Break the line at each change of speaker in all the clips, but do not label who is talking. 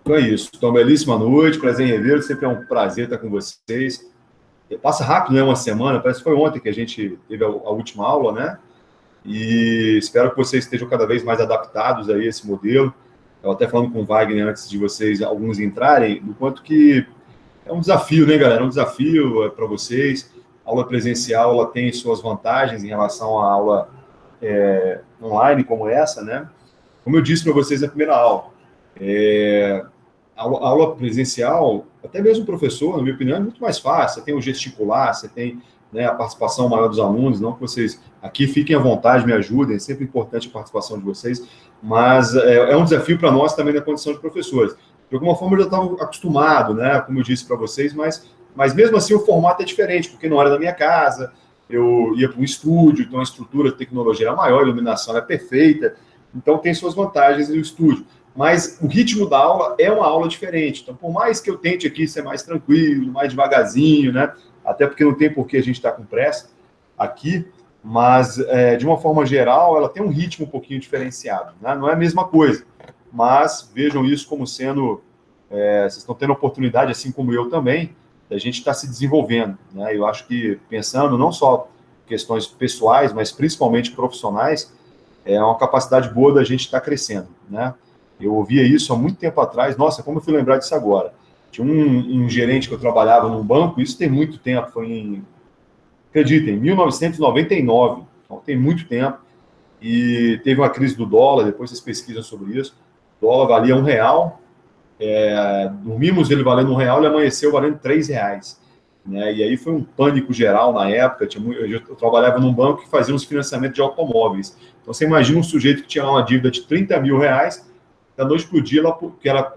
Então é isso. Então, belíssima noite, prazer em revê-lo. Sempre é um prazer estar com vocês. Passa rápido, né? Uma semana, parece que foi ontem que a gente teve a última aula, né? E espero que vocês estejam cada vez mais adaptados a esse modelo. Eu até falando com o Wagner antes de vocês, alguns entrarem, do quanto que é um desafio, né, galera? É um desafio para vocês. A aula presencial, ela tem suas vantagens em relação à aula online como essa, né? Como eu disse para vocês na primeira aula, a aula presencial, até mesmo o professor, na minha opinião, é muito mais fácil. Você tem o gesticular, você tem, né, a participação maior dos alunos, não que vocês aqui fiquem à vontade, me ajudem, é sempre importante a participação de vocês, mas é um desafio para nós também na condição de professores. De alguma forma eu já estava acostumado, né, como eu disse para vocês, mas mesmo assim o formato é diferente, porque não era da minha casa, eu ia para um estúdio, então a estrutura, a tecnologia era maior, a iluminação era perfeita, então tem suas vantagens no estúdio. Mas o ritmo da aula é uma aula diferente. Então, por mais que eu tente aqui ser mais tranquilo, mais devagarzinho, né? Até porque não tem por que a gente estar com pressa aqui, mas, de uma forma geral, ela tem um ritmo um pouquinho diferenciado, né? Não é a mesma coisa, mas vejam isso como sendo... vocês estão tendo a oportunidade, assim como eu também, da gente estar se desenvolvendo, né? Eu acho que, pensando não só questões pessoais, mas principalmente profissionais, é uma capacidade boa da gente estar crescendo, né? Eu ouvia isso há muito tempo atrás. Nossa, como eu fui lembrar disso agora? Tinha um gerente que eu trabalhava num banco, isso tem muito tempo, acreditem, 1999, então tem muito tempo, e teve uma crise do dólar, depois vocês pesquisam sobre isso, o dólar valia R$ 1, dormimos ele valendo R$ 1, ele amanheceu valendo R$ 3, né? E aí foi um pânico geral na época. Eu trabalhava num banco que fazia uns financiamentos de automóveis, então você imagina um sujeito que tinha uma dívida de R$ 30 mil, da noite para o dia, que era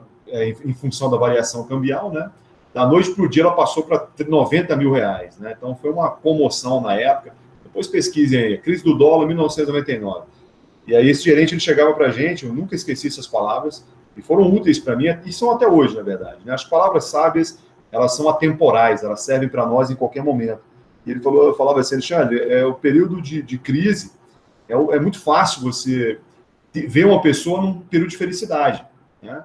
em função da variação cambial, né? Da noite para o dia, ela passou para R$ 90 mil, né? Então, foi uma comoção na época. Depois pesquisem aí, crise do dólar, 1999. E aí, esse gerente, ele chegava para a gente, eu nunca esqueci essas palavras, e foram úteis para mim, e são até hoje, na verdade, né? As palavras sábias, elas são atemporais, elas servem para nós em qualquer momento. E ele falava assim: Alexandre, o período de crise, é muito fácil você ver uma pessoa num período de felicidade, né?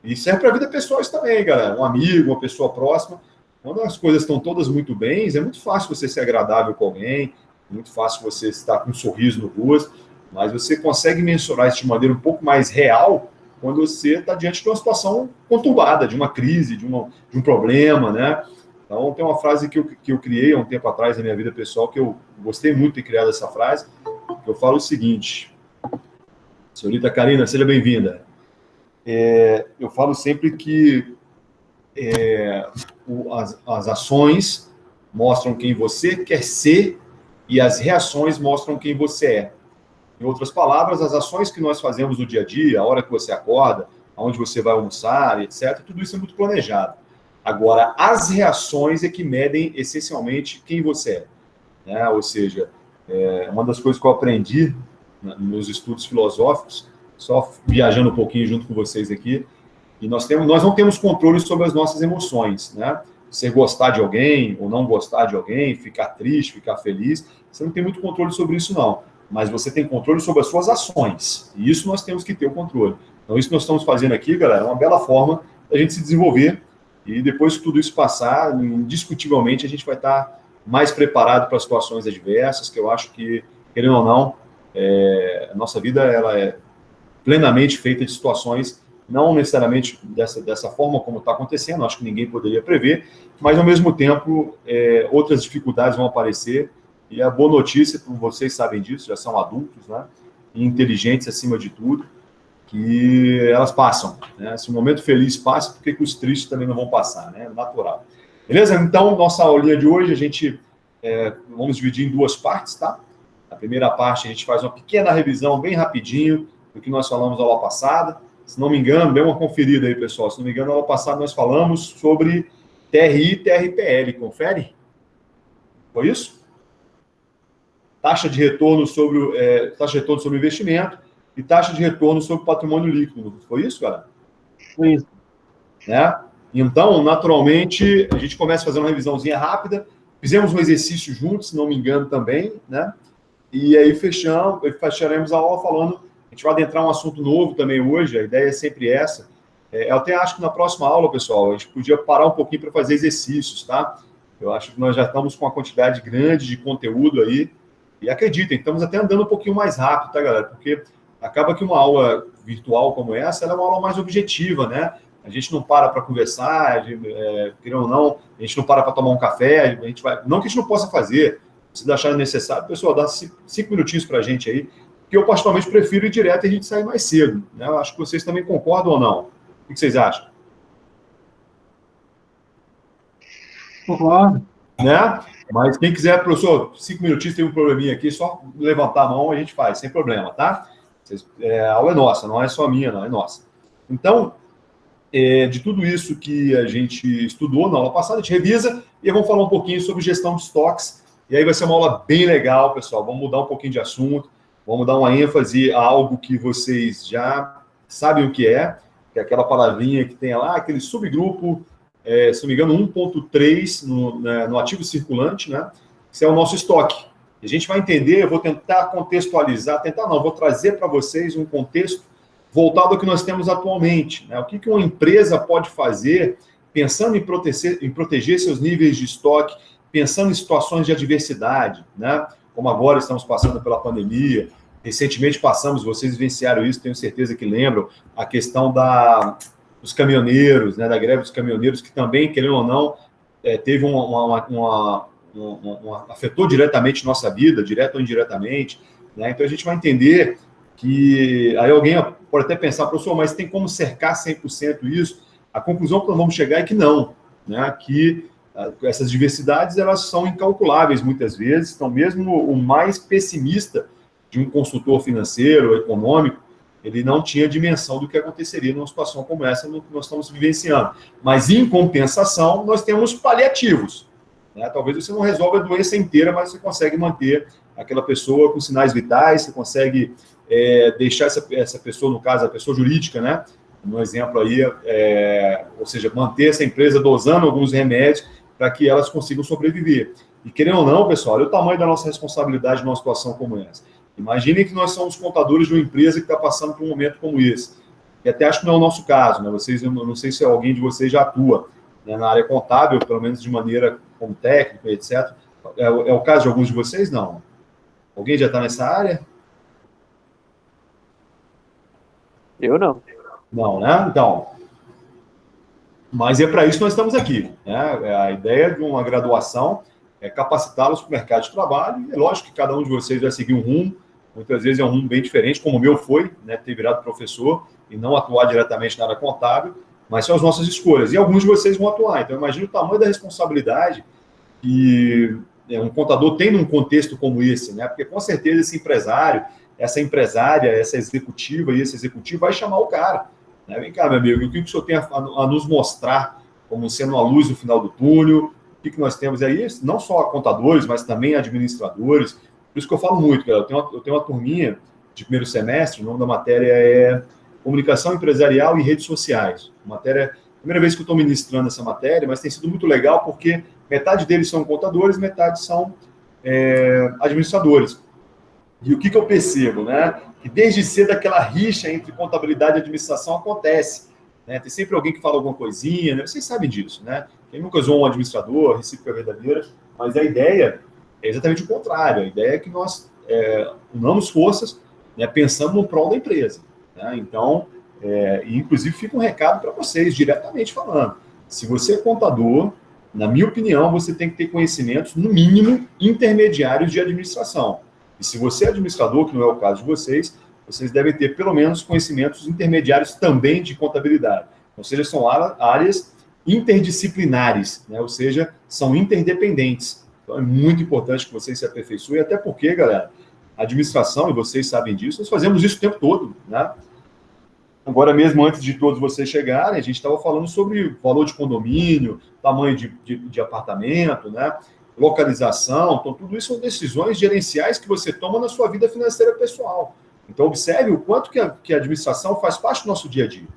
E serve para a vida pessoal isso também, galera. Um amigo, uma pessoa próxima. Quando as coisas estão todas muito bem, é muito fácil você ser agradável com alguém, muito fácil você estar com um sorriso no rosto, mas você consegue mensurar isso de maneira um pouco mais real quando você está diante de uma situação conturbada, de uma crise, de um problema, né? Então, tem uma frase que eu criei há um tempo atrás na minha vida pessoal, que eu gostei muito de ter criado essa frase, que eu falo o seguinte: senhorita Karina, seja bem-vinda. Eu falo sempre que as ações mostram quem você quer ser e as reações mostram quem você é. Em outras palavras, as ações que nós fazemos no dia a dia, a hora que você acorda, aonde você vai almoçar, etc., tudo isso é muito planejado. Agora, as reações é que medem essencialmente quem você é, né? Ou seja, uma das coisas que eu aprendi nos meus estudos filosóficos, só viajando um pouquinho junto com vocês aqui, e nós não temos controle sobre as nossas emoções, né? Você gostar de alguém ou não gostar de alguém, ficar triste, ficar feliz, você não tem muito controle sobre isso, não. Mas você tem controle sobre as suas ações. E isso nós temos que ter o controle. Então, isso que nós estamos fazendo aqui, galera, é uma bela forma da gente se desenvolver. E depois que tudo isso passar, indiscutivelmente, a gente vai estar mais preparado para situações adversas, que eu acho que, querendo ou não, a nossa vida ela é plenamente feita de situações, não necessariamente dessa forma como está acontecendo, acho que ninguém poderia prever, mas, ao mesmo tempo, outras dificuldades vão aparecer, e a boa notícia, como vocês sabem disso, já são adultos, né, e inteligentes acima de tudo, que elas passam, né? Se o momento feliz passa, por que os tristes também não vão passar, né? Natural. Beleza? Então, nossa aulinha de hoje, a gente vamos dividir em duas partes, tá? Na primeira parte, a gente faz uma pequena revisão, bem rapidinho, do que nós falamos na aula passada. Se não me engano, dê uma conferida aí, pessoal. Se não me engano, na aula passada nós falamos sobre TRI e TRPL. Confere? Foi isso? Taxa de retorno sobre investimento e taxa de retorno sobre patrimônio líquido. Foi isso, galera?
Foi isso.
Né? Então, naturalmente, a gente começa a fazer uma revisãozinha rápida. Fizemos um exercício juntos, se não me engano, também, né? E aí fecharemos a aula falando. A gente vai adentrar um assunto novo também hoje, a ideia é sempre essa, Eu até acho que na próxima aula, pessoal, a gente podia parar um pouquinho para fazer exercícios, tá? Eu acho que nós já estamos com uma quantidade grande de conteúdo aí. E acreditem, estamos até andando um pouquinho mais rápido, tá, galera? Porque acaba que uma aula virtual como essa, ela é uma aula mais objetiva, né? A gente não para conversar, querendo ou não, a gente não para tomar um café, a gente vai... Não que a gente não possa fazer, se achar necessário, pessoal, dá 5 minutinhos para a gente aí, que eu particularmente prefiro ir direto e a gente sair mais cedo, né? Eu acho que vocês também concordam ou não? O que vocês acham?
Concordo.
Né? Mas quem quiser, professor, 5 minutinhos, tem um probleminha aqui, só levantar a mão a gente faz, sem problema, tá? A aula é nossa, não é só minha, não, é nossa. Então, de tudo isso que a gente estudou na aula passada, a gente revisa e vamos falar um pouquinho sobre gestão de estoques. E aí vai ser uma aula bem legal, pessoal. Vamos mudar um pouquinho de assunto, vamos dar uma ênfase a algo que vocês já sabem o que é aquela palavrinha que tem lá, aquele subgrupo, se não me engano, 1.3 no ativo circulante, né? Esse é o nosso estoque. A gente vai entender, eu vou tentar contextualizar, vou trazer para vocês um contexto voltado ao que nós temos atualmente, né? O que uma empresa pode fazer pensando em proteger seus níveis de estoque, pensando em situações de adversidade, né? Como agora estamos passando pela pandemia, recentemente passamos, vocês vivenciaram isso, tenho certeza que lembram, a questão dos caminhoneiros, né? Da greve dos caminhoneiros, que também, querendo ou não, teve afetou diretamente nossa vida, direto ou indiretamente, né? Então a gente vai entender que aí alguém pode até pensar, professor, mas tem como cercar 100% isso? A conclusão que nós vamos chegar é que não, né? Que essas diversidades, elas são incalculáveis muitas vezes, então mesmo o mais pessimista de um consultor financeiro, econômico, ele não tinha dimensão do que aconteceria numa situação como essa no que nós estamos vivenciando. Mas, em compensação, nós temos paliativos, né? Talvez você não resolva a doença inteira, mas você consegue manter aquela pessoa com sinais vitais, você consegue deixar essa pessoa, no caso, a pessoa jurídica, né? No exemplo aí, ou seja, manter essa empresa dosando alguns remédios para que elas consigam sobreviver. E querendo ou não, pessoal, olha o tamanho da nossa responsabilidade numa situação como essa. Imaginem que nós somos contadores de uma empresa que está passando por um momento como esse. E até acho que não é o nosso caso, né? Eu não sei se alguém de vocês já atua, né, na área contábil, pelo menos de maneira como técnico, etc. É o caso de alguns de vocês? Não. Alguém já está nessa área?
Eu não.
Não, né? Então, mas é para isso que nós estamos aqui, né? A ideia de uma graduação é capacitá-los para o mercado de trabalho. E é lógico que cada um de vocês vai seguir um rumo, muitas vezes é um rumo bem diferente, como o meu foi, né? Ter virado professor e não atuar diretamente na área contábil, mas são as nossas escolhas. E alguns de vocês vão atuar. Então, imagine o tamanho da responsabilidade que um contador tem num contexto como esse, né? Porque com certeza esse empresário, essa empresária, essa executiva e esse executivo vai chamar o cara, né? Vem cá, meu amigo, o que o senhor tem a nos mostrar como sendo uma luz no final do túnel? O que nós temos aí? Não só contadores, mas também administradores. Por isso que eu falo muito, cara. Eu tenho uma turminha de primeiro semestre, o nome da matéria é Comunicação Empresarial e Redes Sociais. Primeira vez que eu estou ministrando essa matéria, mas tem sido muito legal porque metade deles são contadores, metade são administradores. E o que eu percebo, né? Que desde cedo aquela rixa entre contabilidade e administração acontece, né? Tem sempre alguém que fala alguma coisinha, né? Vocês sabem disso, né? Quem nunca usou um administrador, recíproca verdadeira, mas a ideia é exatamente o contrário. A ideia é que nós unamos forças, né, pensando no prol da empresa, né? Então, e inclusive fica um recado para vocês, diretamente falando. Se você é contador, na minha opinião, você tem que ter conhecimentos, no mínimo, intermediários de administração. E se você é administrador, que não é o caso de vocês devem ter pelo menos conhecimentos intermediários também de contabilidade. Ou seja, são áreas interdisciplinares, né? Ou seja, são interdependentes. Então, é muito importante que vocês se aperfeiçoem, até porque, galera, a administração, e vocês sabem disso, nós fazemos isso o tempo todo, né? Agora mesmo, antes de todos vocês chegarem, a gente estava falando sobre valor de condomínio, tamanho de apartamento, né? Localização. Então, tudo isso são decisões gerenciais que você toma na sua vida financeira pessoal. Então, observe o quanto que a administração faz parte do nosso dia a dia,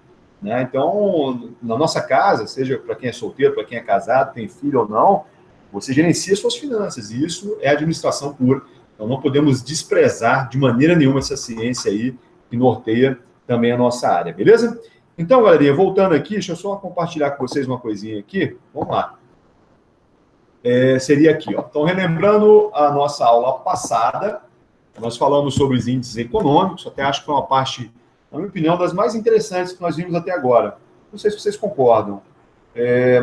né? Então, na nossa casa, seja para quem é solteiro, para quem é casado, tem filho ou não, você gerencia suas finanças, e isso é administração pura. Então, não podemos desprezar de maneira nenhuma essa ciência aí que norteia também a nossa área, beleza? Então, galerinha, voltando aqui, deixa eu só compartilhar com vocês uma coisinha aqui. Vamos lá. Seria aqui, ó. Então, relembrando a nossa aula passada, nós falamos sobre os índices econômicos, até acho que foi uma parte, na minha opinião, das mais interessantes que nós vimos até agora. Não sei se vocês concordam,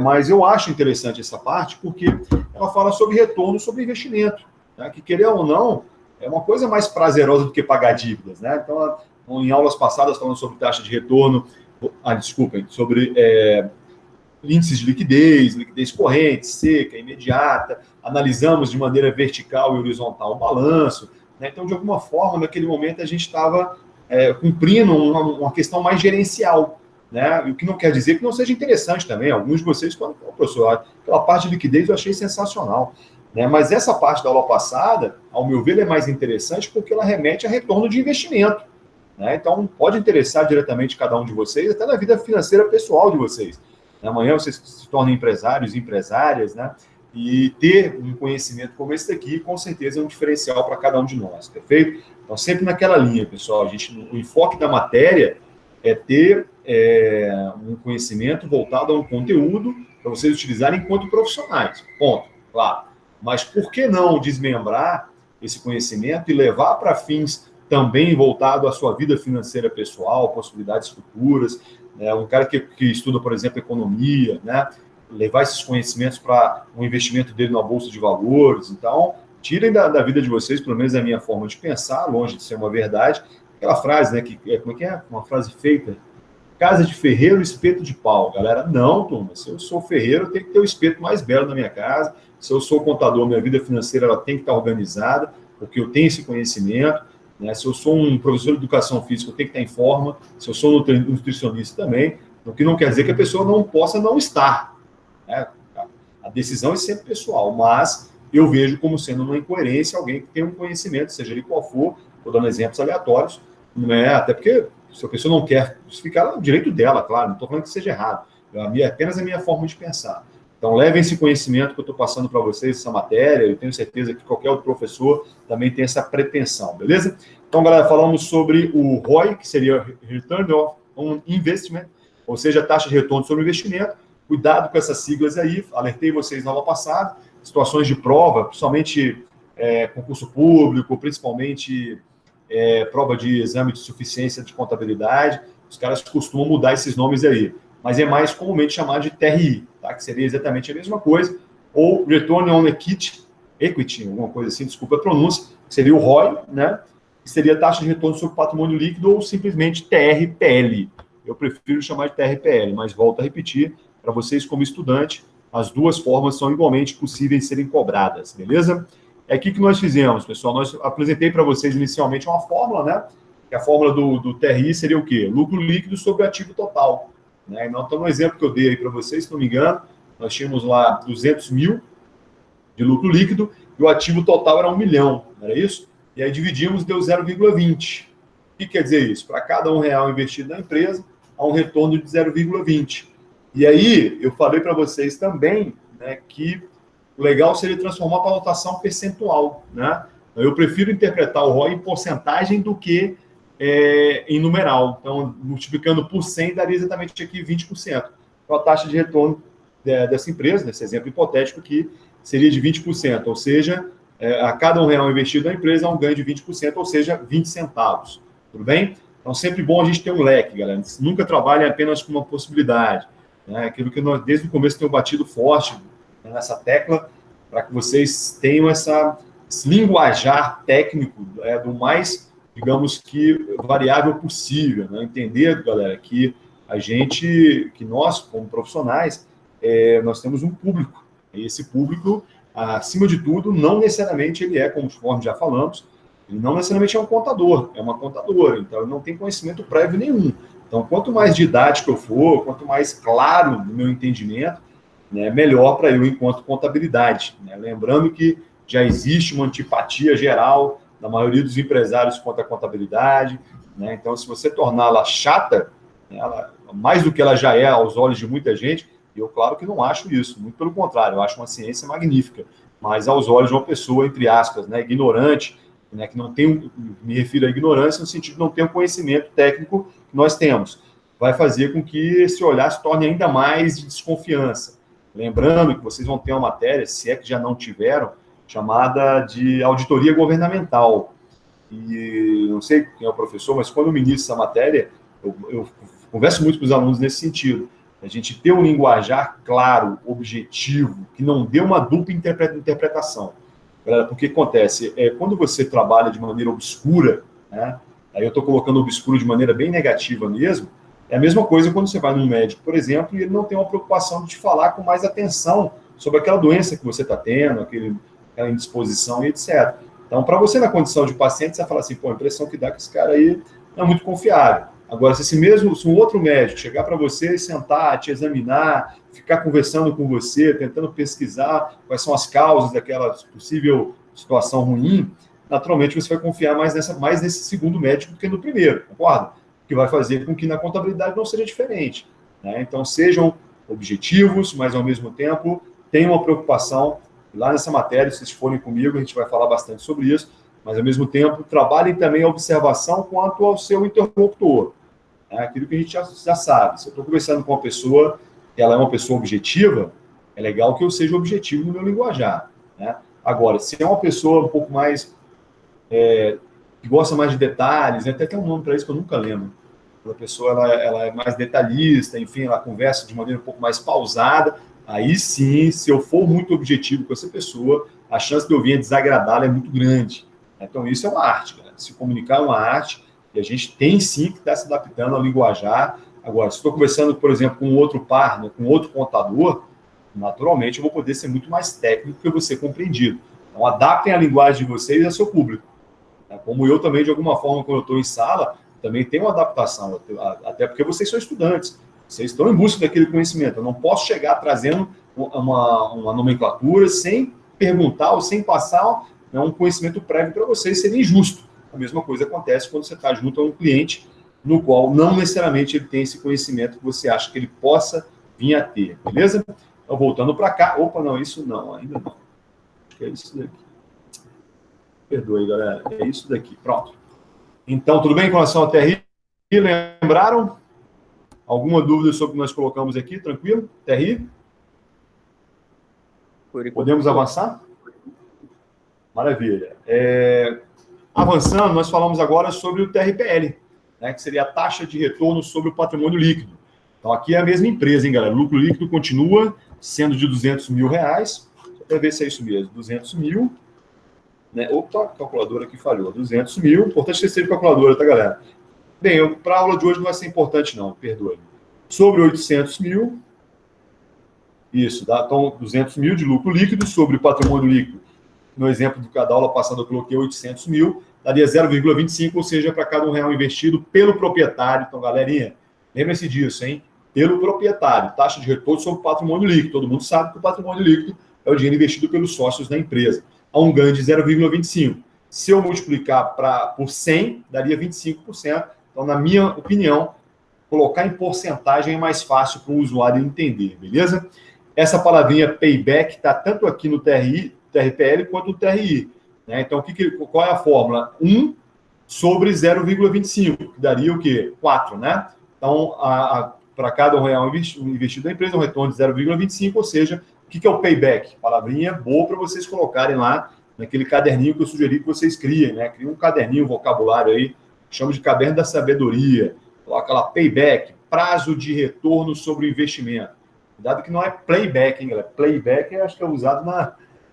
mas eu acho interessante essa parte porque ela fala sobre retorno sobre investimento, né? Que, querer ou não, é uma coisa mais prazerosa do que pagar dívidas, né? Então, em aulas passadas, falando sobre taxa de retorno, desculpem, sobre índices de liquidez corrente, seca, imediata, analisamos de maneira vertical e horizontal o balanço, né? Então, de alguma forma, naquele momento, a gente estava cumprindo uma questão mais gerencial, né? O que não quer dizer que não seja interessante também. Alguns de vocês falam, professor, aquela parte de liquidez eu achei sensacional, né? Mas essa parte da aula passada, ao meu ver, é mais interessante porque ela remete a retorno de investimento, né? Então, pode interessar diretamente cada um de vocês, até na vida financeira pessoal de vocês. Amanhã vocês se tornem empresários e empresárias, né? E ter um conhecimento como esse daqui, com certeza, é um diferencial para cada um de nós, perfeito? Então, sempre naquela linha, pessoal. O enfoque da matéria é ter um conhecimento voltado a um conteúdo para vocês utilizarem enquanto profissionais. Ponto. Claro. Mas por que não desmembrar esse conhecimento e levar para fins também voltado à sua vida financeira pessoal, possibilidades futuras, né? Um cara que estuda, por exemplo, economia, né? Levar esses conhecimentos para um investimento dele na bolsa de valores. Então, tirem da vida de vocês, pelo menos a minha forma de pensar, longe de ser uma verdade, aquela frase, né? Como é que é? Uma frase feita: casa de ferreiro, espeto de pau. Galera, não, turma. Se eu sou ferreiro, eu tenho que ter o espeto mais belo na minha casa. Se eu sou contador, minha vida financeira ela tem que estar organizada, porque eu tenho esse conhecimento, né? Se eu sou um professor de educação física, eu tenho que estar em forma. Se eu sou nutricionista também, o que não quer dizer que a pessoa não possa não estar, né? A decisão é sempre pessoal, mas eu vejo como sendo uma incoerência alguém que tem um conhecimento, seja ele qual for, estou dando exemplos aleatórios, não é? Até porque se a pessoa não quer ficar no direito dela, claro, não estou falando que seja errado, é apenas a minha forma de pensar. Então, levem esse conhecimento que eu estou passando para vocês, essa matéria, eu tenho certeza que qualquer outro professor também tem essa pretensão, beleza? Então, galera, falamos sobre o ROI, que seria Return on Investment, ou seja, a taxa de retorno sobre o investimento. Cuidado com essas siglas aí, alertei vocês na aula passada, situações de prova, principalmente concurso público, principalmente prova de exame de suficiência de contabilidade, os caras costumam mudar esses nomes aí, mas é mais comumente chamado de TRI, tá? Que seria exatamente a mesma coisa, ou Return on Equity, alguma coisa assim, desculpa a pronúncia, que seria o ROI, né? Que seria a taxa de retorno sobre patrimônio líquido, ou simplesmente TRPL. Eu prefiro chamar de TRPL, mas volto a repetir, para vocês como estudante, as duas formas são igualmente possíveis de serem cobradas, beleza? É aqui que nós fizemos, pessoal. Nós apresentei para vocês inicialmente uma fórmula, né? Que a fórmula do TRI seria o quê? Lucro líquido sobre ativo total, né? Então, no exemplo que eu dei aí para vocês, se não me engano, nós tínhamos lá 200 mil de lucro líquido e o ativo total era 1 milhão, não era isso? E aí dividimos, deu 0,20. O que quer dizer isso? Para cada R$1 investido na empresa, há um retorno de 0,20. E aí, eu falei para vocês também, né, que o legal seria transformar para notação percentual, né? Eu prefiro interpretar o ROI em porcentagem do que em numeral. Então, multiplicando por 100, daria exatamente aqui 20%. Então, a taxa de retorno dessa empresa, nesse exemplo hipotético aqui, seria de 20%. Ou seja, a cada R$1 investido na empresa, há um ganho de 20%, ou seja, 20 centavos. Tudo bem? Então, sempre bom a gente ter um leque, galera. Nunca trabalhe apenas com uma possibilidade. Né? Aquilo que nós, desde o começo, temos batido forte nessa tecla, para que vocês tenham esse linguajar técnico do mais, digamos que, variável possível. Né? Entender, galera, que nós, como profissionais, nós temos um público. E esse público, acima de tudo, não necessariamente ele conforme já falamos, ele não necessariamente é um contador, é uma contadora, então ele não tem conhecimento prévio nenhum. Então, quanto mais didático eu for, quanto mais claro no meu entendimento, né, melhor para eu enquanto contabilidade. Né? Lembrando que já existe uma antipatia geral da maioria dos empresários quanto à contabilidade. Né? Então, se você torná-la chata, né, mais do que ela já é aos olhos de muita gente, eu, claro que não acho isso. Muito pelo contrário, eu acho uma ciência magnífica. Mas aos olhos de uma pessoa, entre aspas, né, ignorante, né, que não tem, me refiro à ignorância no sentido de não ter o conhecimento técnico que nós temos. vai fazer com que esse olhar se torne ainda mais de desconfiança. Lembrando que vocês vão ter uma matéria, se é que já não tiveram, chamada de auditoria governamental. E não sei quem é o professor, mas quando eu ministro essa matéria, eu converso muito com os alunos nesse sentido. A gente ter um linguajar claro, objetivo, que não dê uma dupla interpretação. Galera, porque acontece, quando você trabalha de maneira obscura, né, aí eu estou colocando obscuro de maneira bem negativa mesmo, é a mesma coisa quando você vai num médico, por exemplo, e ele não tem uma preocupação de te falar com mais atenção sobre aquela doença que você está tendo, aquela indisposição e etc. Então, para você, na condição de paciente, você vai falar assim, pô, a impressão que dá que esse cara aí não é muito confiável. Agora, se um outro médico chegar para você e sentar, te examinar, ficar conversando com você, tentando pesquisar quais são as causas daquela possível situação ruim, naturalmente você vai confiar mais nesse segundo médico do que no primeiro, concorda? Que vai fazer com que na contabilidade não seja diferente, né? Então, sejam objetivos, mas ao mesmo tempo tenham uma preocupação. Lá nessa matéria, se vocês forem comigo, a gente vai falar bastante sobre isso, mas ao mesmo tempo trabalhem também a observação quanto ao seu interlocutor. É aquilo que a gente já sabe. Se eu estou conversando com uma pessoa, ela é uma pessoa objetiva, é legal que eu seja objetivo no meu linguajar, né? Agora, se é uma pessoa um pouco mais que gosta mais de detalhes, até tem um nome para isso que eu nunca lembro. A pessoa ela é mais detalhista, enfim, ela conversa de maneira um pouco mais pausada. Aí sim, se eu for muito objetivo com essa pessoa, a chance de eu vir a desagradá-la é muito grande. Então, isso é uma arte, cara. Se comunicar é uma arte, e a gente tem sim que estar se adaptando ao linguajar. Agora, se estou conversando, por exemplo, com outro partner, com outro contador, naturalmente eu vou poder ser muito mais técnico que eu vou ser compreendido. Então, adaptem a linguagem de vocês ao seu público. Como eu também, de alguma forma, quando eu estou em sala, também tenho uma adaptação, até porque vocês são estudantes, vocês estão em busca daquele conhecimento. Eu não posso chegar trazendo uma nomenclatura sem perguntar ou sem passar, né, um conhecimento prévio para vocês, seria injusto. A mesma coisa acontece quando você está junto a um cliente no qual não necessariamente ele tem esse conhecimento que você acha que ele possa vir a ter, beleza? Então, voltando para cá. Opa, não, isso não, ainda não. Acho que é isso daqui. Perdoe, galera. É isso daqui. Pronto. Então, tudo bem com relação ao TRI? Lembraram? Alguma dúvida sobre o que nós colocamos aqui? Tranquilo? TRI? Podemos avançar? Maravilha. Avançando, nós falamos agora sobre o TRPL, né, que seria a taxa de retorno sobre o patrimônio líquido. Então, aqui é a mesma empresa, hein, galera? O lucro líquido continua sendo de R$200 mil. Deixa eu até ver se é isso mesmo. 200 mil. Né? Opa, a calculadora aqui falhou. 200 mil. Importante ter sido calculadora, tá, galera? Bem, para a aula de hoje não vai ser importante, não. Perdoe. Sobre 800 mil. Isso, tá? Então, 200 mil de lucro líquido sobre o patrimônio líquido. No exemplo de cada aula passada, eu coloquei 800 mil. Daria 0,25, ou seja, para cada R$1 investido pelo proprietário. Então, galerinha, lembre-se disso, hein? Pelo proprietário. Taxa de retorno sobre o patrimônio líquido. Todo mundo sabe que o patrimônio líquido é o dinheiro investido pelos sócios da empresa. A um ganho de 0,25. Se eu multiplicar por 100, daria 25%. Então, na minha opinião, colocar em porcentagem é mais fácil para o usuário entender, beleza? Essa palavrinha payback está tanto aqui no TRPL quanto no TRI. Né? Então, qual é a fórmula? 1 sobre 0,25, que daria o quê? 4, né? Então, para cada R$1 investido na empresa, um retorno de 0,25, ou seja, o que é o payback? Palavrinha boa para vocês colocarem lá naquele caderninho que eu sugeri que vocês criem, né? Criem um caderninho, um vocabulário aí, chama de caderno da sabedoria. Coloca lá payback, prazo de retorno sobre o investimento. Cuidado que não é playback, hein, galera? Playback acho que é usado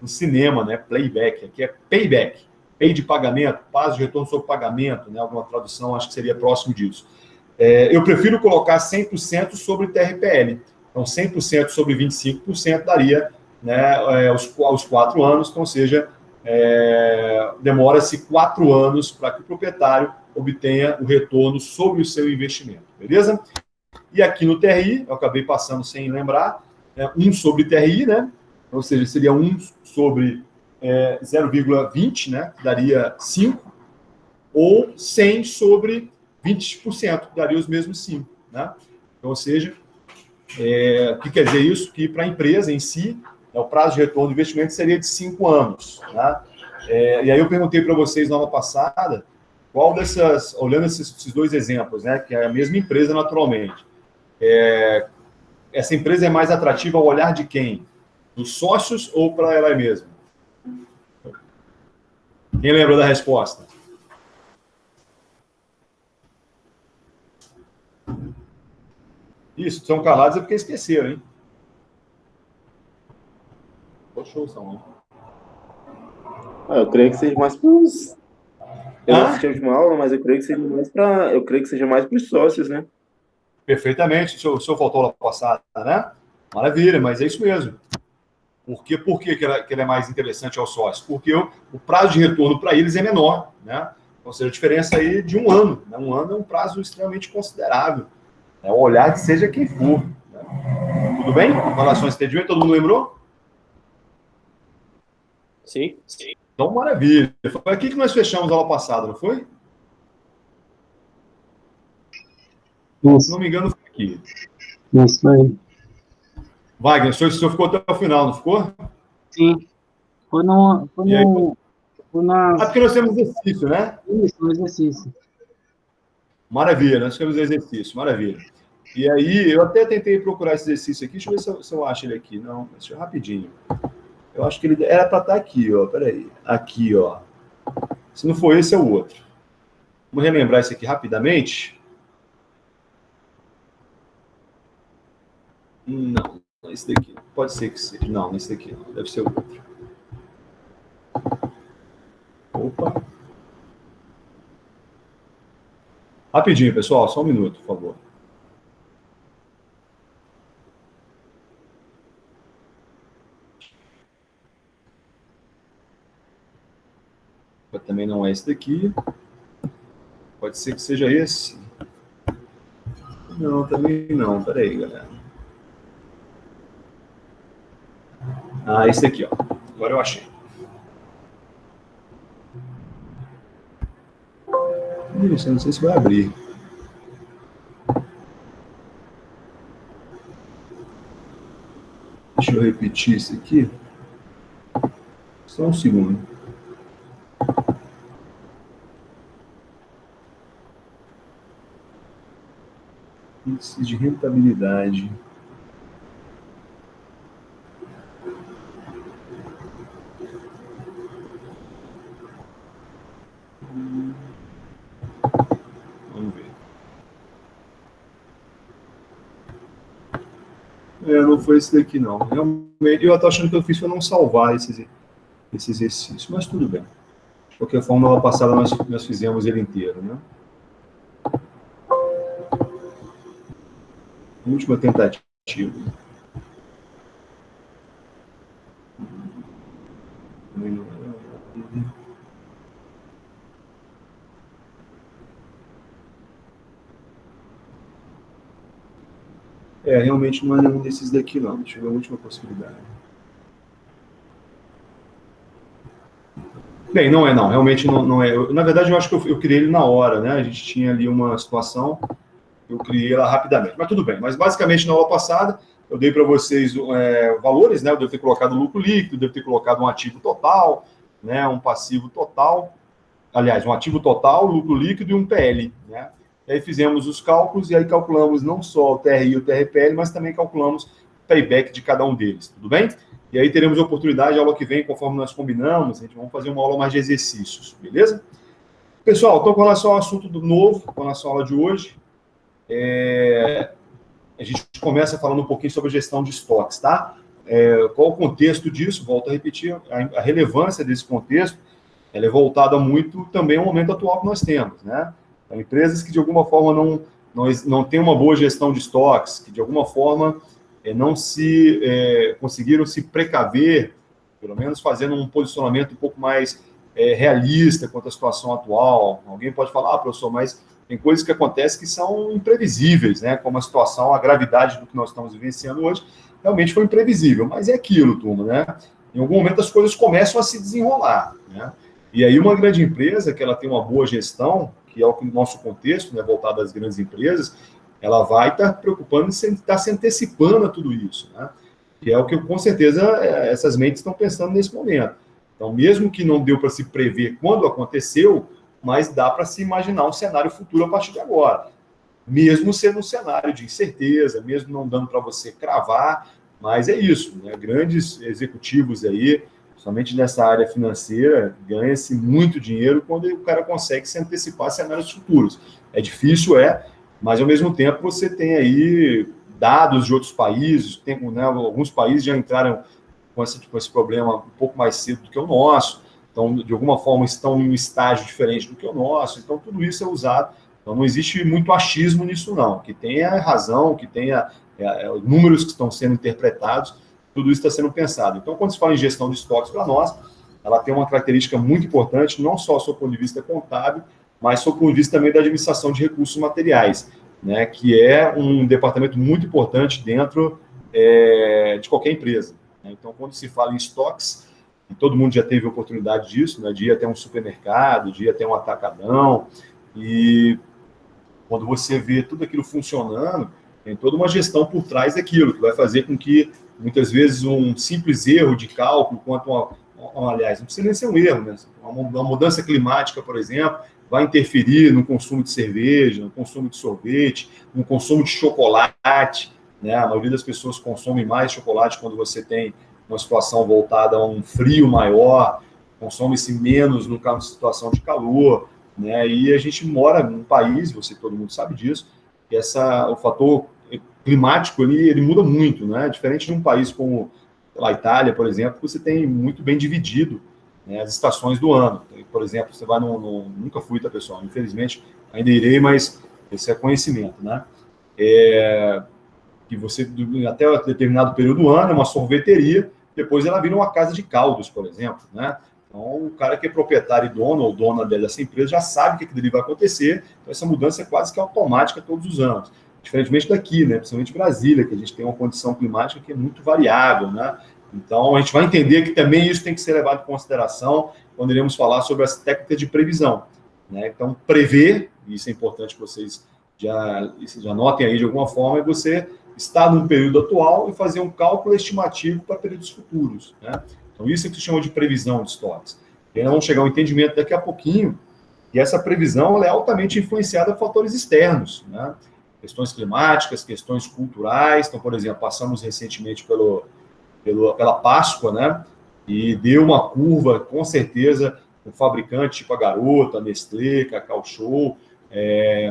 no cinema, né? Playback. Aqui é payback. Pay de pagamento, prazo de retorno sobre pagamento, né? Alguma tradução acho que seria próximo disso. Eu prefiro colocar 100% sobre TRPL. Então, 100% sobre 25% daria, né, aos 4 anos. Então, ou seja, demora-se 4 anos para que o proprietário obtenha o retorno sobre o seu investimento. Beleza? E aqui no TRI, eu acabei passando sem lembrar, 1 sobre TRI, né? Ou seja, seria 1 sobre 0,20, né? Que daria 5. Ou 100 sobre 20%, que daria os mesmos 5. Né? Então, ou seja, o que quer dizer isso? Que para a empresa em si, o prazo de retorno do investimento seria de 5 anos. Né? E aí eu perguntei para vocês na aula passada qual dessas, olhando esses dois exemplos, né, que é a mesma empresa naturalmente, essa empresa é mais atrativa ao olhar de quem? Dos sócios ou para ela mesma? Quem lembra da resposta? Isso, são calados é porque esqueceram, hein? Show, São.
Eu creio que seja mais para os... Eu não assisti a última aula, mas eu creio que seja mais para os sócios, né?
Perfeitamente. O senhor faltou lá passada, né? Maravilha, mas é isso mesmo. Por que ele é mais interessante ao sócio? Porque o prazo de retorno para eles é menor, né? Ou seja, a diferença aí de um ano. Né? Um ano é um prazo extremamente considerável. É o olhar de seja quem for. Né? Tudo bem? Com relação a esse entendimento, todo mundo lembrou?
Sim.
Então, maravilha. Foi aqui que nós fechamos a aula passada, não foi?
Isso.
Se não me engano, foi aqui.
Isso aí.
Wagner, o senhor ficou até o final, não ficou?
Sim. Foi na...
porque nós temos exercício, né?
Isso, no exercício.
Maravilha, nós temos exercício, maravilha. E aí, eu até tentei procurar esse exercício aqui, deixa eu ver se eu acho ele aqui. Não, deixa eu rapidinho. Eu acho que ele era para estar aqui, ó. Peraí. Aqui, ó. Se não for esse, é o outro. Vamos relembrar isso aqui rapidamente. Não, esse daqui. Pode ser que seja. Não, esse daqui não. Deve ser o outro. Opa. Rapidinho, pessoal. Só um minuto, por favor. Também não é esse daqui. Pode ser que seja esse. Não, também não. Peraí, galera. Esse daqui, ó. Agora eu achei. Isso, eu não sei se vai abrir. Deixa eu repetir isso aqui. Só um segundo. Índice de rentabilidade. Vamos ver. Não foi esse daqui, não. Realmente, eu estou achando que eu fiz para não salvar esse exercício, mas tudo bem. De qualquer forma, na passada nós fizemos ele inteiro, né? Última tentativa. Realmente não é nenhum desses daqui, não. Deixa eu ver a última possibilidade. Bem, não é, não. Realmente não é. Na verdade, eu acho que eu criei ele na hora, né? A gente tinha ali uma situação, eu criei ela rapidamente. Mas tudo bem. Mas, basicamente, na aula passada, eu dei para vocês valores, né? Eu devo ter colocado lucro líquido, devo ter colocado um ativo total, né? Um passivo total. Aliás, um ativo total, lucro líquido e um PL, né? E aí fizemos os cálculos e aí calculamos não só o TRI e o TRPL, mas também calculamos o payback de cada um deles, tudo bem? E aí teremos a oportunidade, a aula que vem, conforme nós combinamos, a gente vai fazer uma aula mais de exercícios, beleza? Pessoal, então com relação ao assunto do novo, com relação à aula de hoje, a gente começa falando um pouquinho sobre a gestão de estoques, tá? Qual o contexto disso? Volto a repetir, a relevância desse contexto, ela é voltada muito também ao momento atual que nós temos, né? Então, empresas que, de alguma forma, não têm uma boa gestão de estoques, que, de alguma forma, não conseguiram se precaver, pelo menos fazendo um posicionamento um pouco mais realista quanto à situação atual. Alguém pode falar, professor, mas tem coisas que acontecem que são imprevisíveis, né? Como a situação, a gravidade do que nós estamos vivenciando hoje, realmente foi imprevisível. Mas é aquilo, turma, né? Em algum momento as coisas começam a se desenrolar, né? E aí uma grande empresa, que ela tem uma boa gestão, que é o nosso contexto, né, voltado às grandes empresas, ela vai estar preocupando em estar se antecipando a tudo isso, né? Que é o que, com certeza, essas mentes estão pensando nesse momento. Então, mesmo que não deu para se prever quando aconteceu, mas dá para se imaginar um cenário futuro a partir de agora. Mesmo sendo um cenário de incerteza, mesmo não dando para você cravar, mas é isso, né? Grandes executivos aí, somente nessa área financeira, ganha-se muito dinheiro quando o cara consegue se antecipar a cenários futuros. É difícil, mas ao mesmo tempo você tem aí dados de outros países, tem, né, alguns países já entraram com esse problema um pouco mais cedo do que o nosso, então, de alguma forma, estão em um estágio diferente do que o nosso, então tudo isso é usado. Então, não existe muito achismo nisso, não. Que tenha razão, que tenha números que estão sendo interpretados, tudo isso está sendo pensado. Então, quando se fala em gestão de estoques para nós, ela tem uma característica muito importante, não só do ponto de vista contábil, mas do ponto de vista também da administração de recursos materiais, né, que é um departamento muito importante dentro de qualquer empresa. Né? Então, quando se fala em estoques, e todo mundo já teve oportunidade disso, né, de ir até um supermercado, de ir até um atacadão, e quando você vê tudo aquilo funcionando, tem toda uma gestão por trás daquilo, que vai fazer com que, muitas vezes, um simples erro de cálculo, aliás, não precisa nem ser um erro, né? Uma mudança climática, por exemplo, vai interferir no consumo de cerveja, no consumo de sorvete, no consumo de chocolate, né? A maioria das pessoas consome mais chocolate quando você tem uma situação voltada a um frio maior, consome-se menos no caso de situação de calor, né? E a gente mora num país, todo mundo sabe disso, que o fator climático ele muda muito, né? Diferente de um país como a Itália, por exemplo, que você tem muito bem dividido, né, as estações do ano. Por exemplo, você vai nunca fui, tá, pessoal? Infelizmente, ainda irei, mas esse é conhecimento, né? Que você, até um determinado período do ano, é uma sorveteria, depois ela vira uma casa de caldos, por exemplo, né? Então, o cara que é proprietário e dono ou dona dessa empresa já sabe o que dele vai acontecer, então essa mudança é quase que automática todos os anos. Diferentemente daqui, né? Principalmente Brasília, que a gente tem uma condição climática que é muito variável, né? Então, a gente vai entender que também isso tem que ser levado em consideração quando iremos falar sobre as técnicas de previsão, né? Então, prever, e isso é importante que vocês já notem aí de alguma forma, é você estar num período atual e fazer um cálculo estimativo para períodos futuros, né? Então, isso é que se chama de previsão de estoques. E aí nós vamos chegar ao entendimento daqui a pouquinho que essa previsão ela é altamente influenciada por fatores externos, né? Questões climáticas, questões culturais. Então, por exemplo, passamos recentemente pela Páscoa, né? E deu uma curva, com certeza, com fabricante tipo a Garoto, a Nestlé, Cacau Show.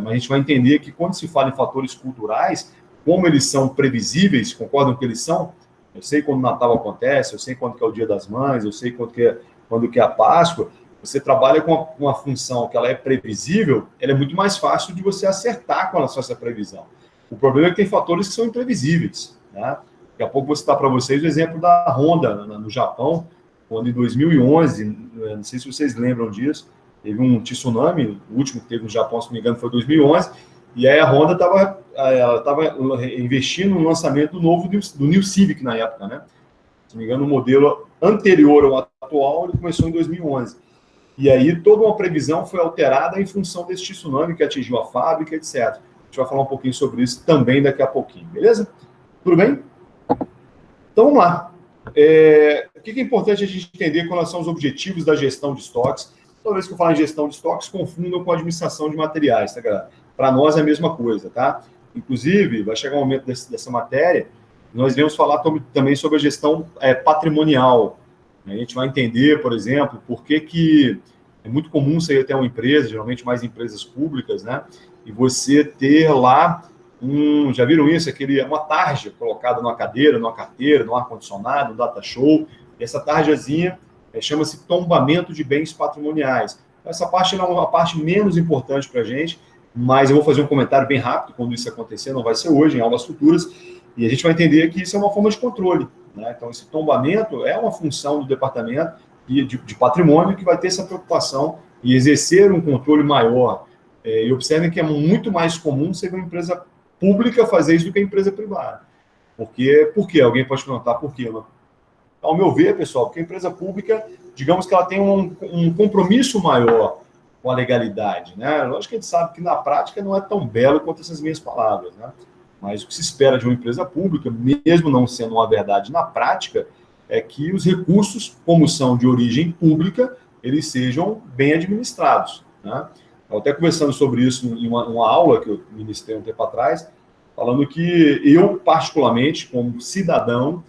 Mas a gente vai entender que quando se fala em fatores culturais, como eles são previsíveis, concordam que eles são? Eu sei quando o Natal acontece, eu sei quando que é o Dia das Mães, eu sei quando que é a Páscoa. Você trabalha com uma função que ela é previsível, ela é muito mais fácil de você acertar com relação a essa previsão. O problema é que tem fatores que são imprevisíveis, né? Daqui a pouco vou citar para vocês o exemplo da Honda, no Japão, quando em 2011, não sei se vocês lembram disso, teve um tsunami, o último que teve no Japão, se não me engano, foi 2011, e aí a Honda estava investindo no lançamento do New Civic na época, né? Se não me engano, o modelo anterior ao atual, ele começou em 2011. E aí toda uma previsão foi alterada em função desse tsunami que atingiu a fábrica, etc. A gente vai falar um pouquinho sobre isso também daqui a pouquinho, beleza? Tudo bem? Então vamos lá. O que é importante a gente entender com relação aos objetivos da gestão de estoques? Toda vez que eu falo em gestão de estoques, confundam com a administração de materiais, tá, galera? Para nós é a mesma coisa, tá? Inclusive, vai chegar um momento dessa matéria, nós iremos falar também sobre a gestão patrimonial. A gente vai entender, por exemplo, por que é muito comum sair até uma empresa, geralmente mais empresas públicas, né? E você ter lá já viram isso? Uma tarja colocada numa cadeira, numa carteira, no ar-condicionado, no data show. E essa tarjazinha chama-se tombamento de bens patrimoniais. Essa parte é uma parte menos importante para a gente, mas eu vou fazer um comentário bem rápido quando isso acontecer, não vai ser hoje, em aulas futuras, e a gente vai entender que isso é uma forma de controle, né? Então, esse tombamento é uma função do departamento de patrimônio que vai ter essa preocupação e exercer um controle maior. E observem que é muito mais comum você ver uma empresa pública fazer isso do que a empresa privada. Por quê? Alguém pode perguntar por quê? Ao meu ver, pessoal, porque a empresa pública, digamos que ela tem um compromisso maior com a legalidade, né? Lógico que a gente sabe que na prática não é tão belo quanto essas minhas palavras, né? Mas o que se espera de uma empresa pública, mesmo não sendo uma verdade na prática, é que os recursos, como são de origem pública, eles sejam bem administrados, né? Eu até conversando sobre isso em uma aula que eu ministrei um tempo atrás, falando que eu, particularmente, como cidadão,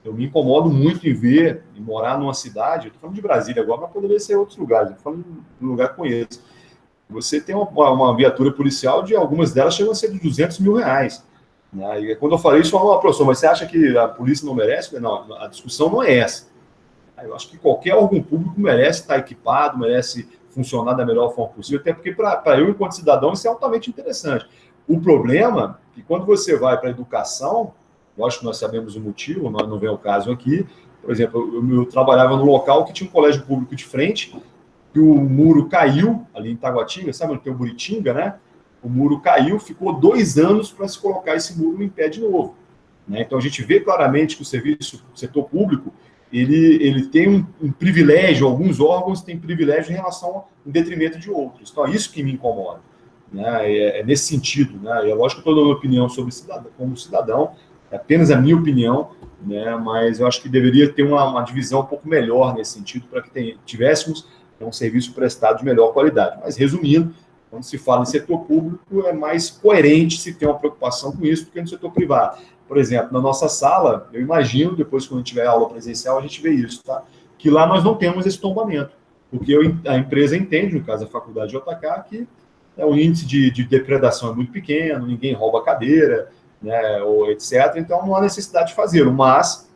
eu me incomodo muito em ver, em morar numa cidade, eu estou falando de Brasília agora, mas poderia ser outros lugares, eu estou falando de um lugar que conheço. Você tem uma viatura policial, de algumas delas chegam a ser de R$200 mil. Né? E quando eu falei isso, falou, professor, mas você acha que a polícia não merece? Não, a discussão não é essa. Eu acho que qualquer órgão público merece estar equipado, merece funcionar da melhor forma possível, até porque para eu, enquanto cidadão, isso é altamente interessante. O problema é que quando você vai para a educação, lógico que nós sabemos o motivo, mas não vem ao caso aqui. Por exemplo, eu trabalhava num local que tinha um colégio público de frente, que o muro caiu, ali em Taguatinga, sabe onde tem o Buritinga, né? O muro caiu, ficou 2 anos para se colocar esse muro em pé de novo. Né? Então, a gente vê claramente que o setor público, ele tem um privilégio, alguns órgãos têm privilégio em relação, em detrimento de outros. Então, é isso que me incomoda. Né? É nesse sentido. Né? E é lógico que eu estou dando opinião sobre cidadão, como cidadão, é apenas a minha opinião, né? Mas eu acho que deveria ter uma divisão um pouco melhor nesse sentido, para que tivéssemos um serviço prestado de melhor qualidade. Mas, resumindo, quando se fala em setor público, é mais coerente se ter uma preocupação com isso do que no setor privado. Por exemplo, na nossa sala, eu imagino, depois quando tiver aula presencial, a gente vê isso, tá? Que lá nós não temos esse tombamento, porque a empresa entende, no caso da faculdade de JK, que o índice de depredação é muito pequeno, ninguém rouba a cadeira, né, ou etc. Então, não há necessidade de fazê-lo. Mas,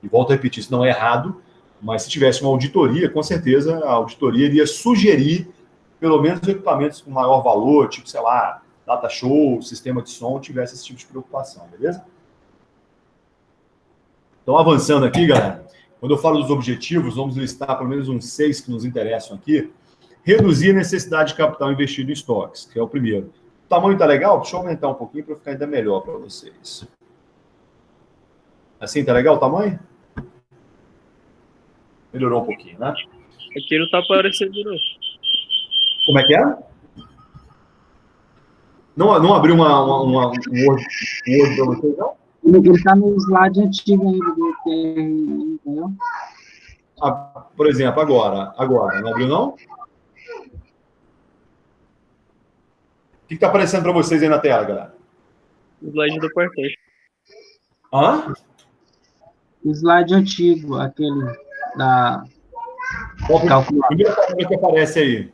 e volto a repetir, isso não é errado, mas se tivesse uma auditoria, com certeza a auditoria iria sugerir pelo menos equipamentos com maior valor, tipo, sei lá, data show, sistema de som, tivesse esse tipo de preocupação, beleza? Então, avançando aqui, galera, quando eu falo dos objetivos, vamos listar pelo menos uns 6 que nos interessam aqui. Reduzir a necessidade de capital investido em estoques, que é o primeiro. O tamanho está legal? Deixa eu aumentar um pouquinho para ficar ainda melhor para vocês. Assim, tá legal o tamanho? Melhorou um pouquinho, né?
Aqui não tá aparecendo, não.
Como é que é? Não abriu um Word para vocês, não?
Ele está no slide antigo ainda do TRI, entendeu?
Por exemplo, agora. Não abriu, não? O que está aparecendo para vocês aí na tela, galera?
O slide do quarteto.
Hã?
O slide antigo, aquele da calcular.
Primeira coisa que aparece aí.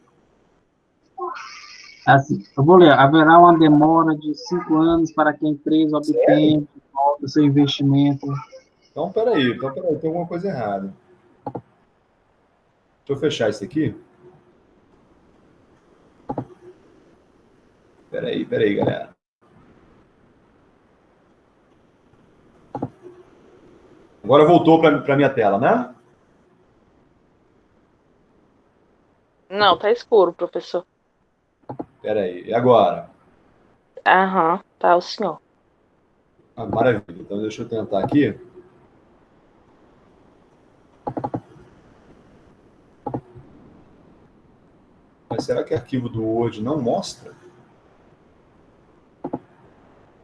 Assim, eu vou ler. Haverá uma demora de 5 anos para que a empresa obtenha de volta o seu investimento.
Então, peraí, tem alguma coisa errada. Deixa eu fechar isso aqui. Peraí, galera. Agora voltou para a minha tela, né?
Não, tá escuro, professor.
Peraí, e agora?
Aham, tá o senhor.
Maravilha. Então, deixa eu tentar aqui. Mas será que arquivo do Word não mostra?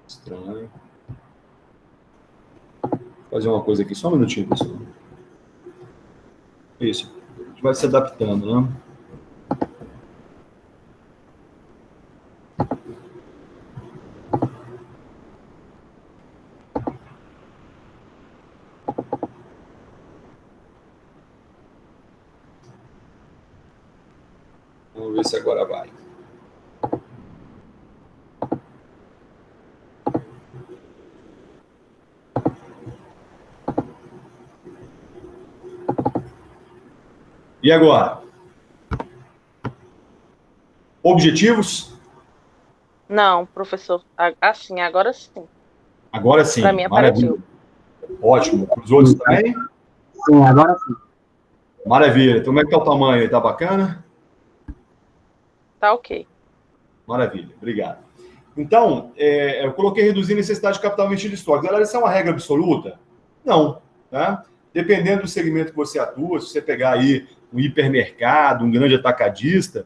Estranho. Vou fazer uma coisa aqui, só um minutinho, pessoal. Isso. A gente vai se adaptando, né? Vamos ver se agora vai. E agora? Objetivos?
Não, professor. Assim, agora sim.
Agora sim.
Para mim apareceu.
Ótimo. Para os outros também?
Sim, agora sim.
Maravilha. Então, como é que tá o tamanho aí? Tá bacana?
Tá ok.
Maravilha. Obrigado. Então, eu coloquei reduzir a necessidade de capital investido em estoque. Galera, isso é uma regra absoluta? Não. Tá? Dependendo do segmento que você atua, se você pegar aí um hipermercado, um grande atacadista,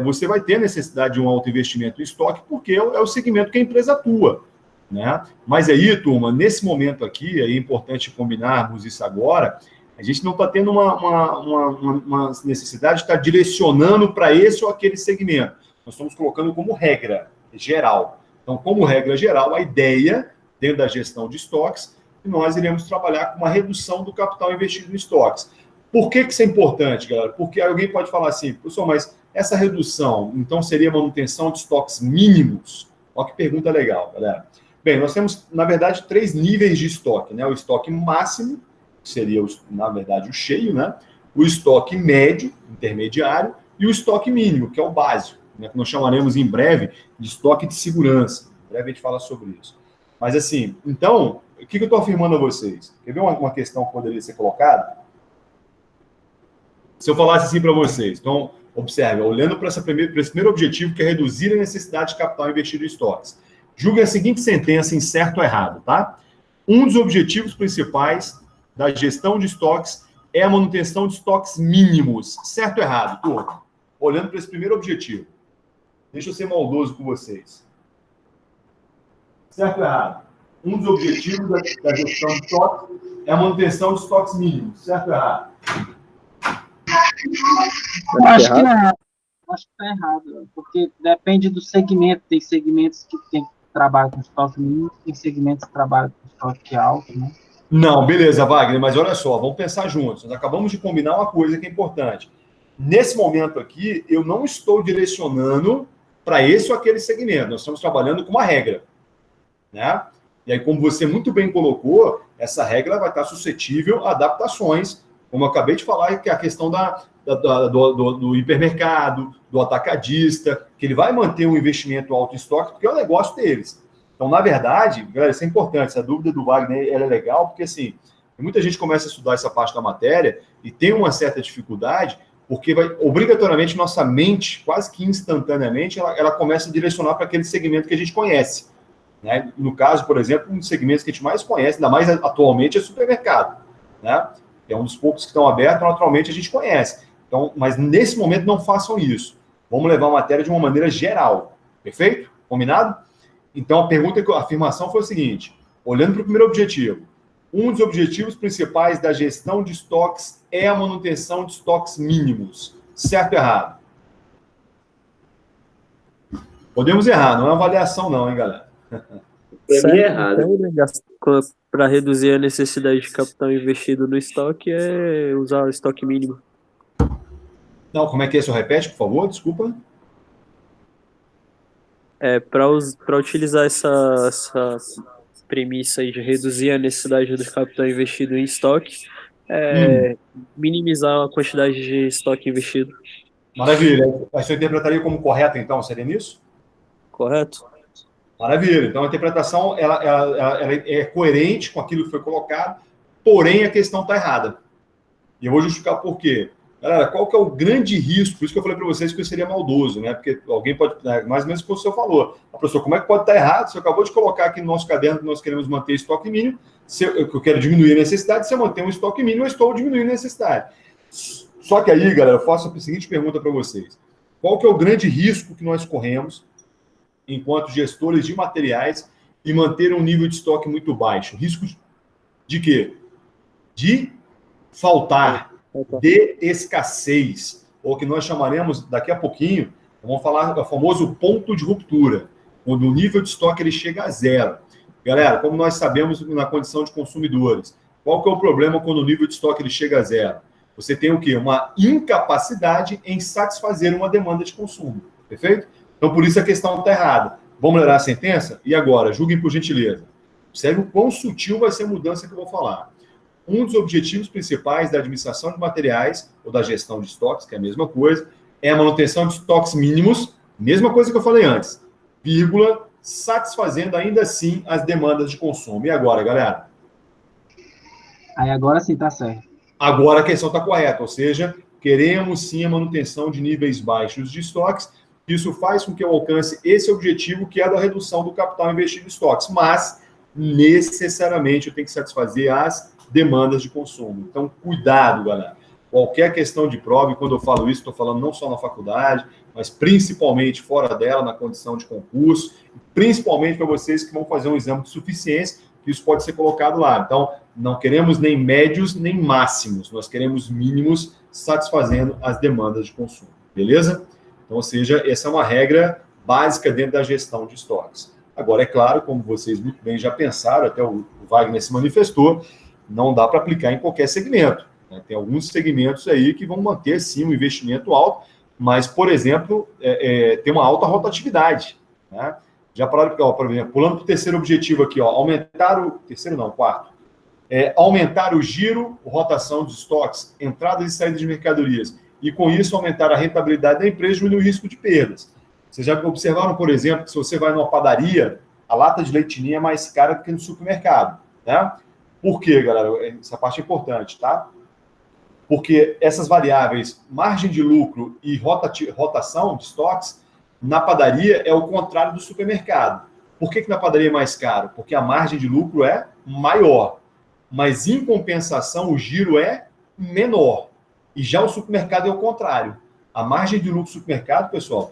você vai ter necessidade de um alto investimento em estoque, porque é o segmento que a empresa atua. Né? Mas aí, turma, nesse momento aqui, é importante combinarmos isso agora, A gente não está tendo uma necessidade de estar direcionando para esse ou aquele segmento. Nós estamos colocando como regra geral. Então, como regra geral, a ideia, dentro da gestão de estoques, que nós iremos trabalhar com uma redução do capital investido em estoques. Por que isso é importante, galera? Porque alguém pode falar assim, professor, mas essa redução, então, seria manutenção de estoques mínimos? Olha que pergunta legal, galera. Bem, nós temos, na verdade, 3 níveis de estoque, né? O estoque máximo, que seria, na verdade, o cheio, né? O estoque médio, intermediário, e o estoque mínimo, que é o básico, né? Que nós chamaremos em breve de estoque de segurança. Em breve a gente fala sobre isso. Mas, assim, então, o que eu estou afirmando a vocês? Quer ver uma questão que poderia ser colocada? Se eu falasse assim para vocês, então, observe, olhando para esse primeiro objetivo, que é reduzir a necessidade de capital investido em estoques. Julgue a seguinte sentença em certo ou errado, tá? Um dos objetivos principais da gestão de estoques é a manutenção de estoques mínimos. Certo ou errado, turma? Olhando para esse primeiro objetivo. Deixa eu ser maldoso com vocês. Certo ou errado? Um dos objetivos da gestão de estoques é a manutenção de estoques mínimos. Certo ou errado?
Eu acho que não. Acho que está errado, porque depende do segmento. Tem segmentos que trabalham com estoque mínimo, tem segmentos que trabalham com estoque alto, né?
Não, beleza, Wagner, mas olha só, vamos pensar juntos. Nós acabamos de combinar uma coisa que é importante. Nesse momento aqui, eu não estou direcionando para esse ou aquele segmento. Nós estamos trabalhando com uma regra, né? E aí, como você muito bem colocou, essa regra vai estar suscetível a adaptações, como eu acabei de falar, que é a questão do hipermercado, do atacadista, que ele vai manter um investimento alto em estoque, porque é o negócio deles. Então, na verdade, galera, isso é importante, essa dúvida do Wagner ela é legal, porque assim, muita gente começa a estudar essa parte da matéria e tem uma certa dificuldade, porque obrigatoriamente nossa mente, quase que instantaneamente, ela começa a direcionar para aquele segmento que a gente conhece. Né? No caso, por exemplo, um dos segmentos que a gente mais conhece, ainda mais atualmente, é supermercado. Né? É um dos poucos que estão abertos, naturalmente a gente conhece. Então, mas nesse momento não façam isso. Vamos levar a matéria de uma maneira geral. Perfeito? Combinado? Então, a afirmação foi o seguinte, olhando para o primeiro objetivo, um dos objetivos principais da gestão de estoques é a manutenção de estoques mínimos. Certo ou errado? Podemos errar, não é uma avaliação não, hein, galera?
Para mim é errado.
Para reduzir a necessidade de capital investido no estoque é usar o estoque mínimo.
Não, como é que é isso? Repete, por favor, desculpa.
Para utilizar essa premissa aí de reduzir a necessidade do capital investido em estoque, minimizar a quantidade de estoque investido.
Maravilha. A senhora interpretaria como correto, então? Seria nisso?
Correto?
Maravilha. Então, a interpretação ela é coerente com aquilo que foi colocado, porém, a questão está errada. E eu vou justificar por quê. Galera, qual que é o grande risco? Por isso que eu falei para vocês que eu seria maldoso, né? Porque alguém pode... mais ou menos o que o senhor falou. Professor, como é que pode estar errado? Você acabou de colocar aqui no nosso caderno que nós queremos manter estoque mínimo, eu quero diminuir a necessidade, se eu manter um estoque mínimo, eu estou diminuindo a necessidade. Só que aí, galera, eu faço a seguinte pergunta para vocês. Qual que é o grande risco que nós corremos enquanto gestores de materiais e manter um nível de estoque muito baixo? Risco de quê? De faltar, de escassez, ou que nós chamaremos daqui a pouquinho, vamos falar do famoso ponto de ruptura, quando o nível de estoque ele chega a zero. Galera, como nós sabemos na condição de consumidores, qual que é o problema quando o nível de estoque ele chega a zero? Você tem o quê? Uma incapacidade em satisfazer uma demanda de consumo, perfeito? Então, por isso a questão está errada. Vamos ler a sentença? E agora? Julguem por gentileza. Observe o quão sutil vai ser a mudança que eu vou falar. Um dos objetivos principais da administração de materiais, ou da gestão de estoques, que é a mesma coisa, é a manutenção de estoques mínimos, mesma coisa que eu falei antes, vírgula, satisfazendo ainda assim as demandas de consumo. E agora, galera?
Aí agora sim está certo.
Agora a questão está correta, ou seja, queremos sim a manutenção de níveis baixos de estoques. Isso faz com que eu alcance esse objetivo, que é da redução do capital investido em estoques, mas necessariamente eu tenho que satisfazer as demandas de consumo. Então, cuidado, galera. Qualquer questão de prova, e quando eu falo isso, estou falando não só na faculdade, mas principalmente fora dela, na condição de concurso, principalmente para vocês que vão fazer um exame de suficiência, que isso pode ser colocado lá. Então, não queremos nem médios nem máximos, nós queremos mínimos satisfazendo as demandas de consumo, beleza? Então, ou seja, essa é uma regra básica dentro da gestão de estoques. Agora, é claro, como vocês muito bem já pensaram, até o Wagner se manifestou, não dá para aplicar em qualquer segmento, né? Tem alguns segmentos aí que vão manter, sim, um investimento alto, mas, por exemplo, tem uma alta rotatividade, né? Já pararam, por exemplo, pulando para o terceiro objetivo aqui, aumentar o... Terceiro não, quarto. Aumentar o giro, rotação de estoques, entradas e saídas de mercadorias, e com isso aumentar a rentabilidade da empresa e diminuir o risco de perdas. Vocês já observaram, por exemplo, que se você vai numa padaria, a lata de leite ninho é mais cara do que no supermercado, né? Por quê, galera? Essa parte é importante, tá? Porque essas variáveis, margem de lucro e rotação de estoques, na padaria é o contrário do supermercado. Por que na padaria é mais caro? Porque a margem de lucro é maior, mas em compensação o giro é menor. E já o supermercado é o contrário. A margem de lucro do supermercado, pessoal,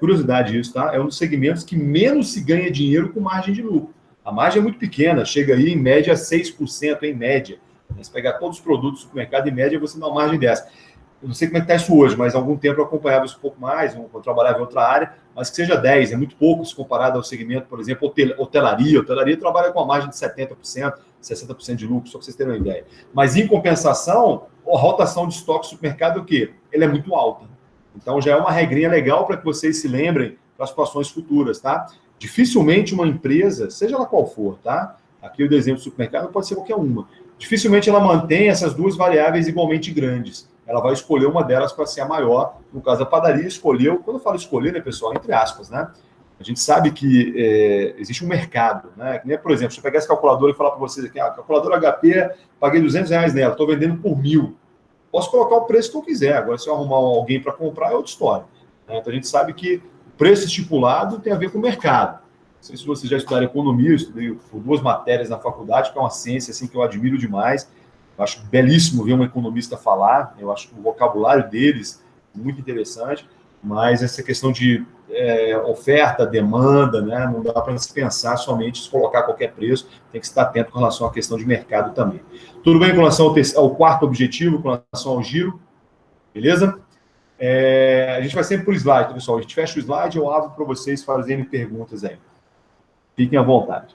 curiosidade isso, tá? É um dos segmentos que menos se ganha dinheiro com margem de lucro. A margem é muito pequena, chega aí em média a 6%, em média. Se pegar todos os produtos do supermercado, em média, você dá uma margem dessa. Eu não sei como é que está isso hoje, mas há algum tempo eu acompanhava isso um pouco mais, eu trabalhava em outra área, mas que seja 10%, é muito pouco se comparado ao segmento, por exemplo, hotelaria. Hotelaria trabalha com uma margem de 70%, 60% de lucro, só para vocês terem uma ideia. Mas, em compensação, a rotação de estoque do supermercado é o quê? Ela é muito alta. Então, já é uma regrinha legal para que vocês se lembrem para as situações futuras, tá? Dificilmente uma empresa, seja ela qual for, tá? Aqui o exemplo do supermercado pode ser qualquer uma. Dificilmente ela mantém essas duas variáveis igualmente grandes. Ela vai escolher uma delas para ser a maior. No caso da padaria, escolheu, quando eu falo escolher, né, pessoal, entre aspas, né? A gente sabe que existe um mercado, né? Que nem, por exemplo, se eu pegar essa calculadora e falar para vocês aqui, a calculadora HP, paguei R$200 nela, estou vendendo por 1.000. Posso colocar o preço que eu quiser. Agora, se eu arrumar alguém para comprar, é outra história, né? Então, a gente sabe que o preço estipulado tem a ver com o mercado. Não sei se vocês já estudaram economia, eu estudei por 2 matérias na faculdade, que é uma ciência assim, que eu admiro demais. Eu acho belíssimo ver um economista falar, eu acho que o vocabulário deles é muito interessante, mas essa questão de oferta, demanda, né, não dá para se pensar somente se colocar qualquer preço, tem que estar atento com relação à questão de mercado também. Tudo bem com relação ao quarto objetivo, com relação ao giro? Beleza? A gente vai sempre por slide, pessoal. A gente fecha o slide e eu abro para vocês fazerem perguntas aí. Fiquem à vontade.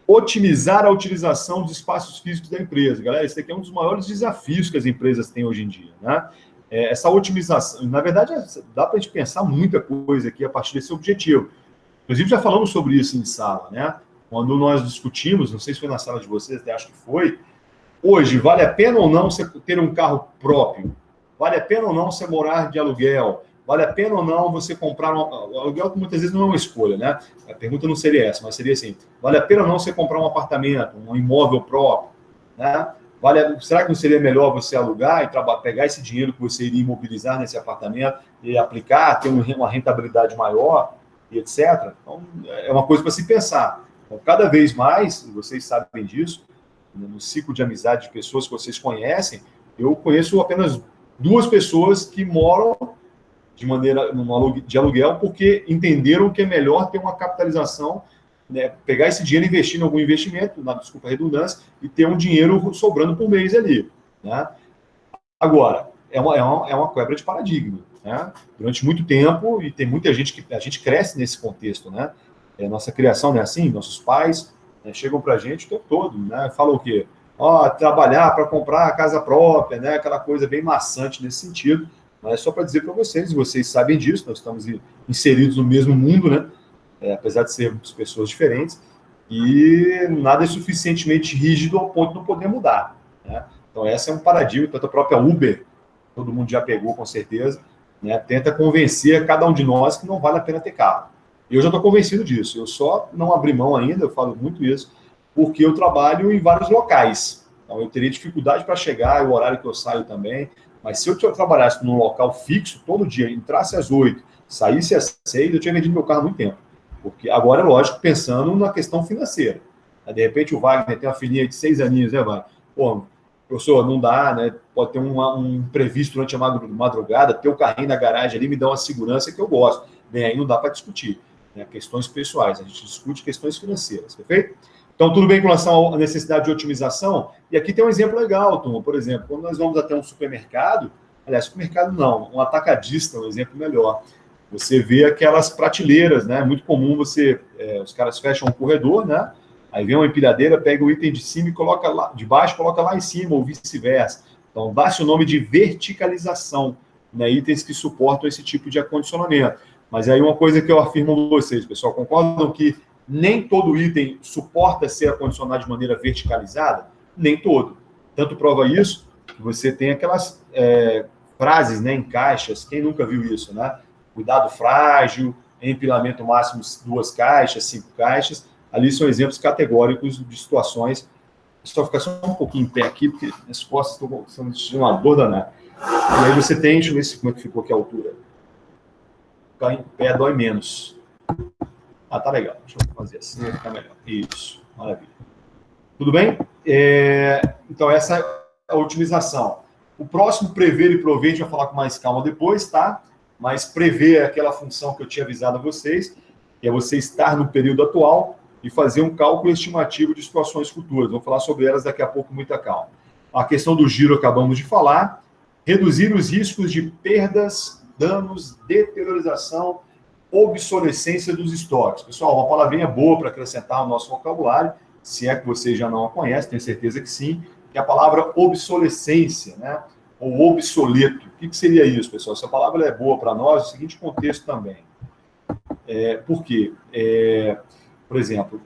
Otimizar a utilização dos espaços físicos da empresa. Galera, esse aqui é um dos maiores desafios que as empresas têm hoje em dia, né? Essa otimização, na verdade, dá para a gente pensar muita coisa aqui a partir desse objetivo. Inclusive, já falamos sobre isso em sala, né? Quando nós discutimos, não sei se foi na sala de vocês, até acho que foi, hoje, vale a pena ou não você ter um carro próprio? Vale a pena ou não você morar de aluguel? Vale a pena ou não você comprar o aluguel, que muitas vezes não é uma escolha, né? A pergunta não seria essa, mas seria assim, vale a pena ou não você comprar um apartamento, um imóvel próprio, né? Será que não seria melhor você alugar e pegar esse dinheiro que você iria imobilizar nesse apartamento e aplicar, ter uma rentabilidade maior, e etc.? Então, é uma coisa para se pensar. Então, cada vez mais, e vocês sabem disso, no ciclo de amizade de pessoas que vocês conhecem, eu conheço apenas 2 pessoas que moram de maneira de aluguel porque entenderam que é melhor ter uma capitalização, né, pegar esse dinheiro e investir em algum investimento, desculpa a redundância, e ter um dinheiro sobrando por mês ali, né? Agora, é uma quebra de paradigma, né? Durante muito tempo, e tem muita gente que a gente cresce nesse contexto, né? Nossa criação não é assim, nossos pais, né, chegam para a gente o tempo todo, né? Falam o quê? Trabalhar para comprar a casa própria, né? Aquela coisa bem maçante nesse sentido. Mas é só para dizer para vocês, e vocês sabem disso, nós estamos inseridos no mesmo mundo, né? Apesar de sermos pessoas diferentes, e nada é suficientemente rígido ao ponto de não poder mudar, né? Então, essa é um paradigma, tanto a própria Uber, todo mundo já pegou com certeza, né? Tenta convencer a cada um de nós que não vale a pena ter carro. Eu já estou convencido disso, eu só não abri mão ainda, eu falo muito isso, porque eu trabalho em vários locais. Então, eu teria dificuldade para chegar, o horário que eu saio também, mas se eu trabalhasse num local fixo, todo dia, entrasse às 8, saísse às 6, eu tinha vendido meu carro há muito tempo. Porque agora, é lógico, pensando na questão financeira. De repente, o Wagner tem uma filhinha de 6 aninhos, né, Wagner? Pô, professor, não dá, né? Pode ter um imprevisto durante a madrugada, ter o carrinho na garagem ali me dá uma segurança que eu gosto. Bem, aí não dá para discutir, né? Questões pessoais, a gente discute questões financeiras, perfeito? Então, tudo bem com relação à necessidade de otimização? E aqui tem um exemplo legal, turma. Por exemplo, quando nós vamos até um supermercado, aliás, supermercado não, um atacadista, um exemplo melhor. Você vê aquelas prateleiras, né? É muito comum os caras fecham um corredor, né? Aí vem uma empilhadeira, pega o item de cima e coloca lá, de baixo, coloca lá em cima, ou vice-versa. Então, dá-se o nome de verticalização, né? Itens que suportam esse tipo de acondicionamento. Mas aí uma coisa que eu afirmo a vocês, pessoal, concordam que nem todo item suporta ser acondicionado de maneira verticalizada? Nem todo. Tanto prova isso que você tem aquelas frases, né, em caixas. Quem nunca viu isso, né? Cuidado frágil, empilamento máximo 2 caixas, 5 caixas. Ali são exemplos categóricos de situações. Só ficar só um pouquinho em pé aqui, porque as costas estão sentindo uma dor danada. E aí você tem, deixa eu ver como é que ficou aqui a altura. Ficar em pé dói menos. Ah, tá legal. Deixa eu fazer assim, vai ficar melhor. Isso, maravilha. Tudo bem? Então, essa é a otimização. O próximo, prever e prover, a gente vai falar com mais calma depois, tá? Mas prever é aquela função que eu tinha avisado a vocês, que é você estar no período atual e fazer um cálculo estimativo de situações futuras. Vou falar sobre elas daqui a pouco com muita calma. A questão do giro acabamos de falar. Reduzir os riscos de perdas, danos, deteriorização, obsolescência dos estoques. Pessoal, uma palavrinha boa para acrescentar ao nosso vocabulário, se é que vocês já não a conhecem, tenho certeza que sim, que é a palavra obsolescência, né? Ou obsoleto. O que seria isso, pessoal? Essa palavra é boa para nós, no seguinte contexto também. Por quê? Por exemplo,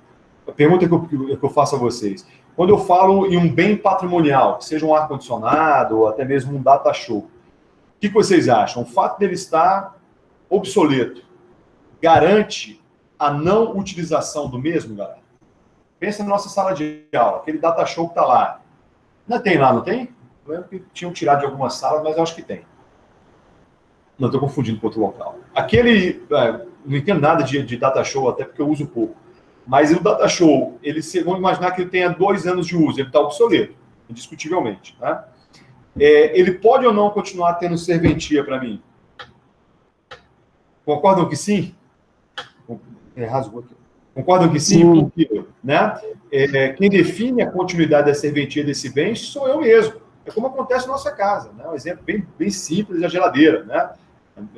a pergunta que eu faço a vocês. Quando eu falo em um bem patrimonial, seja um ar-condicionado ou até mesmo um data show, o que vocês acham? O fato dele estar obsoleto garante a não utilização do mesmo, galera? Pensa na nossa sala de aula, aquele data show que está lá. Não tem lá, não tem? Eu lembro que tinham tirado de algumas salas, mas eu acho que tem. Não, estou confundindo com outro local. Aquele, não entendo nada de data show, até porque eu uso pouco. Mas o data show, vamos imaginar que ele tenha 2 anos de uso, ele está obsoleto, indiscutivelmente. Né? Ele pode ou não continuar tendo serventia para mim? Concordam que sim? Rasgou aqui. Concordam que sim? Porque, né? Quem define a continuidade da serventia desse bem sou eu mesmo. É como acontece na nossa casa. Né? Um exemplo bem simples é a geladeira. Né?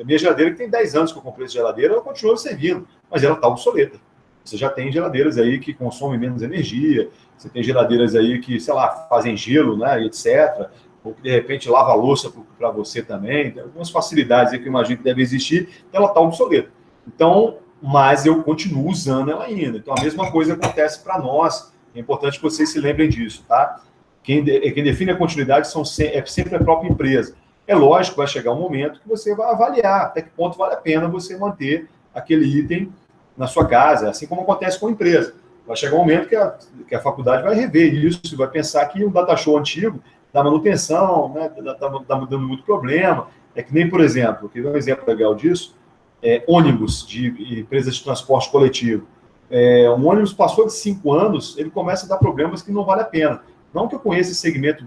A minha geladeira, que tem 10 anos que eu comprei essa geladeira, ela continua servindo, mas ela está obsoleta. Você já tem geladeiras aí que consomem menos energia, você tem geladeiras aí que, sei lá, fazem gelo, né, etc., ou que, de repente, lava a louça para você também. Tem algumas facilidades aí que eu imagino que devem existir, ela está obsoleta. Então, mas eu continuo usando ela ainda. Então, a mesma coisa acontece para nós. É importante que vocês se lembrem disso, tá? Quem define a continuidade é sempre a própria empresa. É lógico que vai chegar um momento que você vai avaliar até que ponto vale a pena você manter aquele item na sua casa, assim como acontece com a empresa. Vai chegar um momento que a faculdade vai rever isso, vai pensar que um data show antigo dá manutenção, né, tá dando muito problema. É que nem, por exemplo, que um exemplo legal disso, ônibus de empresas de transporte coletivo. Um ônibus passou de 5 anos, ele começa a dar problemas que não vale a pena. Não que eu conheça esse segmento,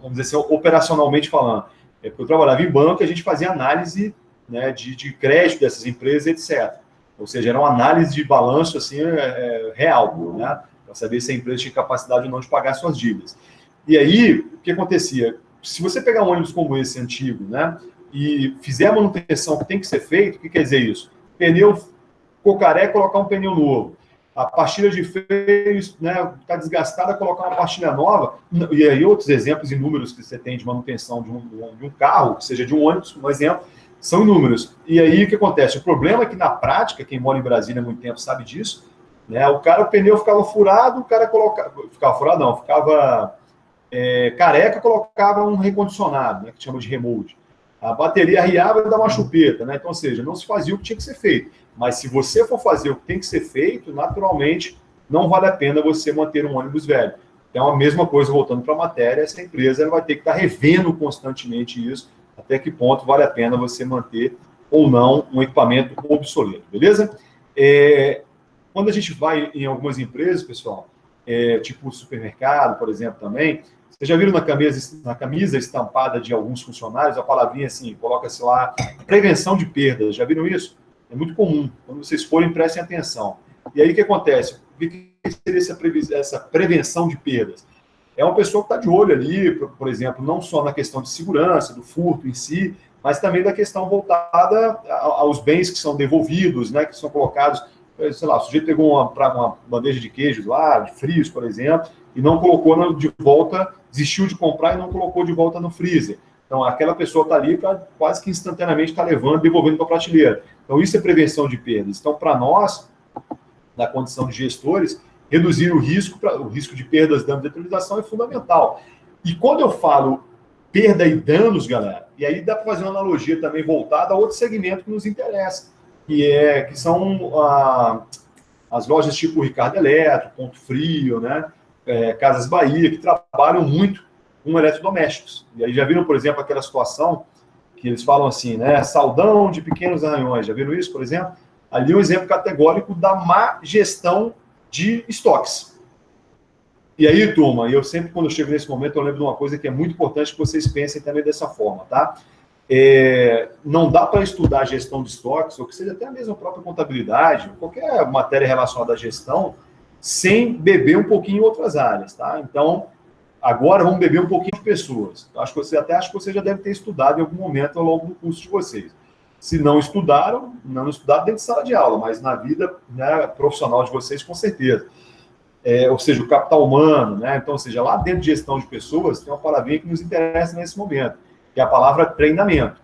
vamos dizer assim, operacionalmente falando. Porque eu trabalhava em banco e a gente fazia análise, né, de crédito dessas empresas, etc. Ou seja, era uma análise de balanço assim, real, né, para saber se a empresa tinha capacidade ou não de pagar suas dívidas. E aí, o que acontecia? Se você pegar um ônibus como esse antigo, né, e fizer a manutenção que tem que ser feita, o que quer dizer isso? Pneu ficou careca, colocar um pneu novo. A pastilha de freio, né, está desgastada, colocar uma pastilha nova. E aí outros exemplos inúmeros que você tem de manutenção de um carro, que seja de um ônibus, por exemplo, são inúmeros. E aí o que acontece? O problema é que na prática, quem mora em Brasília há muito tempo sabe disso, né, o pneu ficava furado, o cara colocava... Ficava furado não, ficava careca, colocava um recondicionado, né, que chama de remold. A bateria arriava e dava uma chupeta, né? Então, ou seja, não se fazia o que tinha que ser feito. Mas se você for fazer o que tem que ser feito, naturalmente, não vale a pena você manter um ônibus velho. Então, a mesma coisa, voltando para a matéria, essa empresa ela vai ter que estar revendo constantemente isso, até que ponto vale a pena você manter ou não um equipamento obsoleto, beleza? Quando a gente vai em algumas empresas, pessoal, tipo supermercado, por exemplo, também, vocês já viram na camisa estampada de alguns funcionários, a palavrinha assim, coloca-se lá, prevenção de perdas, já viram isso? É muito comum, quando vocês forem, prestem atenção. E aí o que acontece? O que seria essa prevenção de perdas? É uma pessoa que está de olho ali, por exemplo, não só na questão de segurança, do furto em si, mas também da questão voltada aos bens que são devolvidos, né, que são colocados, sei lá, o sujeito pegou uma bandeja de queijos lá, de frios, por exemplo, e não colocou de volta, desistiu de comprar e não colocou de volta no freezer. Então, aquela pessoa está ali para quase que instantaneamente estar levando, devolvendo para a prateleira. Então, isso é prevenção de perdas. Então, para nós, na condição de gestores, reduzir o risco de perdas, danos e deterioração é fundamental. E quando eu falo perda e danos, galera, e aí dá para fazer uma analogia também voltada a outro segmento que nos interessa, que são as lojas tipo Ricardo Eletro, Ponto Frio, né? Casas Bahia, que trabalham muito com eletrodomésticos. E aí já viram, por exemplo, aquela situação que eles falam assim, né? Saldão de pequenos arranhões. Já viram isso, por exemplo? Ali é um exemplo categórico da má gestão de estoques. E aí, turma, eu sempre, quando eu chego nesse momento, eu lembro de uma coisa que é muito importante que vocês pensem também dessa forma, tá? Não dá para estudar gestão de estoques, ou que seja até mesmo a própria contabilidade, qualquer matéria relacionada à gestão, sem beber um pouquinho em outras áreas, tá? Então, agora vamos beber um pouquinho de pessoas. Acho que você já deve ter estudado em algum momento ao longo do curso de vocês. Se não estudaram dentro de sala de aula, mas na vida, né, profissional de vocês, com certeza. Ou seja, o capital humano, né? Então, ou seja, lá dentro de gestão de pessoas, tem uma palavrinha que nos interessa nesse momento, que é a palavra treinamento.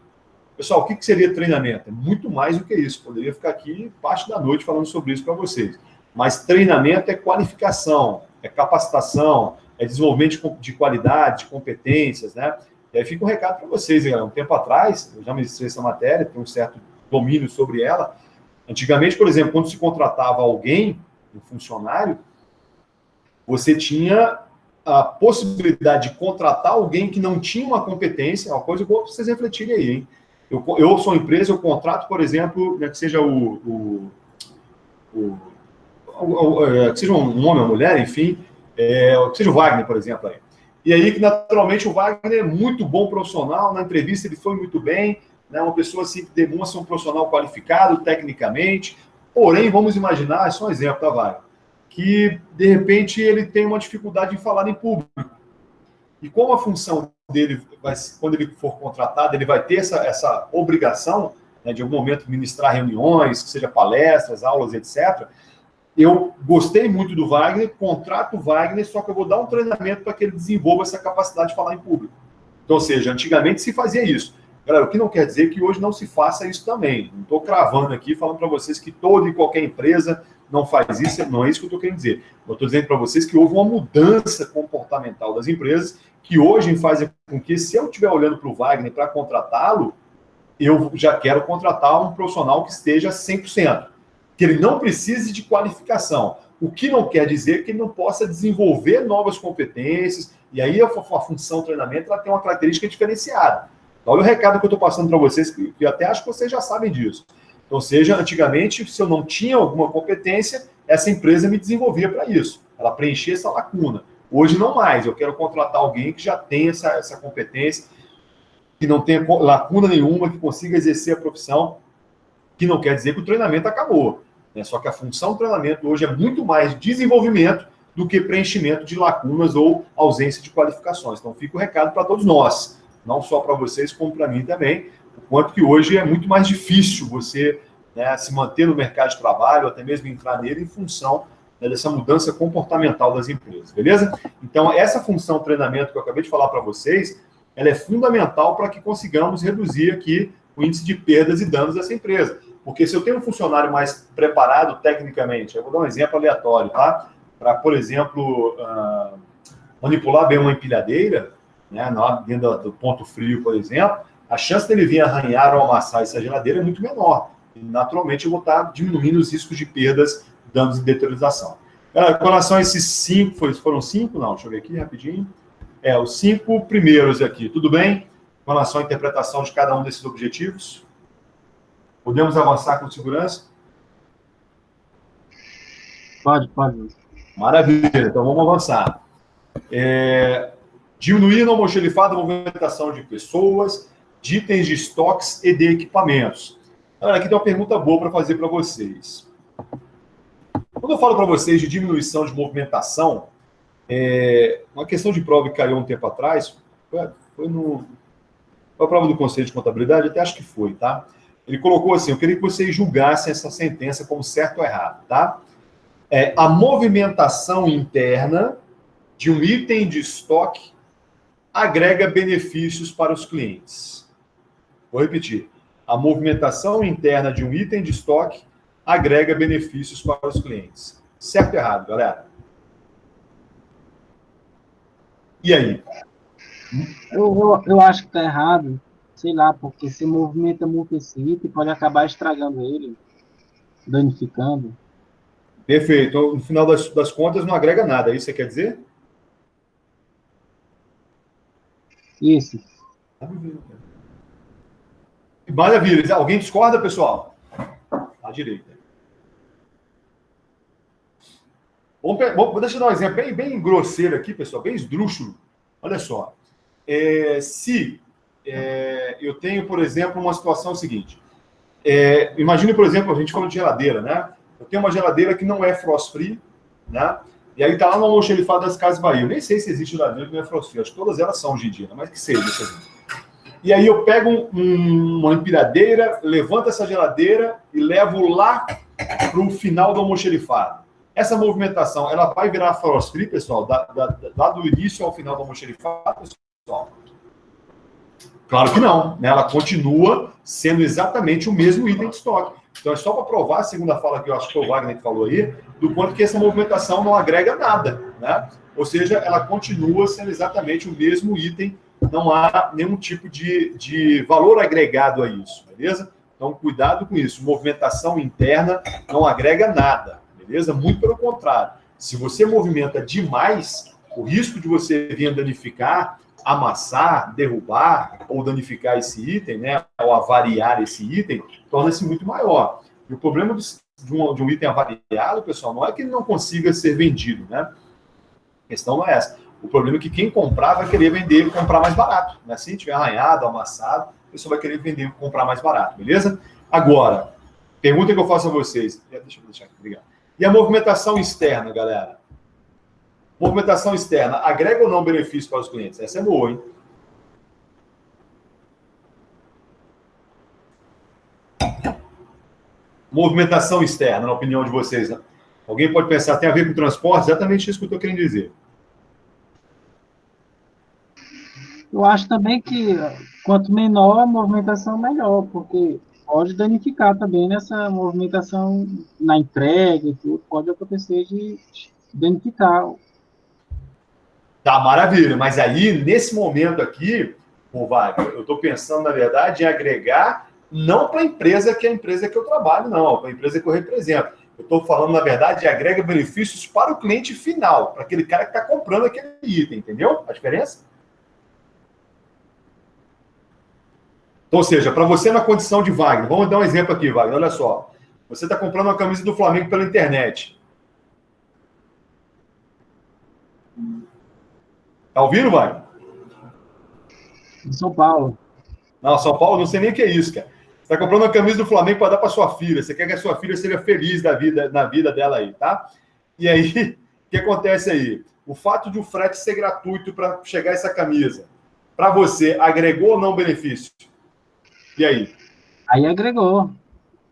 Pessoal, o que seria treinamento? É muito mais do que isso. Poderia ficar aqui parte da noite falando sobre isso para vocês. Mas treinamento é qualificação, é capacitação, é desenvolvimento de qualidade, de competências, né? E aí fica um recado para vocês, galera. Um tempo atrás, eu já ministrei essa matéria, tenho um certo domínio sobre ela. Antigamente, por exemplo, quando se contratava alguém, um funcionário, você tinha a possibilidade de contratar alguém que não tinha uma competência, é uma coisa boa para vocês refletirem aí, hein? Eu sou empresa, eu contrato, por exemplo, né, que seja que seja um homem ou mulher, enfim, que seja o Wagner, por exemplo, aí. E aí, que naturalmente, o Wagner é muito bom profissional, na entrevista ele foi muito bem, né, uma pessoa assim que demonstra um profissional qualificado tecnicamente, porém, vamos imaginar, é só um exemplo, tá, Wagner? Que, de repente, ele tem uma dificuldade em falar em público. E como a função dele, quando ele for contratado, ele vai ter essa obrigação, né, de algum momento ministrar reuniões, que seja palestras, aulas, etc., eu gostei muito do Wagner, contrato o Wagner, só que eu vou dar um treinamento para que ele desenvolva essa capacidade de falar em público. Então, ou seja, antigamente se fazia isso. Galera, o que não quer dizer que hoje não se faça isso também. Não estou cravando aqui, falando para vocês que toda e qualquer empresa não faz isso, não é isso que eu estou querendo dizer. Eu estou dizendo para vocês que houve uma mudança comportamental das empresas que hoje fazem com que, se eu estiver olhando para o Wagner para contratá-lo, eu já quero contratar um profissional que esteja 100%. Que ele não precise de qualificação. O que não quer dizer que ele não possa desenvolver novas competências, e aí a função treinamento ela tem uma característica diferenciada. Olha o recado que eu estou passando para vocês, que até acho que vocês já sabem disso. Então, seja, antigamente, se eu não tinha alguma competência, essa empresa me desenvolvia para isso. Ela preenchia essa lacuna. Hoje não mais, eu quero contratar alguém que já tenha essa competência, que não tenha lacuna nenhuma, que consiga exercer a profissão, que não quer dizer que o treinamento acabou. Né? Só que a função do treinamento hoje é muito mais desenvolvimento do que preenchimento de lacunas ou ausência de qualificações. Então, fica o recado para todos nós, não só para vocês, como para mim também, o quanto que hoje é muito mais difícil você, né, se manter no mercado de trabalho, ou até mesmo entrar nele em função, né, dessa mudança comportamental das empresas, beleza? Então, essa função treinamento que eu acabei de falar para vocês, ela é fundamental para que consigamos reduzir aqui o índice de perdas e danos dessa empresa. Porque se eu tenho um funcionário mais preparado tecnicamente, eu vou dar um exemplo aleatório, tá? Para, por exemplo, manipular bem uma empilhadeira, né, dentro do ponto frio, por exemplo, a chance dele vir arranhar ou amassar essa geladeira é muito menor. E, naturalmente, eu vou estar diminuindo os riscos de perdas, danos e deterioração. Com relação a esses 5, foram 5? Não, deixa eu ver aqui rapidinho. Os 5 primeiros aqui, tudo bem? Com relação à interpretação de cada um desses objetivos? Podemos avançar com segurança?
Pode.
Maravilha, então vamos avançar. Diminuir na almoxarifada a movimentação de pessoas, de itens de estoques e de equipamentos. Aqui tem uma pergunta boa para fazer para vocês. Quando eu falo para vocês de diminuição de movimentação, uma questão de prova que caiu um tempo atrás, foi a prova do Conselho de Contabilidade, até acho que foi, tá? Ele colocou assim, eu queria que vocês julgassem essa sentença como certo ou errado, tá? A movimentação interna de um item de estoque agrega benefícios para os clientes. Vou repetir. A movimentação interna de um item de estoque agrega benefícios para os clientes. Certo ou errado, galera? E aí?
Eu acho que está errado, sei lá, porque se movimenta muito esse item, pode acabar estragando ele, danificando.
Perfeito. Então, no final das contas, não agrega nada. É isso que você quer dizer?
Isso.
Maravilha. Alguém discorda, pessoal? À direita. Deixa eu dar um exemplo bem grosseiro aqui, pessoal, bem esdrúxulo. Olha só. Se eu tenho, por exemplo, uma situação seguinte. Imagine, por exemplo, a gente falou de geladeira, né? Eu tenho uma geladeira que não é frost-free, né? E aí tá lá no almoxerifado das Casas Bahia. Eu nem sei se existe geladeira que não é frost-free. Acho que todas elas são hoje em dia, mas que seja. E aí eu pego uma empilhadeira, levanto essa geladeira e levo lá para o final do almoxerifado. Essa movimentação, ela vai virar frost-free, pessoal, lá do início ao final do almoxerifado, pessoal? Claro que não, né? Ela continua sendo exatamente o mesmo item de estoque. Então é só para provar a segunda fala que eu acho que foi o Wagner que falou aí, do quanto que essa movimentação não agrega nada, né? Ou seja, ela continua sendo exatamente o mesmo item, não há nenhum tipo de valor agregado a isso, beleza? Então cuidado com isso, movimentação interna não agrega nada, beleza? Muito pelo contrário, se você movimenta demais, o risco de você vir a danificar, amassar, derrubar ou danificar esse item, né, ou avariar esse item, torna-se muito maior. E o problema de um item avariado, pessoal, não é que ele não consiga ser vendido, né? A questão não é essa. O problema é que quem comprar vai querer vender e comprar mais barato, né? Se tiver arranhado, amassado, a pessoa vai querer vender e comprar mais barato, beleza? Agora, pergunta que eu faço a vocês. Deixa eu deixar aqui, obrigado. E a movimentação externa, galera? Movimentação externa, agrega ou não benefício para os clientes? Essa é boa, hein? Movimentação externa, na opinião de vocês, né? Alguém pode pensar, tem a ver com transporte? Exatamente isso que eu estou querendo dizer.
Eu acho também que quanto menor a movimentação, melhor, porque pode danificar também nessa movimentação na entrega e tudo, pode acontecer de danificar.
Tá, maravilha. Mas aí, nesse momento aqui, Wagner, eu estou pensando, na verdade, em agregar não para a empresa que é a empresa que eu trabalho, não, para a empresa que eu represento. Eu estou falando, na verdade, de agrega benefícios para o cliente final, para aquele cara que está comprando aquele item, entendeu a diferença? Ou seja, para você na condição de Wagner, vamos dar um exemplo aqui, Wagner, olha só. Você está comprando uma camisa do Flamengo pela internet. Tá ouvindo, Wagner?
Em São Paulo.
Não, São Paulo, não sei nem o que é isso, cara. Você está comprando uma camisa do Flamengo para dar para sua filha. Você quer que a sua filha seja feliz na vida dela aí, tá? E aí, o que acontece aí? O fato de o frete ser gratuito para chegar essa camisa, para você, agregou ou não benefício? E aí?
Aí agregou.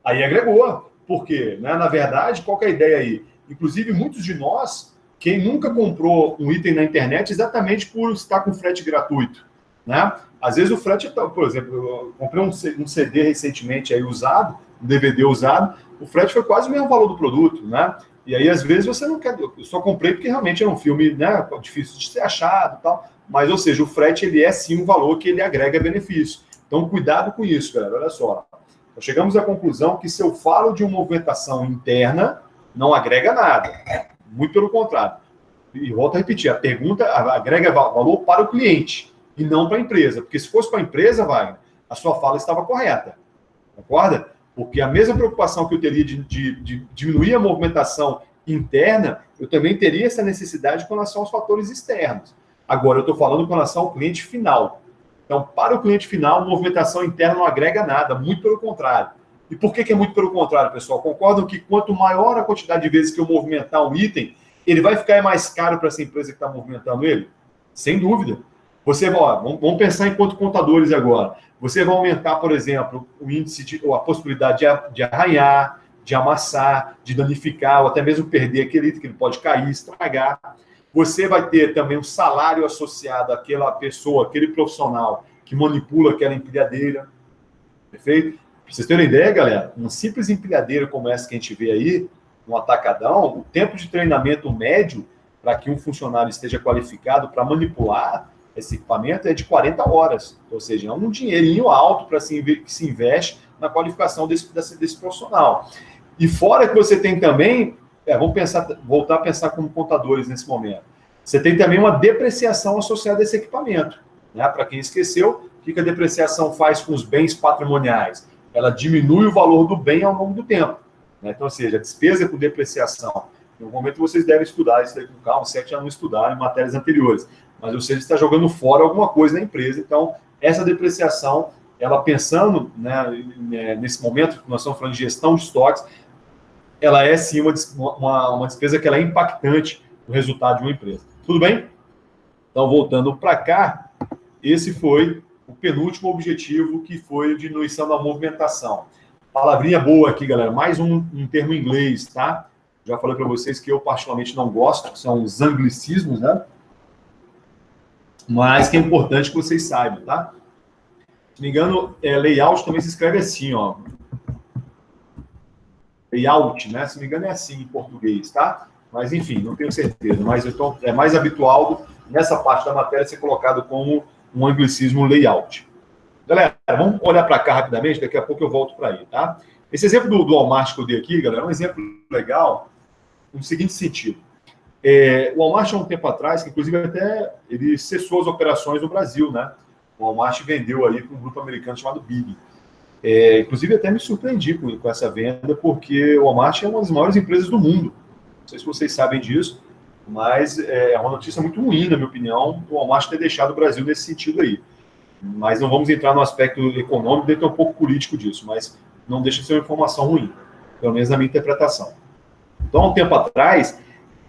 Aí agregou. Por quê? Né? Na verdade, qual que é a ideia aí? Inclusive, muitos de nós, quem nunca comprou um item na internet exatamente por estar com frete gratuito, né? Às vezes o frete, por exemplo, eu comprei um CD recentemente aí usado, um DVD usado, o frete foi quase o mesmo valor do produto, né? E aí, às vezes, você não quer... Eu só comprei porque realmente é um filme, né, difícil de ser achado e tal, mas, ou seja, o frete, ele é sim um valor que ele agrega benefício. Então, cuidado com isso, galera, olha só. Então, chegamos à conclusão que se eu falo de uma movimentação interna, não agrega nada. Muito pelo contrário. E volto a repetir, a pergunta agrega valor para o cliente e não para a empresa. Porque se fosse para a empresa, Wagner, a sua fala estava correta. Concorda? Porque a mesma preocupação que eu teria de diminuir a movimentação interna, eu também teria essa necessidade com relação aos fatores externos. Agora, eu estou falando com relação ao cliente final. Então, para o cliente final, movimentação interna não agrega nada, muito pelo contrário. E por que é muito pelo contrário, pessoal? Concordam que quanto maior a quantidade de vezes que eu movimentar um item, ele vai ficar mais caro para essa empresa que está movimentando ele? Sem dúvida. Você vamos pensar enquanto contadores agora. Você vai aumentar, por exemplo, o índice ou a possibilidade de arranhar, de amassar, de danificar, ou até mesmo perder aquele item que ele pode cair, estragar. Você vai ter também um salário associado àquela pessoa, aquele profissional que manipula aquela empilhadeira. Perfeito? Para vocês terem ideia, galera, uma simples empilhadeira como essa que a gente vê aí, no atacadão, o tempo de treinamento médio para que um funcionário esteja qualificado para manipular esse equipamento é de 40 horas. Ou seja, é um dinheirinho alto que se investe na qualificação desse profissional. E fora que você tem também, voltar a pensar como contadores nesse momento, você tem também uma depreciação associada a esse equipamento. Né? Para quem esqueceu, o que a depreciação faz com os bens patrimoniais? Ela diminui o valor do bem ao longo do tempo. Né? Então, ou seja, a despesa com depreciação. Em algum momento vocês devem estudar isso aí com calma, se já não estudaram em matérias anteriores. Mas, ou seja, está jogando fora alguma coisa na empresa. Então, essa depreciação, ela pensando, né, nesse momento que nós estamos falando de gestão de estoques, ela é sim uma despesa que ela é impactante no resultado de uma empresa. Tudo bem? Então, voltando para cá, esse foi o penúltimo objetivo, que foi a diminuição da movimentação. Palavrinha boa aqui, galera. Mais um termo em inglês, tá? Já falei para vocês que eu particularmente não gosto, que são os anglicismos, né? Mas que é importante que vocês saibam, tá? Se não me engano, layout também se escreve assim, ó. Layout, né? Se não me engano é assim em português, tá? Mas, enfim, não tenho certeza. Mas é mais habitual nessa parte da matéria ser colocado como um anglicismo layout. Galera, vamos olhar para cá rapidamente, daqui a pouco eu volto para aí, tá? Esse exemplo do Walmart que eu dei aqui, galera, é um exemplo legal no seguinte sentido. O Walmart, há um tempo atrás, que inclusive até ele cessou as operações no Brasil, né? O Walmart vendeu aí para um grupo americano chamado Big. Inclusive, até me surpreendi com essa venda, porque o Walmart é uma das maiores empresas do mundo. Não sei se vocês sabem disso, mas é uma notícia muito ruim, na minha opinião, o Walmart ter deixado o Brasil nesse sentido aí. Mas não vamos entrar no aspecto econômico, deve ter um pouco político disso, mas não deixa de ser uma informação ruim, pelo menos na minha interpretação. Então, há um tempo atrás,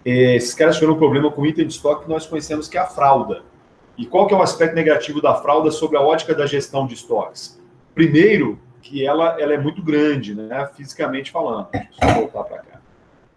esses caras tiveram um problema com o item de estoque que nós conhecemos, que é a fralda. E qual que é o aspecto negativo da fralda sobre a ótica da gestão de estoques? Primeiro, que ela é muito grande, né, fisicamente falando. Deixa eu voltar para cá.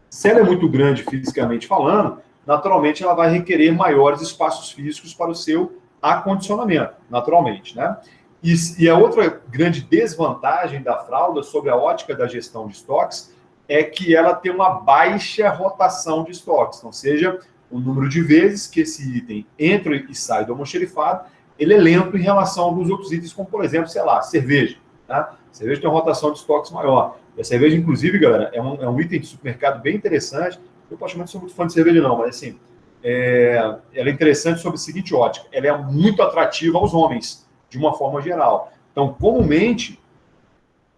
Se ela é muito grande fisicamente falando, naturalmente ela vai requerer maiores espaços físicos para o seu acondicionamento, naturalmente, né? E a outra grande desvantagem da fralda sobre a ótica da gestão de estoques é que ela tem uma baixa rotação de estoques, ou seja, o número de vezes que esse item entra e sai do almoxerifado, ele é lento em relação a alguns outros itens, como, por exemplo, sei lá, cerveja. Tá? Cerveja tem uma rotação de estoques maior. E a cerveja, inclusive, galera, é um item de supermercado bem interessante. Eu, particularmente, sou muito fã de cerveja, não, mas, assim, ela é interessante sob a seguinte ótica. Ela é muito atrativa aos homens, de uma forma geral. Então, comumente,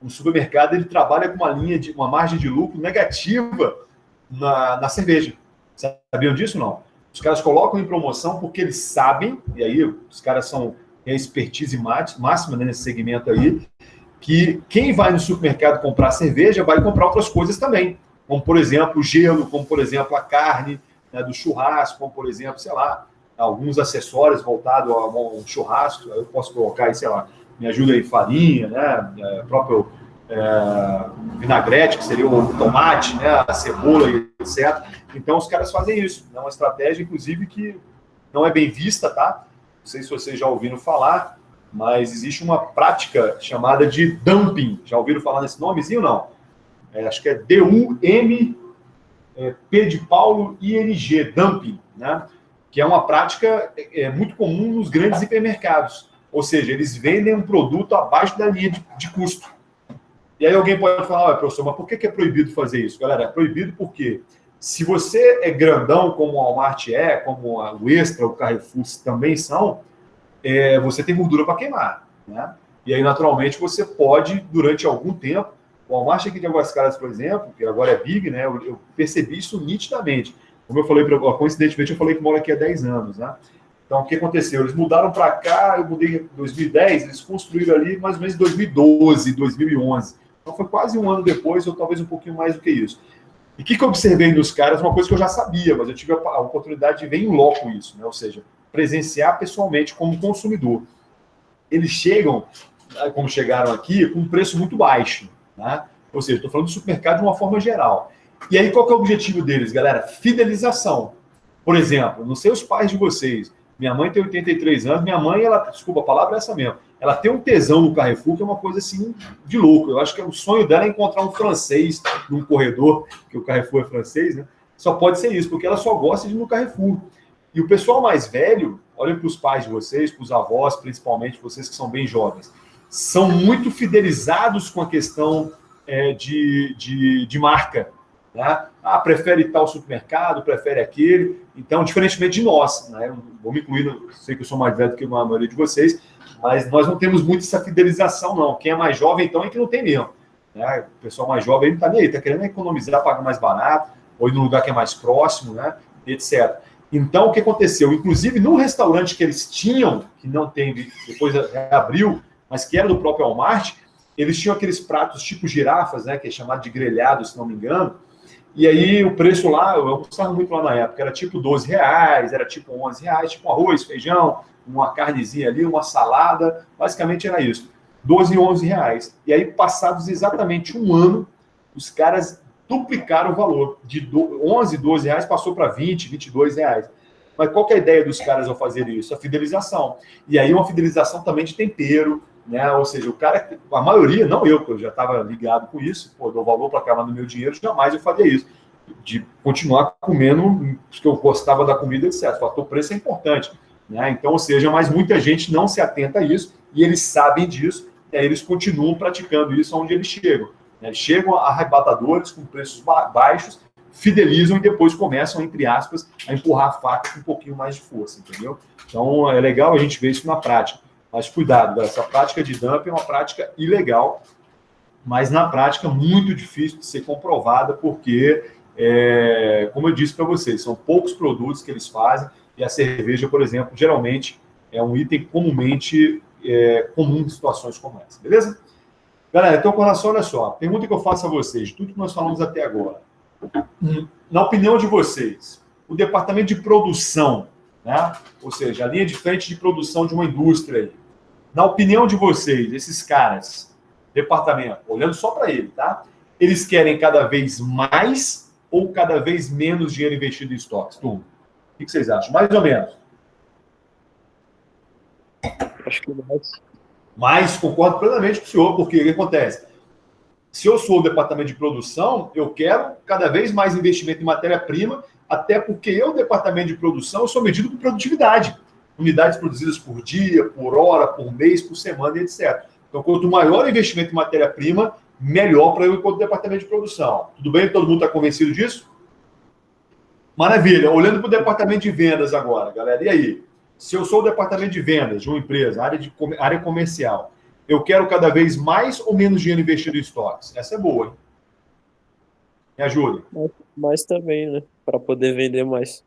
o supermercado ele trabalha com uma margem de lucro negativa na cerveja. Sabiam disso ou não? Os caras colocam em promoção porque eles sabem, e aí os caras têm a expertise máxima, né, nesse segmento aí, que quem vai no supermercado comprar cerveja vai comprar outras coisas também, como, por exemplo, o gelo, como, por exemplo, a carne, né, do churrasco, como, por exemplo, sei lá, alguns acessórios voltados a um churrasco. Eu posso colocar aí, sei lá, me ajuda aí, farinha, né, próprio vinagrete, que seria o tomate, né, a cebola, etc. Então, os caras fazem isso. É uma estratégia, inclusive, que não é bem vista, tá? Não sei se vocês já ouviram falar, mas existe uma prática chamada de dumping. Já ouviram falar nesse nomezinho ou não? Acho que é D-U-M, P de Paulo, I-N-G, dumping, né? Que é uma prática muito comum nos grandes hipermercados. Ou seja, eles vendem um produto abaixo da linha de custo. E aí alguém pode falar, professor, mas por que é proibido fazer isso? Galera, é proibido porque se você é grandão, como o Walmart como o Extra, o Carrefour também são, você tem gordura para queimar, né? E aí, naturalmente, você pode, durante algum tempo, o Walmart aqui de Águas Claras, por exemplo, que agora é Big, né? Eu percebi isso nitidamente. Como eu falei, coincidentemente, eu falei que moro aqui há 10 anos, né? Então, o que aconteceu? Eles mudaram para cá, eu mudei em 2010, eles construíram ali mais ou menos em 2012, 2011. Então foi quase um ano depois, ou talvez um pouquinho mais do que isso. E o que eu observei nos caras? Uma coisa que eu já sabia, mas eu tive a oportunidade de ver em loco isso, né? Ou seja, presenciar pessoalmente como consumidor. Eles chegam, como chegaram aqui, com um preço muito baixo, né? Ou seja, estou falando do supermercado de uma forma geral. E aí, qual que é o objetivo deles, galera? Fidelização. Por exemplo, não sei os pais de vocês. Minha mãe tem 83 anos, minha mãe, ela, desculpa, a palavra é essa mesmo. Ela tem um tesão no Carrefour, que é uma coisa assim de louco. Eu acho que o sonho dela é encontrar um francês num corredor, que o Carrefour é francês, né? Só pode ser isso, porque ela só gosta de ir no Carrefour. E o pessoal mais velho, olhem para os pais de vocês, para os avós, principalmente, vocês que são bem jovens, são muito fidelizados com a questão de marca. Né? Ah, prefere tal supermercado, prefere aquele. Então, diferentemente de nós, né? Vou me incluir, sei que eu sou mais velho do que a maioria de vocês, mas nós não temos muito essa fidelização, não. Quem é mais jovem, então, é que não tem mesmo. Né? O pessoal mais jovem não está nem aí, está querendo economizar, pagar mais barato, ou ir num lugar que é mais próximo, né? Etc. Então, o que aconteceu? Inclusive, no restaurante que eles tinham, que não tem, depois reabriu, mas que era do próprio Walmart, eles tinham aqueles pratos tipo girafas, né? Que é chamado de grelhado, se não me engano. E aí o preço lá, eu gostava muito lá na época, era tipo R$12, era tipo R$11, tipo arroz, feijão, uma carnezinha ali, uma salada, basicamente era isso. 12 e 11 reais. E aí, passados exatamente um ano, os caras duplicaram o valor. De 11, 12 reais passou para 20, 22 reais. Mas qual que é a ideia dos caras ao fazer isso? A fidelização. E aí uma fidelização também de tempero, né? Ou seja, o cara, a maioria, não eu, que eu já estava ligado com isso, pô, dou valor para acabar no meu dinheiro, jamais eu faria isso. De continuar comendo, porque eu gostava da comida, etc. O fator preço é importante. Né? Então, ou seja, mas muita gente não se atenta a isso, e eles sabem disso, e aí eles continuam praticando isso onde eles chegam. Né? Chegam arrebatadores com preços baixos, fidelizam e depois começam, entre aspas, a empurrar a faca com um pouquinho mais de força, entendeu? Então, é legal a gente ver isso na prática. Mas cuidado, essa prática de dumping é uma prática ilegal, mas na prática muito difícil de ser comprovada, porque, como eu disse para vocês, são poucos produtos que eles fazem, e a cerveja, por exemplo, geralmente é um item comumente comum em situações como essa, beleza? Galera, então, com relação, olha só, a pergunta que eu faço a vocês, de tudo que nós falamos até agora, na opinião de vocês, o departamento de produção, né? Ou seja, a linha de frente de produção de uma indústria aí, na opinião de vocês, esses caras, departamento, olhando só para ele, tá? Eles querem cada vez mais ou cada vez menos dinheiro investido em estoques? Turma, o que vocês acham? Mais ou menos?
Acho que mais.
Mas concordo plenamente com o senhor, porque o que acontece? Se eu sou o departamento de produção, eu quero cada vez mais investimento em matéria-prima, até porque eu, departamento de produção, eu sou medido por produtividade. Unidades produzidas por dia, por hora, por mês, por semana, etc. Então, quanto maior o investimento em matéria-prima, melhor para eu enquanto departamento de produção. Tudo bem? Todo mundo está convencido disso? Maravilha. Olhando para o departamento de vendas agora, galera. E aí? Se eu sou o departamento de vendas de uma empresa, área comercial, eu quero cada vez mais ou menos dinheiro investido em estoques? Essa é boa, hein? Me ajuda.
Mais também, né? Para poder vender mais.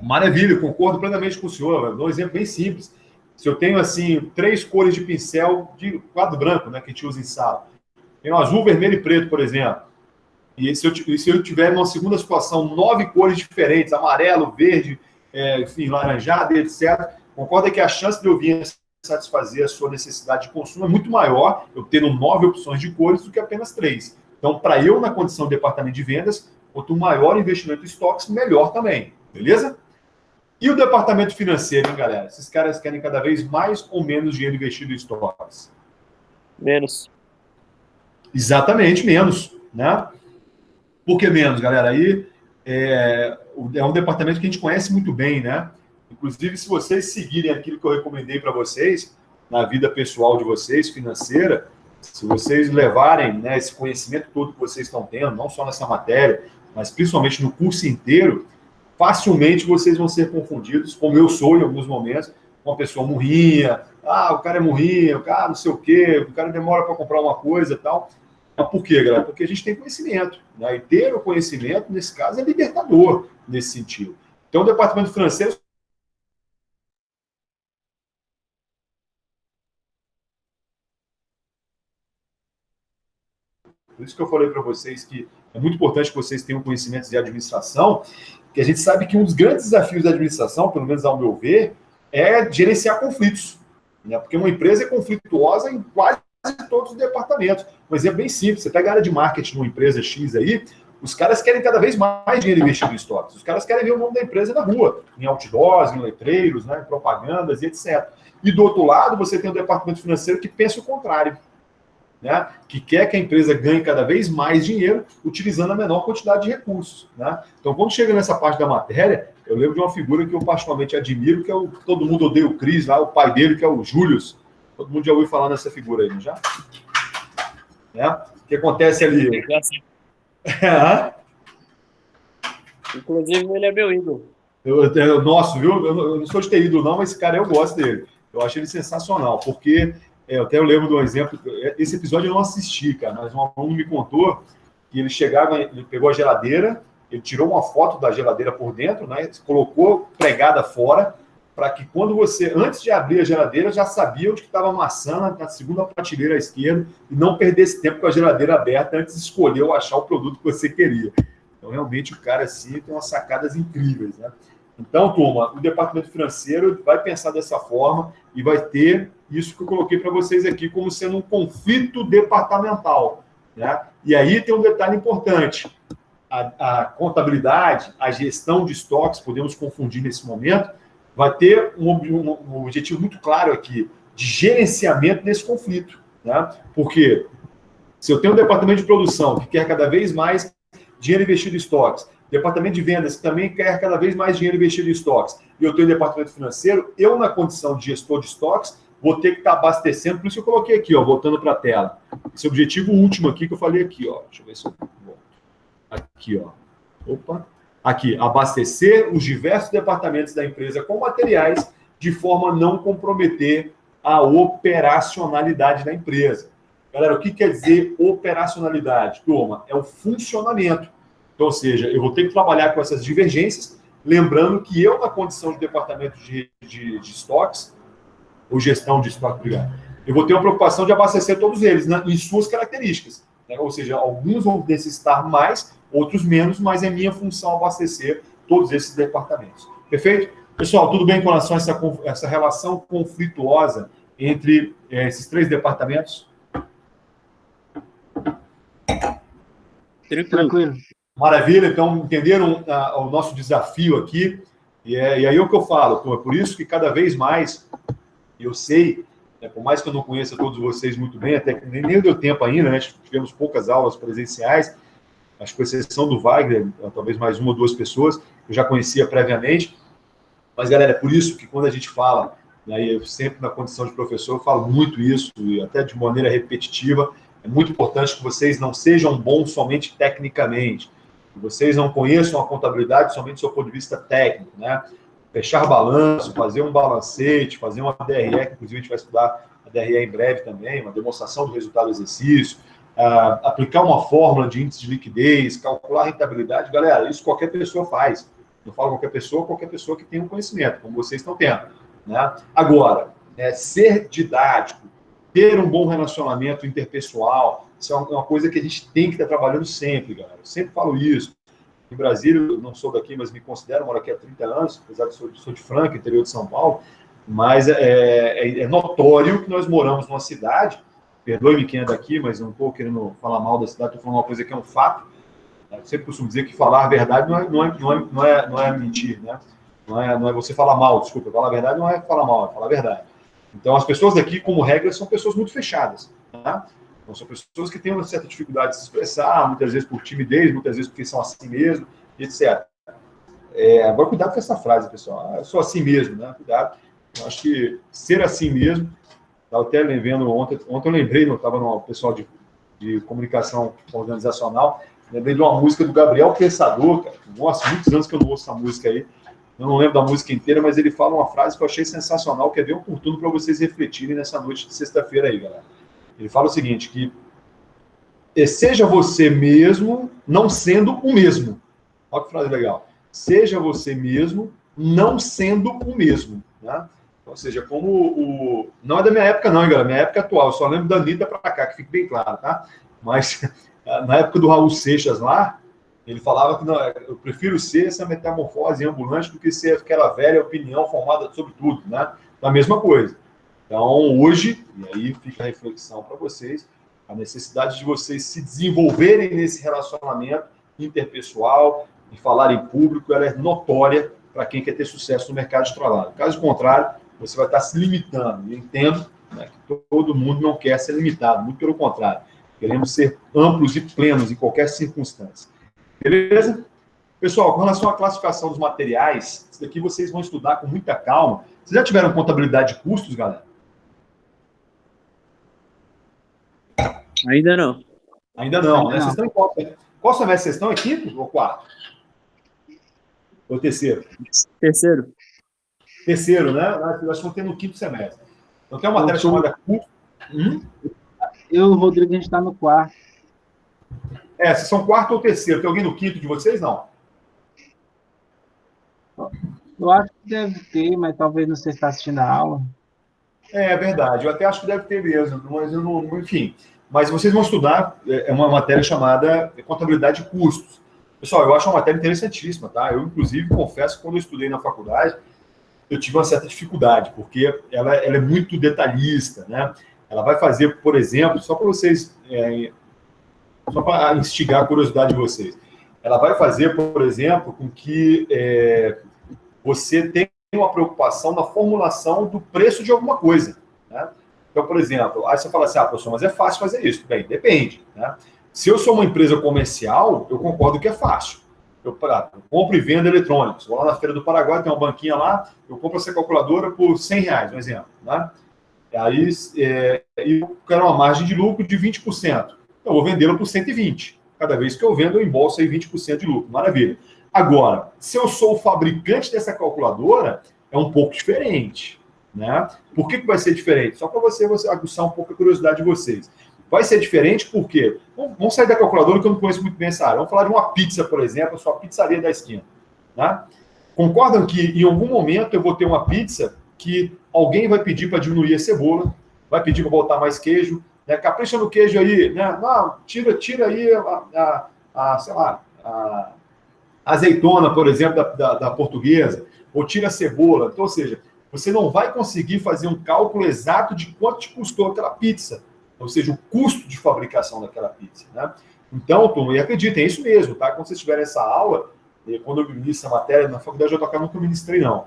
Maravilha, concordo plenamente com o senhor. Eu dou um exemplo bem simples. Se eu tenho, assim, 3 cores de pincel de quadro branco, né, que a gente usa em sala. Tenho azul, vermelho e preto, por exemplo. E se eu tiver, numa segunda situação, 9 cores diferentes, amarelo, verde, enfim, laranjado, etc., concorda que a chance de eu vir satisfazer a sua necessidade de consumo é muito maior, eu tendo 9 opções de cores do que apenas 3. Então, para eu, na condição de departamento de vendas, quanto maior investimento em estoques, melhor também. Beleza? E o departamento financeiro, hein, galera? Esses caras querem cada vez mais ou menos dinheiro investido em estoques?
Menos.
Exatamente, menos, né? Por que menos, galera? Aí é um departamento que a gente conhece muito bem, né? Inclusive, se vocês seguirem aquilo que eu recomendei para vocês, na vida pessoal de vocês, financeira, se vocês levarem, né, esse conhecimento todo que vocês estão tendo, não só nessa matéria, mas principalmente no curso inteiro, facilmente vocês vão ser confundidos, como eu sou em alguns momentos, uma pessoa murrinha, o cara é murrinho, o cara não sei o quê, o cara demora para comprar uma coisa e tal. Por quê, galera? Porque a gente tem conhecimento, né? E ter o conhecimento, nesse caso, é libertador nesse sentido. Então, o departamento financeiro Por isso que eu falei para vocês que é muito importante que vocês tenham conhecimentos de administração, que a gente sabe que um dos grandes desafios da administração, pelo menos ao meu ver, é gerenciar conflitos, né? Porque uma empresa é conflituosa em quase todos os departamentos. Um exemplo bem simples, você pega a área de marketing numa empresa X aí, os caras querem cada vez mais dinheiro investido em estoques. Os caras querem ver o nome da empresa na rua, em outdoors, em letreiros, né, em propagandas e etc. E do outro lado, você tem o departamento financeiro que pensa o contrário, né, que quer que a empresa ganhe cada vez mais dinheiro utilizando a menor quantidade de recursos, né? Então, quando chega nessa parte da matéria, eu lembro de uma figura que eu particularmente admiro, que é todo mundo odeia o Cris, lá, o pai dele, que é o Július. Todo mundo já ouviu falar nessa figura aí, não já? Né? O que acontece ali?
Inclusive, ele é meu ídolo.
Nossa, viu? Eu não sou de ter ídolo, não, mas esse cara eu gosto dele. Eu acho ele sensacional, porque eu lembro de um exemplo. Esse episódio eu não assisti, cara, mas um aluno me contou que ele chegava, ele pegou a geladeira, ele tirou uma foto da geladeira por dentro, né? Colocou pregada fora, para que quando você, antes de abrir a geladeira, já sabia onde estava a maçã na segunda prateleira à esquerda e não perdesse tempo com a geladeira aberta antes de escolher ou achar o produto que você queria. Então, realmente, o cara, assim, tem umas sacadas incríveis, né? Então, turma, o departamento financeiro vai pensar dessa forma e vai ter isso que eu coloquei para vocês aqui como sendo um conflito departamental, né? E aí tem um detalhe importante. A contabilidade, a gestão de estoques, podemos confundir nesse momento, vai ter um objetivo muito claro aqui, de gerenciamento desse conflito, né? Porque se eu tenho um departamento de produção que quer cada vez mais dinheiro investido em estoques, departamento de vendas que também quer cada vez mais dinheiro investido em estoques, e eu tenho um departamento financeiro, eu, na condição de gestor de estoques, vou ter que estar abastecendo, por isso eu coloquei aqui, ó, voltando para a tela. Esse objetivo último aqui que eu falei aqui, ó. Deixa eu ver se eu volto. Aqui, ó. Opa. Aqui, abastecer os diversos departamentos da empresa com materiais de forma a não comprometer a operacionalidade da empresa. Galera, o que quer dizer operacionalidade? Turma, é o funcionamento. Então, ou seja, eu vou ter que trabalhar com essas divergências, lembrando que eu, na condição de departamento de estoques, ou gestão de estoque, obrigado, eu vou ter uma preocupação de abastecer todos eles, né, em suas características. Né? Ou seja, alguns vão necessitar mais, outros menos, mas é minha função abastecer todos esses departamentos. Perfeito? Pessoal, tudo bem com relação a essa relação conflituosa entre esses três departamentos?
Tranquilo.
Maravilha, então entenderam o nosso desafio aqui, e aí é o que eu falo, por isso que cada vez mais eu sei, né, por mais que eu não conheça todos vocês muito bem, até que nem deu tempo ainda, né, tivemos poucas aulas presenciais, acho que com exceção do Wagner, talvez mais uma ou duas pessoas, eu já conhecia previamente, mas galera, é por isso que quando a gente fala, né, eu sempre na condição de professor, eu falo muito isso, e até de maneira repetitiva, é muito importante que vocês não sejam bons somente tecnicamente, que vocês não conheçam a contabilidade somente do seu ponto de vista técnico, né? Fechar balanço, fazer um balancete, fazer uma DRE, que inclusive a gente vai estudar a DRE em breve também, uma demonstração do resultado do exercício, aplicar uma fórmula de índice de liquidez, calcular a rentabilidade. Galera, isso qualquer pessoa faz. Não falo qualquer pessoa que tem um conhecimento, como vocês estão tendo, né? Agora, ser didático, ter um bom relacionamento interpessoal, isso é uma coisa que a gente tem que estar trabalhando sempre, galera. Eu sempre falo isso. Em Brasília, eu não sou daqui, mas me considero, moro aqui há 30 anos, apesar de sou de Franca, interior de São Paulo, mas é notório que nós moramos numa cidade, perdoe-me quem é daqui, mas não estou querendo falar mal da cidade, estou falando uma coisa que é um fato. Eu sempre costumo dizer que falar a verdade não é mentir, né? Não é você falar mal, desculpa, falar a verdade não é falar mal, é falar a verdade. Então, as pessoas daqui, como regra, são pessoas muito fechadas, tá? Então, são pessoas que têm uma certa dificuldade de se expressar, muitas vezes por timidez, muitas vezes porque são assim mesmo, etc. Agora, cuidado com essa frase, pessoal. Eu sou assim mesmo, né? Cuidado. Eu acho que ser assim mesmo, estava até vendo ontem eu lembrei, eu estava no pessoal de comunicação organizacional, lembrei de uma música do Gabriel Pensador, cara. Nossa, muitos anos que eu não ouço essa música aí. Eu não lembro da música inteira, mas ele fala uma frase que eu achei sensacional, que é bem oportuno para vocês refletirem nessa noite de sexta-feira aí, galera. Ele fala o seguinte, que seja você mesmo, não sendo o mesmo. Olha que frase legal. Seja você mesmo, não sendo o mesmo. Né? Ou seja, não é da minha época não, galera. Minha época atual. Eu só lembro da Anitta para cá, que fique bem claro, tá? Mas Na época do Raul Seixas lá, ele falava que não, eu prefiro ser essa metamorfose ambulante do que ser aquela velha opinião formada sobre tudo, né? A mesma coisa. Então, hoje, e aí fica a reflexão para vocês, a necessidade de vocês se desenvolverem nesse relacionamento interpessoal e falar em público, ela é notória para quem quer ter sucesso no mercado de trabalho. Caso contrário, você vai estar se limitando. Eu entendo, né, que todo mundo não quer ser limitado, muito pelo contrário. Queremos ser amplos e plenos em qualquer circunstância. Beleza? Pessoal, com relação à classificação dos materiais, isso daqui vocês vão estudar com muita calma. Vocês já tiveram contabilidade de custos, galera?
Ainda não.
Ainda não, né? Vocês estão em qual semestre vocês estão? É quinto ou quarto? Ou terceiro?
Terceiro.
Terceiro, né? Eu acho que estão tendo no quinto semestre. Então tem uma matéria chamada custo.
Eu e o Rodrigo, a gente está no quarto.
Vocês são quarto ou terceiro? Tem alguém no quinto de vocês? Não.
Eu acho que deve ter, mas talvez não sei se está assistindo a aula.
É verdade, eu até acho que deve ter mesmo, mas eu não, enfim. Mas vocês vão estudar uma matéria chamada contabilidade de custos. Pessoal, eu acho uma matéria interessantíssima, tá? Eu, inclusive, confesso que quando eu estudei na faculdade, eu tive uma certa dificuldade, porque ela é muito detalhista, né? Ela vai fazer, por exemplo, só para vocês, só para instigar a curiosidade de vocês, ela vai fazer, por exemplo, com que você tenha uma preocupação na formulação do preço de alguma coisa, né? Então, por exemplo, aí você fala assim, professor, mas é fácil fazer isso. Bem, depende, né? Se eu sou uma empresa comercial, eu concordo que é fácil. Eu compro e vendo eletrônicos. Vou lá na Feira do Paraguai, tem uma banquinha lá, eu compro essa calculadora por R$100, um exemplo, né? Aí eu quero uma margem de lucro de 20%. Eu vou vendê-la por 120. Cada vez que eu vendo, eu embolso aí 20% de lucro. Maravilha. Agora, se eu sou o fabricante dessa calculadora, é um pouco diferente, né? Por que vai ser diferente? Só para você aguçar um pouco a curiosidade de vocês. Vai ser diferente porque... Vamos sair da calculadora, que eu não conheço muito bem essa área. Vamos falar de uma pizza, por exemplo, a sua pizzaria da esquina, né? Concordam que em algum momento eu vou ter uma pizza que alguém vai pedir para diminuir a cebola, vai pedir para botar mais queijo, né? Capricha no queijo aí, né? Não, tira aí sei lá, a azeitona, por exemplo, da portuguesa, ou tira a cebola. Então, ou seja, você não vai conseguir fazer um cálculo exato de quanto te custou aquela pizza, ou seja, o custo de fabricação daquela pizza, né? Então, turma, e acreditem, é isso mesmo, tá? Quando vocês tiverem essa aula, quando eu ministro essa matéria, na faculdade de JK eu nunca ministrei, não.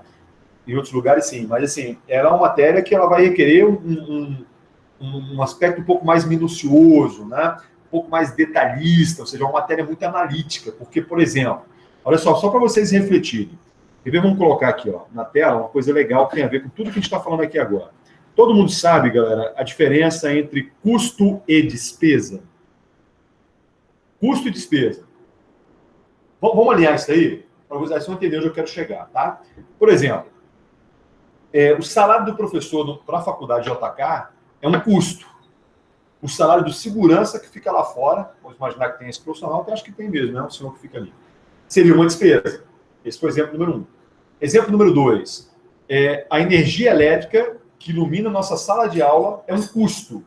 Em outros lugares, sim. Mas, assim, ela é uma matéria que ela vai requerer um aspecto um pouco mais minucioso, né? Um pouco mais detalhista, ou seja, uma matéria muito analítica. Porque, por exemplo, olha só para vocês refletirem. Vamos colocar aqui, ó, na tela uma coisa legal que tem a ver com tudo que a gente está falando aqui agora. Todo mundo sabe, galera, a diferença entre custo e despesa? Custo e despesa. Vamos alinhar isso aí? Para vocês entenderem onde eu quero chegar, tá? Por exemplo, o salário do professor para a faculdade de JK é um custo. O salário do segurança que fica lá fora, vamos imaginar que tem esse profissional, que eu acho que tem mesmo, né? O senhor que fica ali. Seria uma despesa. Esse foi o exemplo número 1. Exemplo número 2. A energia elétrica que ilumina a nossa sala de aula é um custo.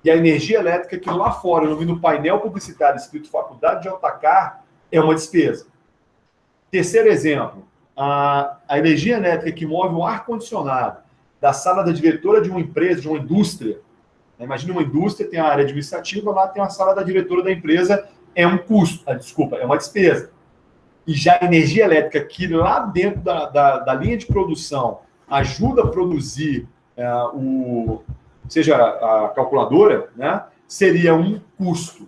E a energia elétrica que lá fora ilumina o painel publicitário escrito Faculdade de JK é uma despesa. Terceiro exemplo. A energia elétrica que move o ar-condicionado da sala da diretora de uma empresa, de uma indústria. Imagina uma indústria, tem a área administrativa, lá tem a sala da diretora da empresa, é um custo. Desculpa, é uma despesa. E já a energia elétrica que lá dentro da linha de produção ajuda a produzir seja a calculadora, né, seria um custo.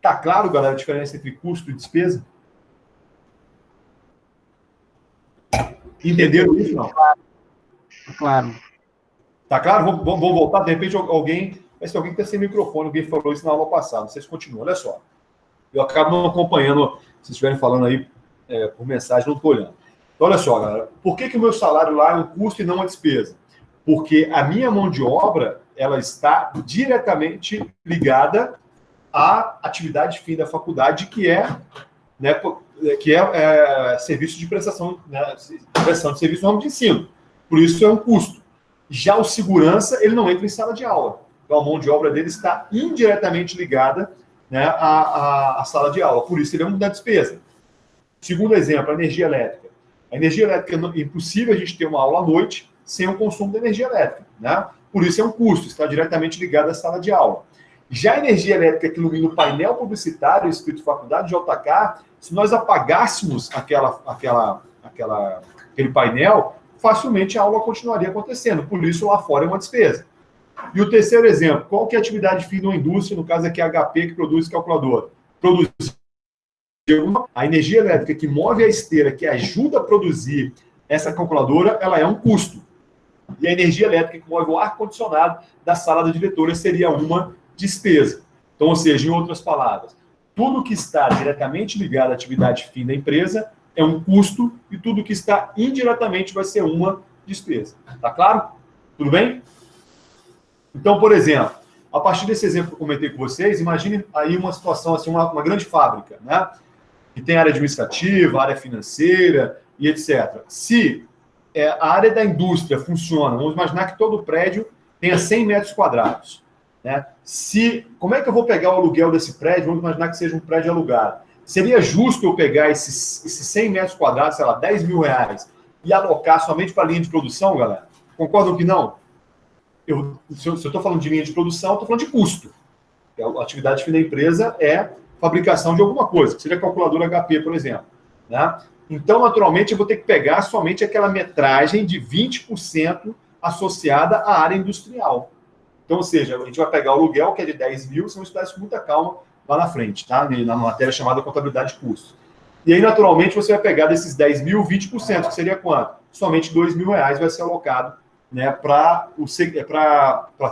Tá claro, galera, a diferença entre custo e despesa? Entenderam isso, não?
Claro.
Tá claro? Vamos voltar, de repente alguém... Mas se alguém está sem microfone, alguém falou isso na aula passada, vocês continuam, olha só. Eu acabo não acompanhando, se estiverem falando aí por mensagem, não estou olhando. Então, olha só, galera, por que o meu salário lá é um custo e não uma despesa? Porque a minha mão de obra, ela está diretamente ligada à atividade fim da faculdade, que é serviço de prestação, né, prestação de serviço no ramo de ensino. Por isso é um custo. Já o segurança, ele não entra em sala de aula. Então, a mão de obra dele está indiretamente ligada né, a sala de aula. Por isso ele é uma despesa. Segundo exemplo, a energia elétrica. A energia elétrica é impossível a gente ter uma aula à noite sem o consumo de energia elétrica, né? Por isso é um custo, está diretamente ligado à sala de aula. Já a energia elétrica que ilumina o painel publicitário escrito Faculdade de JK, se nós apagássemos aquele painel, facilmente a aula continuaria acontecendo. Por isso, lá fora é uma despesa. E o terceiro exemplo, qual que é a atividade fim de uma indústria, no caso aqui a HP, que produz calculadora? Produz a energia elétrica que move a esteira, que ajuda a produzir essa calculadora, ela é um custo. E a energia elétrica que move o ar-condicionado da sala da diretora seria uma despesa. Então, ou seja, em outras palavras, tudo que está diretamente ligado à atividade fim da empresa é um custo e tudo que está indiretamente vai ser uma despesa. Tá claro? Tudo bem? Então, por exemplo, a partir desse exemplo que eu comentei com vocês, imagine aí uma situação, assim, uma grande fábrica, né? Que tem área administrativa, área financeira e etc. Se a área da indústria funciona, vamos imaginar que todo prédio tenha 100 metros quadrados. Né? Como é que eu vou pegar o aluguel desse prédio? Vamos imaginar que seja um prédio alugado. Seria justo eu pegar esses 100 metros quadrados, sei lá, 10 mil reais, e alocar somente para a linha de produção, galera? Concordam que não? Se eu estou falando de linha de produção, estou falando de custo. A atividade fim da empresa é fabricação de alguma coisa, que seja a calculadora HP, por exemplo. Né? Então, naturalmente, eu vou ter que pegar somente aquela metragem de 20% associada à área industrial. Então, ou seja, a gente vai pegar o aluguel, que é de 10 mil, se não estudar isso com muita calma lá na frente, tá? Na matéria chamada contabilidade de custos. E aí, naturalmente, você vai pegar desses 10 mil, 20%, que seria quanto? Somente 2 mil reais vai ser alocado, né, para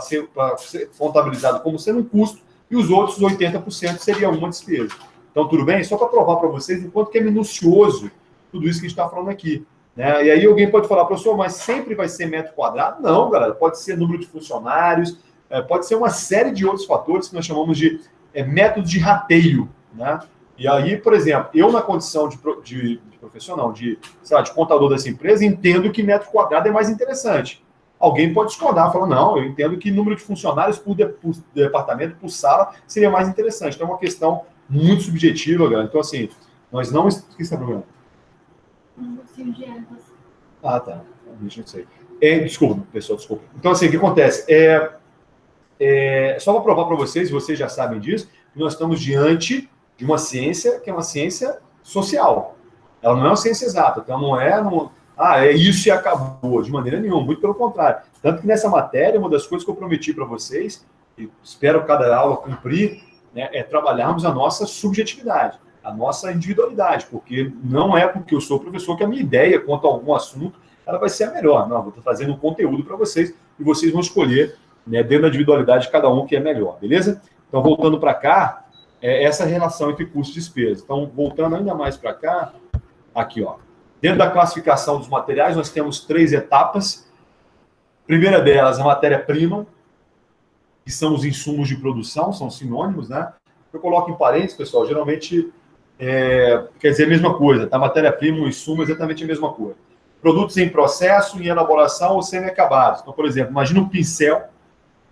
ser contabilizado como sendo um custo, e os outros 80% seria uma despesa. Então, tudo bem? Só para provar para vocês o quanto que é minucioso tudo isso que a gente está falando aqui. Né? E aí alguém pode falar, professor, mas sempre vai ser metro quadrado? Não, galera, pode ser número de funcionários, pode ser uma série de outros fatores que nós chamamos de métodos de rateio. Né? E aí, por exemplo, eu na condição de profissional, de contador dessa empresa, entendo que metro quadrado é mais interessante. Alguém pode discordar, falar, não, eu entendo que número de funcionários por departamento, por sala, seria mais interessante. Então é uma questão muito subjetiva, galera. Então, assim, nós não... O que está problema? Ah, tá. Deixa eu sei. Desculpa, pessoal, desculpa. Então, assim, o que acontece? Só para provar para vocês já sabem disso, que nós estamos diante de uma ciência que é uma ciência social. Ela não é uma ciência exata. Então, não é isso e acabou, de maneira nenhuma, muito pelo contrário. Tanto que nessa matéria, uma das coisas que eu prometi para vocês, e espero cada aula cumprir, né, é trabalharmos a nossa subjetividade, a nossa individualidade, porque não é porque eu sou professor que a minha ideia quanto a algum assunto ela vai ser a melhor. Não, vou estar fazendo um conteúdo para vocês e vocês vão escolher, né, dentro da individualidade de cada um que é melhor, beleza? Então, voltando para cá, essa relação entre custo e despesa. Então, voltando ainda mais para cá, aqui, ó. Dentro da classificação dos materiais, nós temos 3 etapas. A primeira delas, a matéria-prima, que são os insumos de produção, são sinônimos, né? Eu coloco em parênteses, pessoal, geralmente quer dizer a mesma coisa, tá? Matéria-prima, o insumo, exatamente a mesma coisa. Produtos em processo, em elaboração ou semi-acabados. Então, por exemplo, imagina um pincel,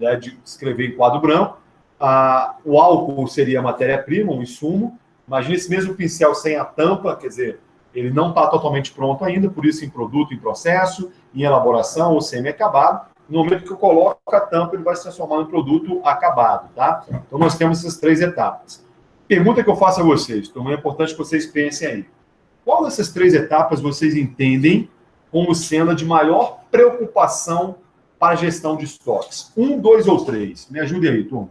né, de escrever em quadro branco, o álcool seria a matéria-prima, um insumo. Imagina esse mesmo pincel sem a tampa, quer dizer, ele não está totalmente pronto ainda, por isso em produto em processo, em elaboração ou semi-acabado. No momento que eu coloco a tampa, ele vai se transformar em produto acabado, tá? Então, nós temos essas 3 etapas. Pergunta que eu faço a vocês, então é importante que vocês pensem aí. Qual dessas 3 etapas vocês entendem como sendo a de maior preocupação para a gestão de estoques? 1, 2 ou 3? Me ajude aí, turma.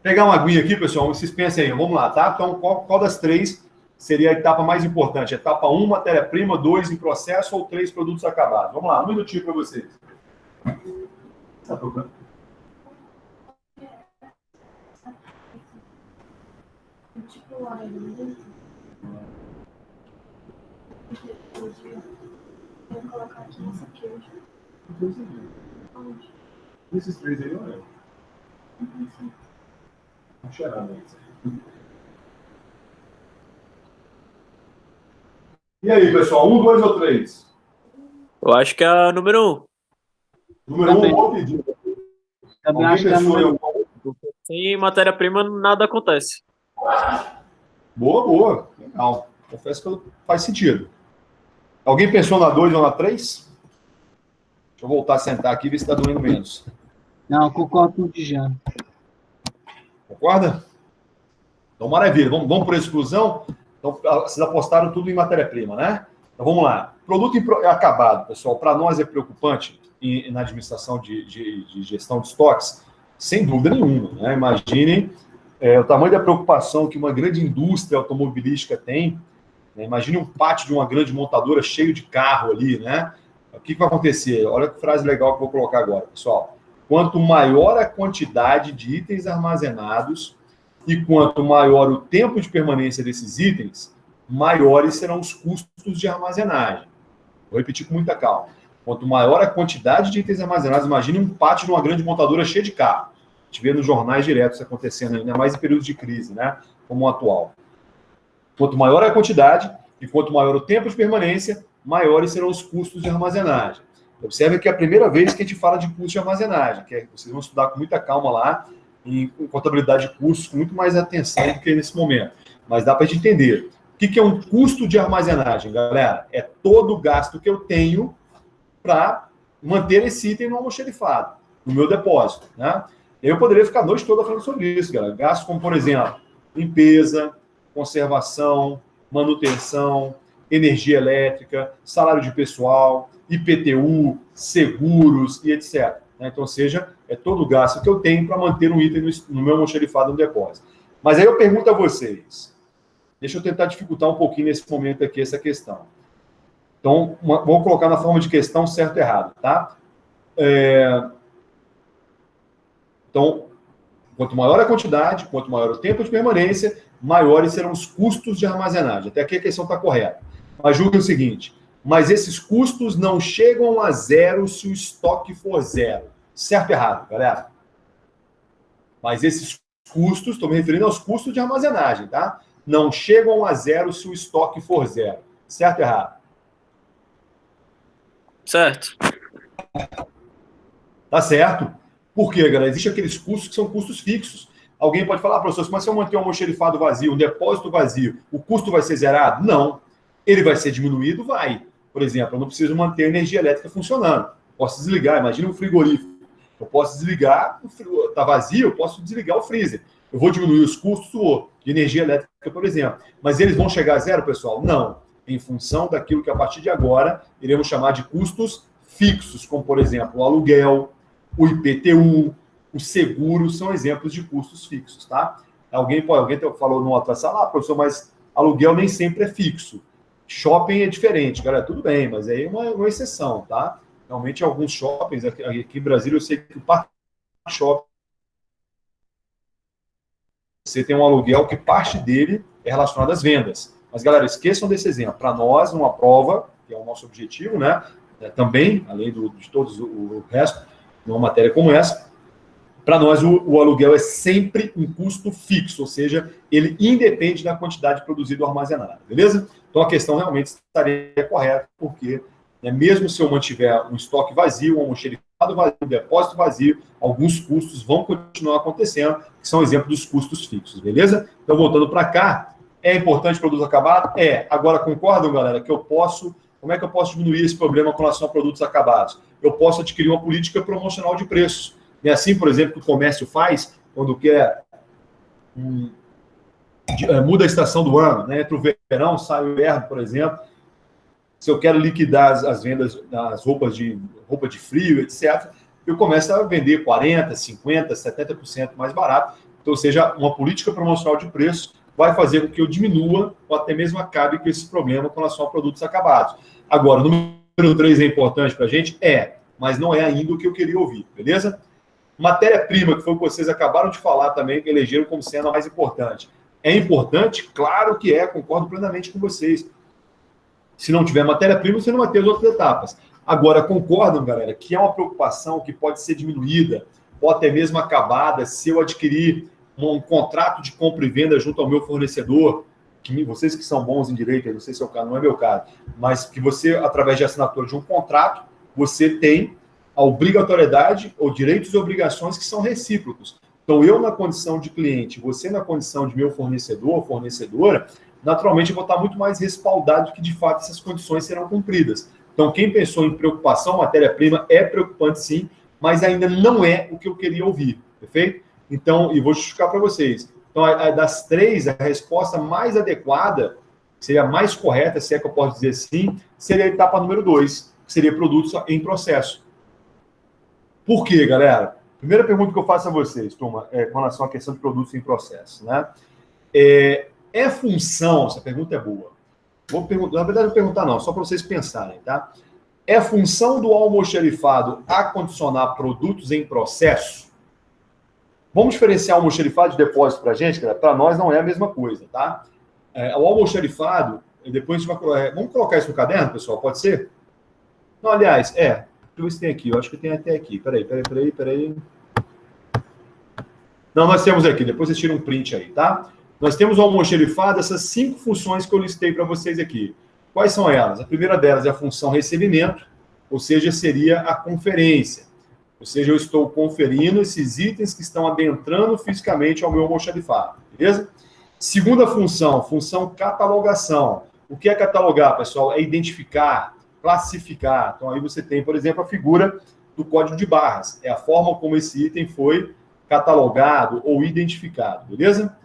Pegar uma aguinha aqui, pessoal, vocês pensem aí, vamos lá, tá? Então, qual das 3 seria a etapa mais importante? Etapa 1, matéria-prima, 2, em processo ou 3, produtos acabados? Vamos lá, um minutinho para vocês. Tá procurando?
Vou colocar aqui nesse aqui hoje.
Esses 3 aí, olha. Não cheirando aí. E aí, pessoal? 1, 2 ou 3?
Eu acho que é a número 1.
Número 1, vou pedir.
Também
Alguém
acho que é a
pensou em
número
alguma?
Sem matéria-prima, nada acontece.
Boa, boa. Legal. Confesso que faz sentido. Alguém pensou na 2 ou na 3? Deixa eu voltar a sentar aqui e ver se está doendo menos.
Não, concordo com o Djan.
Concorda? Então, maravilha. Vamos por exclusão? Então, vocês apostaram tudo em matéria-prima, né? Então, vamos lá. Produto acabado, pessoal, para nós é preocupante na administração de gestão de estoques, sem dúvida nenhuma, né? Imaginem o tamanho da preocupação que uma grande indústria automobilística tem, né? Imagine um pátio de uma grande montadora cheio de carro ali, né? O que vai acontecer? Olha que frase legal que eu vou colocar agora, pessoal. Quanto maior a quantidade de itens armazenados e quanto maior o tempo de permanência desses itens, maiores serão os custos de armazenagem. Vou repetir com muita calma. Quanto maior a quantidade de itens armazenados, imagine um pátio de uma grande montadora cheia de carro. A gente vê nos jornais diretos acontecendo, ainda mais em períodos de crise, né? Como o atual. Quanto maior a quantidade e quanto maior o tempo de permanência, maiores serão os custos de armazenagem. Observe que é a primeira vez que a gente fala de custo de armazenagem, que vocês vão estudar com muita calma lá, em contabilidade de custos, com muito mais atenção do que nesse momento. Mas dá para a gente entender. O que é um custo de armazenagem, galera? É todo o gasto que eu tenho para manter esse item no almoxerifado, no meu depósito, né? Eu poderia ficar a noite toda falando sobre isso, galera. Gastos como, por exemplo, limpeza, conservação, manutenção, energia elétrica, salário de pessoal, IPTU, seguros e etc. Então, ou seja, é todo o gasto que eu tenho para manter um item no meu almoxerifado no depósito. Mas aí eu pergunto a vocês, deixa eu tentar dificultar um pouquinho nesse momento aqui essa questão. Então, vou colocar na forma de questão certo e errado, tá? Então, quanto maior a quantidade, quanto maior o tempo de permanência, maiores serão os custos de armazenagem. Até aqui a questão está correta. Mas julgue o seguinte, mas esses custos não chegam a zero se o estoque for zero. Certo ou errado, galera? Mas esses custos, estou me referindo aos custos de armazenagem, tá? Não chegam a zero se o estoque for zero. Certo ou errado?
Certo.
Tá certo. Por quê, galera? Existem aqueles custos que são custos fixos. Alguém pode falar, professor, mas se eu manter um almoxerifado vazio, um depósito vazio, o custo vai ser zerado? Não. Ele vai ser diminuído? Vai. Por exemplo, eu não preciso manter a energia elétrica funcionando. Posso desligar, imagina um frigorífico. Eu posso desligar, está vazio, eu posso desligar o freezer. Eu vou diminuir os custos de energia elétrica, por exemplo. Mas eles vão chegar a zero, pessoal? Não. Em função daquilo que, a partir de agora, iremos chamar de custos fixos, como, por exemplo, o aluguel, o IPTU, o seguro, são exemplos de custos fixos, tá? Alguém falou no outra sala, professor, mas aluguel nem sempre é fixo. Shopping é diferente, galera, tudo bem, mas aí é uma exceção, tá? Realmente, alguns shoppings, aqui em Brasília, eu sei que o parque shopping, você tem um aluguel que parte dele é relacionado às vendas. Mas, galera, esqueçam desse exemplo. Para nós, numa prova, que é o nosso objetivo, né? Também, além de todos o resto, numa matéria como essa, para nós o aluguel é sempre um custo fixo, ou seja, ele independe da quantidade produzida ou armazenada, beleza? Então a questão realmente estaria correta, porque mesmo se eu mantiver um estoque vazio, um almoxerifado vazio, um depósito vazio, alguns custos vão continuar acontecendo, que são exemplos dos custos fixos, beleza? Então voltando para cá, é importante produto acabado? É. Agora concordam, galera, que como é que eu posso diminuir esse problema com relação a produtos acabados? Eu posso adquirir uma política promocional de preços. É assim, por exemplo, que o comércio faz quando quer muda a estação do ano, né? Entre o verão, sai o inverno, por exemplo. Se eu quero liquidar as vendas das roupa de frio, etc., eu começo a vender 40%, 50%, 70% mais barato. Então, ou seja, uma política promocional de preços vai fazer com que eu diminua ou até mesmo acabe com esse problema com relação a produtos acabados. Agora, o número 3 é importante para a gente? Mas não é ainda o que eu queria ouvir, beleza? Matéria-prima, que foi o que vocês acabaram de falar também, que elegeram como sendo a mais importante. É importante? Claro que é, concordo plenamente com vocês. Se não tiver matéria-prima, você não vai ter as outras etapas. Agora, concordam, galera, que é uma preocupação que pode ser diminuída ou até mesmo acabada se eu adquirir um contrato de compra e venda junto ao meu fornecedor, que vocês que são bons em direito, não sei se é o caso, não é meu caso, mas que você, através de assinatura de um contrato, você tem a obrigatoriedade ou direitos e obrigações que são recíprocos. Então, eu na condição de cliente, você na condição de meu fornecedor ou fornecedora, naturalmente eu vou estar muito mais respaldado que, de fato, essas condições serão cumpridas. Então, quem pensou em preocupação, matéria-prima, é preocupante sim, mas ainda não é o que eu queria ouvir, perfeito? Então, e vou justificar para vocês. Então, das três, a resposta mais adequada, seria mais correta, se é que eu posso dizer assim, seria a etapa número 2, que seria produtos em processo. Por quê, galera? Primeira pergunta que eu faço a vocês, turma, com relação à questão de produtos em processo, né? É função, essa pergunta é boa. Vou perguntar, na verdade, não vou perguntar não, só para vocês pensarem, tá? É função do almoxarifado acondicionar produtos em processo? Vamos diferenciar o almoxarifado de depósito para a gente, galera? Para nós não é a mesma coisa, tá? O almoxarifado, depois a gente vai... vamos colocar isso no caderno, pessoal? Pode ser? Não, aliás, deixa eu ver se tem aqui. Eu acho que tem até aqui. Peraí. Não, nós temos aqui. Depois vocês tiram um print aí, tá? Nós temos o almoxarifado, essas 5 funções que eu listei para vocês aqui. Quais são elas? A primeira delas é a função recebimento, ou seja, seria a conferência. Ou seja, eu estou conferindo esses itens que estão adentrando fisicamente ao meu almoxarifado, beleza? Segunda função catalogação. O que é catalogar, pessoal? É identificar, classificar. Então, aí você tem, por exemplo, a figura do código de barras. É a forma como esse item foi catalogado ou identificado, beleza?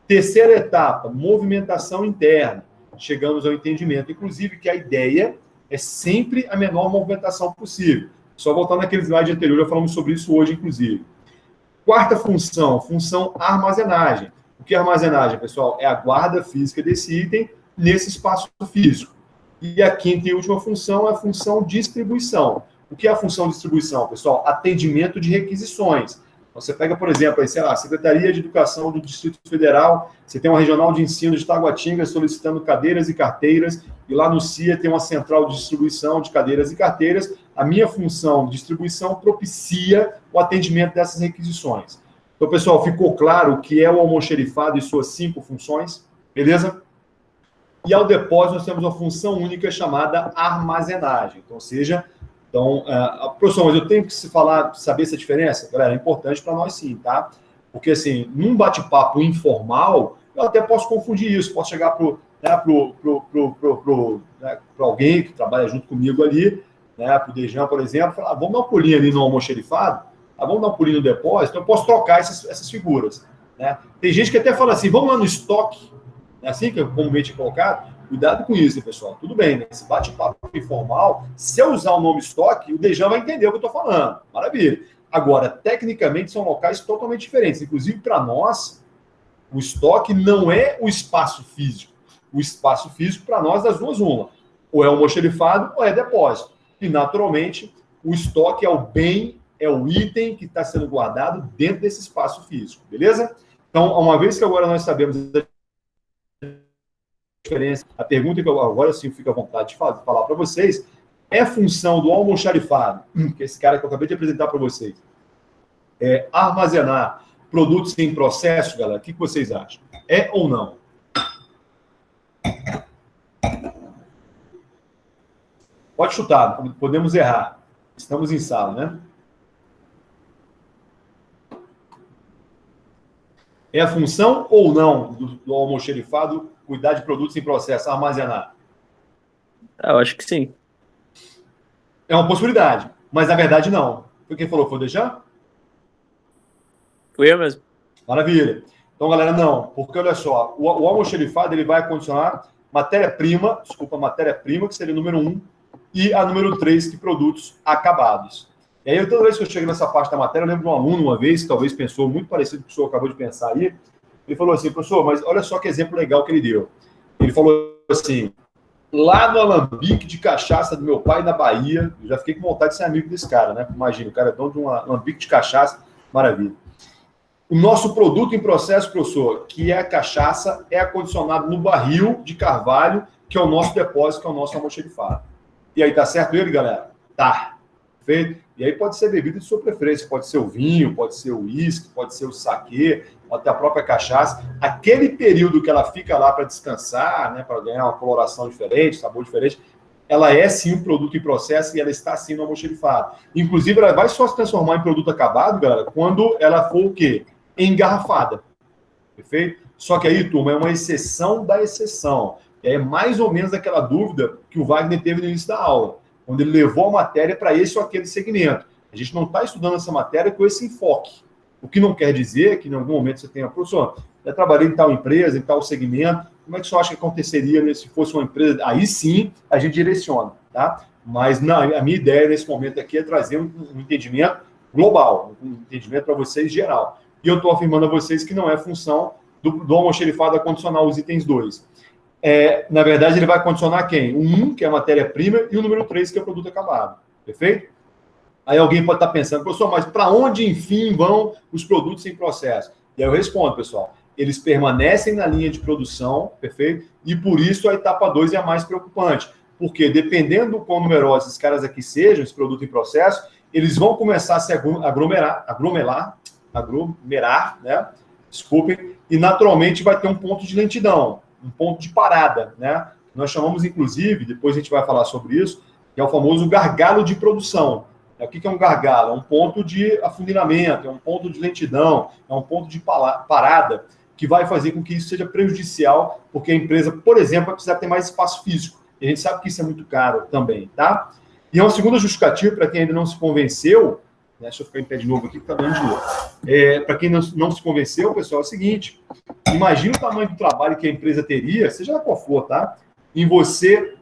Terceira etapa, movimentação interna. Chegamos ao entendimento, inclusive, que a ideia é sempre a menor movimentação possível. Só voltar naquele slide anterior, já falamos sobre isso hoje, inclusive. Quarta função armazenagem. O que é armazenagem, pessoal? É a guarda física desse item nesse espaço físico. E a quinta e última função é a função distribuição. O que é a função distribuição, pessoal? Atendimento de requisições. Você pega, por exemplo, aí, sei lá, a Secretaria de Educação do Distrito Federal, você tem uma regional de ensino de Taguatinga solicitando cadeiras e carteiras, e lá no CIA tem uma central de distribuição de cadeiras e carteiras. A minha função de distribuição propicia o atendimento dessas requisições. Então, pessoal, ficou claro o que é o almoxarifado e suas 5 funções? Beleza? E ao depósito, nós temos uma função única chamada armazenagem. Então, ou seja... Então, professor, mas eu tenho que saber essa diferença? Galera, é importante para nós sim, tá? Porque, assim, num bate-papo informal, eu até posso confundir isso, posso chegar para alguém que trabalha junto comigo ali, né, para o Dejan, por exemplo, falar, vamos dar um pulinho ali no almoxarifado, vamos dar um pulinho no depósito, então eu posso trocar essas figuras, né? Tem gente que até fala assim, vamos lá no estoque, né, assim que é comumente colocado. Cuidado com isso, pessoal. Tudo bem, né? Esse bate-papo informal, se eu usar o nome estoque, o Dejan vai entender o que eu estou falando. Maravilha. Agora, tecnicamente, são locais totalmente diferentes. Inclusive, para nós, o estoque não é o espaço físico. O espaço físico, para nós, das duas, uma. Ou é almoxarifado ou é depósito. E, naturalmente, o estoque é o bem, é o item que está sendo guardado dentro desse espaço físico. Beleza? Então, uma vez que agora nós sabemos diferença. A pergunta que eu agora sim fico à vontade de falar para vocês é função do almoxarifado, que é esse cara que eu acabei de apresentar para vocês, armazenar produtos em processo, galera. O que vocês acham? É ou não? Pode chutar, podemos errar. Estamos em sala, né? É a função ou não do almoxarifado cuidar de produtos em processo, armazenar?
Eu acho que sim.
É uma possibilidade, mas na verdade não. Foi quem falou? Foi o Dejan?
Foi eu mesmo.
Maravilha. Então, galera, não. Porque, olha só, o almoxarifado ele vai condicionar matéria-prima, que seria o número 1, e a número 3, que produtos acabados. E aí, toda vez que eu chego nessa parte da matéria, eu lembro de um aluno uma vez, que talvez pensou muito parecido com o que o senhor acabou de pensar aí. Ele falou assim, professor, mas olha só que exemplo legal que ele deu. Ele falou assim, lá no alambique de cachaça do meu pai na Bahia, eu já fiquei com vontade de ser amigo desse cara, né? Imagina, o cara é dono de um alambique de cachaça, maravilha. O nosso produto em processo, professor, que é a cachaça, é acondicionado no barril de carvalho, que é o nosso depósito, que é o nosso almoxarifado. E aí, tá certo ele, galera? Tá. Perfeito? E aí pode ser bebida de sua preferência, pode ser o vinho, pode ser o uísque, pode ser o saquê, até a própria cachaça. Aquele período que ela fica lá para descansar, né, para ganhar uma coloração diferente, sabor diferente, ela é sim um produto em processo e ela está sim no almoxarifado. Inclusive, ela vai só se transformar em produto acabado, galera, quando ela for o quê? Engarrafada. Perfeito? Só que aí, turma, é uma exceção da exceção. É mais ou menos aquela dúvida que o Wagner teve no início da aula, quando ele levou a matéria para esse ou aquele segmento. A gente não está estudando essa matéria com esse enfoque. O que não quer dizer que em algum momento você tenha, professor, eu trabalhei em tal empresa, em tal segmento, como é que você acha que aconteceria se fosse uma empresa? Aí sim, a gente direciona, tá? Mas a minha ideia nesse momento aqui é trazer um entendimento global, um entendimento para vocês geral. E eu estou afirmando a vocês que não é função do almoxarifado a condicionar os itens 2. Na verdade, ele vai condicionar quem? O 1, que é a matéria-prima, e o número 3, que é o produto acabado. Perfeito? Aí alguém pode estar pensando, professor, mas para onde, enfim, vão os produtos em processo? E aí eu respondo, pessoal, eles permanecem na linha de produção, perfeito? E por isso a etapa 2 é a mais preocupante. Porque dependendo do quão numerosos esses caras aqui sejam, esse produto em processo, eles vão começar a se aglomerar, né? Desculpem, e naturalmente vai ter um ponto de lentidão, um ponto de parada, né? Nós chamamos, inclusive, depois a gente vai falar sobre isso, que é o famoso gargalo de produção. O que é um gargalo? É um ponto de afunilamento, é um ponto de lentidão, é um ponto de parada que vai fazer com que isso seja prejudicial, porque a empresa, por exemplo, vai precisar ter mais espaço físico. E a gente sabe que isso é muito caro também, tá? E é uma segunda justificativa para quem ainda não se convenceu, né? Deixa eu ficar em pé de novo aqui, que está dando de novo. Para quem não se convenceu, pessoal, é o seguinte, imagina o tamanho do trabalho que a empresa teria, seja lá qual for, tá? Em você,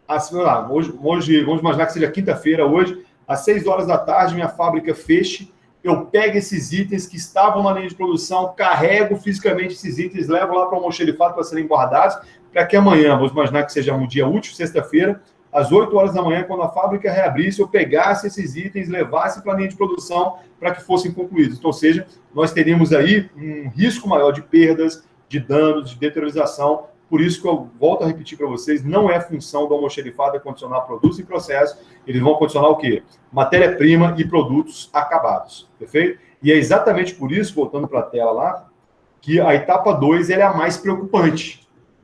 assim, hoje, vamos imaginar que seja quinta-feira hoje, às 6 horas da tarde, minha fábrica feche, eu pego esses itens que estavam na linha de produção, carrego fisicamente esses itens, levo lá para o almoxarifado para serem guardados, para que amanhã, vamos imaginar que seja um dia útil, sexta-feira, às 8 horas da manhã, quando a fábrica reabrisse, eu pegasse esses itens, levasse para a linha de produção para que fossem concluídos. Então, ou seja, nós teríamos aí um risco maior de perdas, de danos, de deteriorização. Por isso que eu volto a repetir para vocês, não é função do almoxarifado condicionar produtos e processos, eles vão condicionar o quê? Matéria-prima e produtos acabados, perfeito? E é exatamente por isso, voltando para a tela lá, que a etapa 2 é a mais preocupante.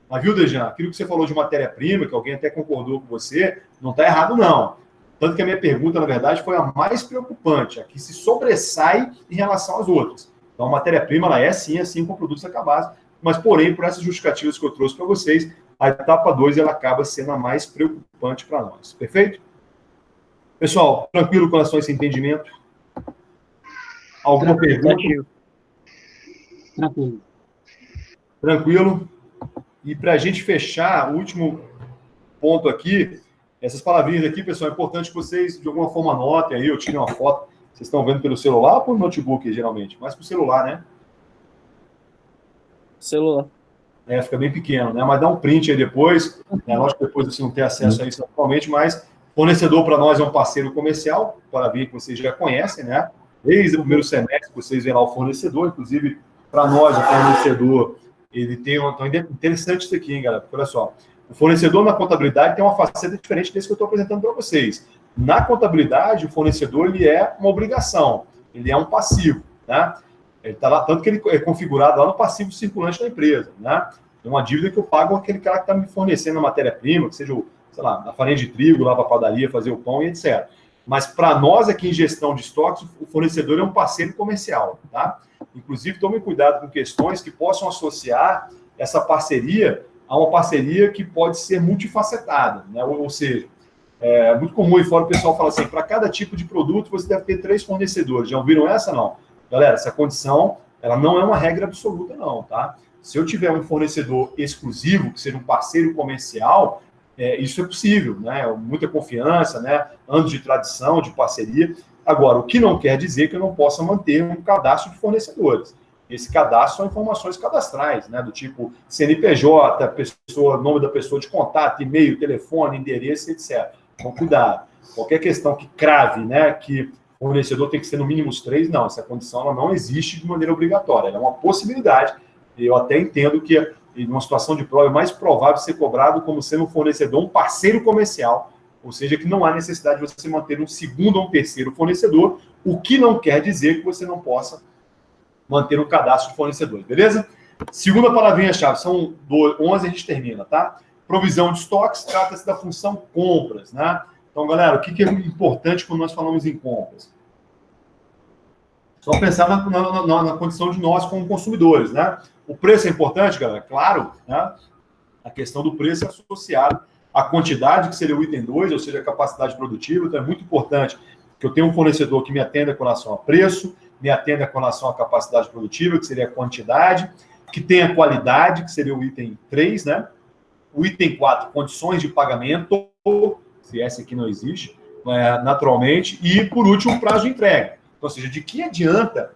Mas viu, Dejan, aquilo que você falou de matéria-prima, que alguém até concordou com você, não está errado, não. Tanto que a minha pergunta, na verdade, foi a mais preocupante, a que se sobressai em relação às outras. Então, a matéria-prima, ela é sim, assim, com produtos acabados, mas, porém, por essas justificativas que eu trouxe para vocês, a etapa 2 ela acaba sendo a mais preocupante para nós. Perfeito? Pessoal, tranquilo com relação a esse entendimento? Alguma pergunta?
Tranquilo.
Tranquilo? E para a gente fechar, o último ponto aqui, essas palavrinhas aqui, pessoal, é importante que vocês, de alguma forma, anotem aí, eu tirei uma foto, vocês estão vendo pelo celular ou por notebook, geralmente? Mas por celular, né?
Celular.
Fica bem pequeno, né? Mas dá um print aí depois, né? Lógico que depois você não tem acesso a isso atualmente, mas fornecedor para nós é um parceiro comercial, para ver que vocês já conhecem, né? Desde o primeiro semestre vocês veem lá o fornecedor, inclusive para nós o fornecedor, ele tem um... Então, interessante isso aqui, hein, galera? Porque olha só, o fornecedor na contabilidade tem uma faceta diferente desse que eu estou apresentando para vocês. Na contabilidade, o fornecedor ele é uma obrigação, ele é um passivo, né? Ele está lá, tanto que ele é configurado lá no passivo circulante da empresa, né? É uma dívida que eu pago aquele cara que está me fornecendo a matéria-prima, que seja, sei lá, a farinha de trigo lá para a padaria, fazer o pão e etc. Mas para nós aqui em gestão de estoques, o fornecedor é um parceiro comercial, tá? Inclusive, tome cuidado com questões que possam associar essa parceria a uma parceria que pode ser multifacetada, né? Ou seja, é muito comum e fora o pessoal fala assim, para cada tipo de produto você deve ter 3 fornecedores. Já ouviram essa? Não. Galera, essa condição, ela não é uma regra absoluta, não, tá? Se eu tiver um fornecedor exclusivo, que seja um parceiro comercial, isso é possível, né? Muita confiança, né? Anos de tradição, de parceria. Agora, o que não quer dizer que eu não possa manter um cadastro de fornecedores. Esse cadastro são informações cadastrais, né? Do tipo CNPJ, pessoa, nome da pessoa de contato, e-mail, telefone, endereço, etc. Então, cuidado. Qualquer questão que crave, né? Que o fornecedor tem que ser no mínimo os 3, não. Essa condição ela não existe de maneira obrigatória. Ela é uma possibilidade. Eu até entendo que, em uma situação de prova, é mais provável ser cobrado como sendo um fornecedor, um parceiro comercial. Ou seja, que não há necessidade de você manter um segundo ou um terceiro fornecedor, o que não quer dizer que você não possa manter um cadastro de fornecedores, beleza? Segunda palavrinha-chave, são 11, a gente termina, tá? Provisão de estoques, trata-se da função compras, né? Então, galera, o que é importante quando nós falamos em compras? Só pensar na condição de nós como consumidores, né? O preço é importante, galera? Claro, né? A questão do preço é associada à quantidade, que seria o item 2, ou seja, a capacidade produtiva. Então, é muito importante que eu tenha um fornecedor que me atenda com relação a preço, me atenda com relação à capacidade produtiva, que seria a quantidade, que tenha qualidade, que seria o item 3, né? O item 4, condições de pagamento, se essa aqui não existe, naturalmente. E, por último, prazo de entrega. Então, ou seja, de que adianta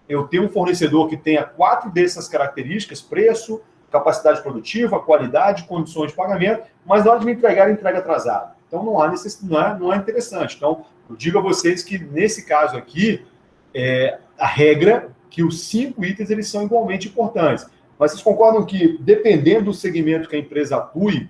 eu ter um fornecedor que tenha 4 dessas características, preço, capacidade produtiva, qualidade, condições de pagamento, mas na hora de me entregar, ele entrega atrasado. Então, não é interessante. Então, eu digo a vocês que, nesse caso aqui, a regra que os 5 itens eles são igualmente importantes. Mas vocês concordam que, dependendo do segmento que a empresa atue,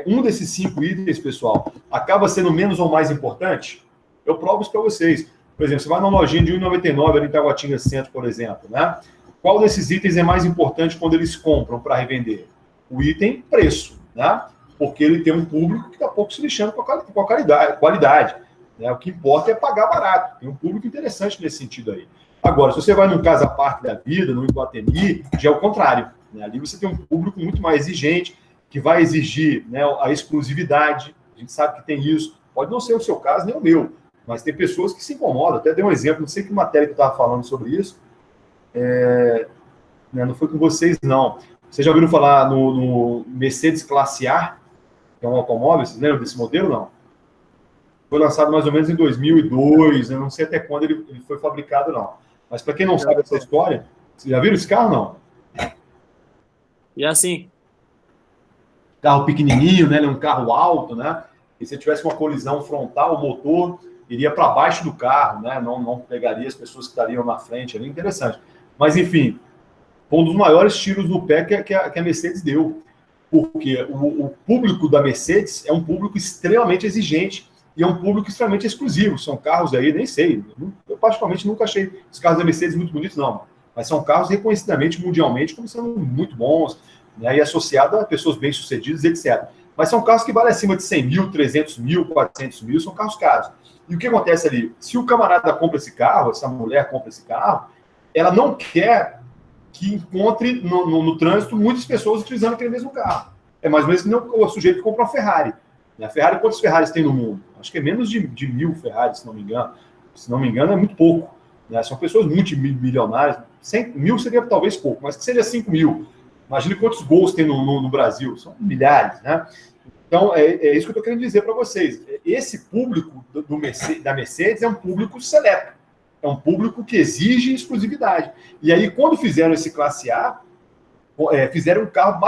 um desses 5 itens, pessoal, acaba sendo menos ou mais importante? Eu provo isso para vocês. Por exemplo, você vai numa lojinha de R$1,99 ali em Taguatinga Centro, por exemplo, né? Qual desses itens é mais importante quando eles compram para revender? O item preço, né? Porque ele tem um público que está pouco se lixando com a qualidade. Né? O que importa é pagar barato. Tem um público interessante nesse sentido aí. Agora, se você vai num Casa Parque da vida, no Iguatemi, já é o contrário. Né? Ali você tem um público muito mais exigente, que vai exigir, né, a exclusividade. A gente sabe que tem isso. Pode não ser o seu caso, nem o meu. Mas tem pessoas que se incomodam. Até dei um exemplo, não sei que matéria que eu estava falando sobre isso. Não foi com vocês, não. Vocês já ouviram falar no Mercedes Classe A, que é um automóvel? Vocês lembram desse modelo, não? Foi lançado mais ou menos em 2002, eu não sei até quando ele foi fabricado, não. Mas para quem não sabe essa história, vocês já viram esse carro, não?
E assim?
Carro pequenininho, né? Ele é um carro alto, né? E se tivesse uma colisão frontal, o motor iria para baixo do carro, né? Não pegaria as pessoas que estariam na frente ali. Interessante. Mas, enfim, foi um dos maiores tiros no pé que a Mercedes deu. Porque o público da Mercedes é um público extremamente exigente e é um público extremamente exclusivo. São carros aí, nem sei, eu particularmente nunca achei os carros da Mercedes muito bonitos, não. Mas são carros reconhecidamente mundialmente como sendo muito bons, né, e associados a pessoas bem-sucedidas, etc. Mas são carros que valem acima de 100 mil, 300 mil, 400 mil, são carros caros. E o que acontece ali? Se o camarada compra esse carro, essa mulher compra esse carro, ela não quer que encontre no trânsito muitas pessoas utilizando aquele mesmo carro. É mais ou menos que o sujeito que compra uma Ferrari. A Ferrari, quantos Ferraris tem no mundo? Acho que é menos de 1.000 Ferraris, se não me engano. Se não me engano, é muito pouco. Né? São pessoas multimilionárias. 100.000 seria talvez pouco, mas que seja 5.000. Imagine quantos Gols tem no Brasil. São milhares, né? Então, é isso que eu estou querendo dizer para vocês. Esse público da Mercedes é um público seleto. É um público que exige exclusividade. E aí, quando fizeram esse classe A, fizeram um carro,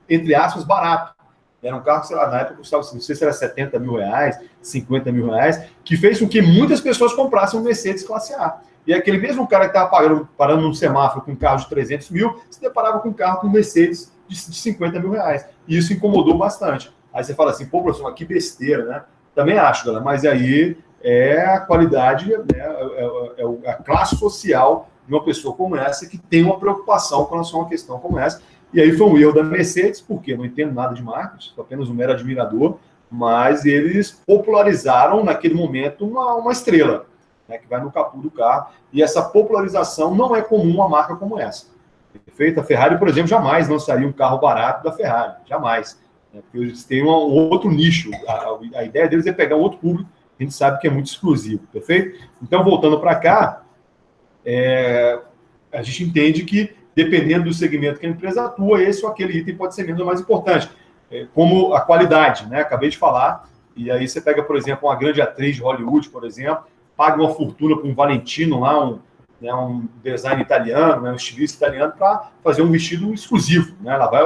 entre aspas, barato. Era um carro, sei lá, na época custava, não sei se era 70 mil reais, 50 mil reais, que fez com que muitas pessoas comprassem um Mercedes classe A. E aquele mesmo cara que estava parando num semáforo com um carro de 300 mil, se deparava com um carro com um Mercedes de 50 mil reais. E isso incomodou bastante. Aí você fala assim, pô, professor, que besteira, né? Também acho, galera, mas aí é a qualidade, né, é a classe social de uma pessoa como essa que tem uma preocupação com relação a uma questão como essa. E aí foi um erro da Mercedes, porque não entendo nada de marketing, sou apenas um mero admirador, mas eles popularizaram naquele momento uma estrela, né, que vai no capô do carro, e essa popularização não é comum uma marca como essa. Perfeito? A Ferrari, por exemplo, jamais lançaria um carro barato da Ferrari, jamais. Né, porque eles têm um outro nicho, a ideia deles é pegar um outro público, a gente sabe que é muito exclusivo, perfeito? Então, voltando para cá, a gente entende que, dependendo do segmento que a empresa atua, esse ou aquele item pode ser menos ou mais importante. Como a qualidade, né? Acabei de falar. E aí você pega, por exemplo, uma grande atriz de Hollywood, por exemplo, paga uma fortuna para um Valentino lá, um design italiano, né? Um estilista italiano, para fazer um vestido exclusivo. Né? Ela vai,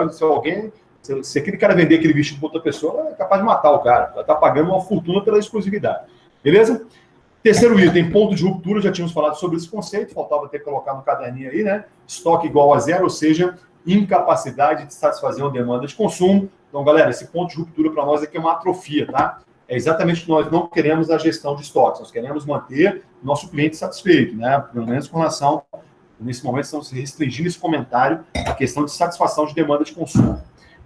se aquele cara vender aquele vestido para outra pessoa, ela é capaz de matar o cara. Ela está pagando uma fortuna pela exclusividade. Beleza? Terceiro item, ponto de ruptura, já tínhamos falado sobre esse conceito, faltava ter colocado no caderninho aí, né? Estoque igual a zero, ou seja, incapacidade de satisfazer uma demanda de consumo. Então, galera, esse ponto de ruptura para nós aqui é uma atrofia, tá? É exatamente o que nós não queremos na gestão de estoques, nós queremos manter o nosso cliente satisfeito, né? Pelo menos com relação, nesse momento, estamos restringindo esse comentário à questão de satisfação de demanda de consumo.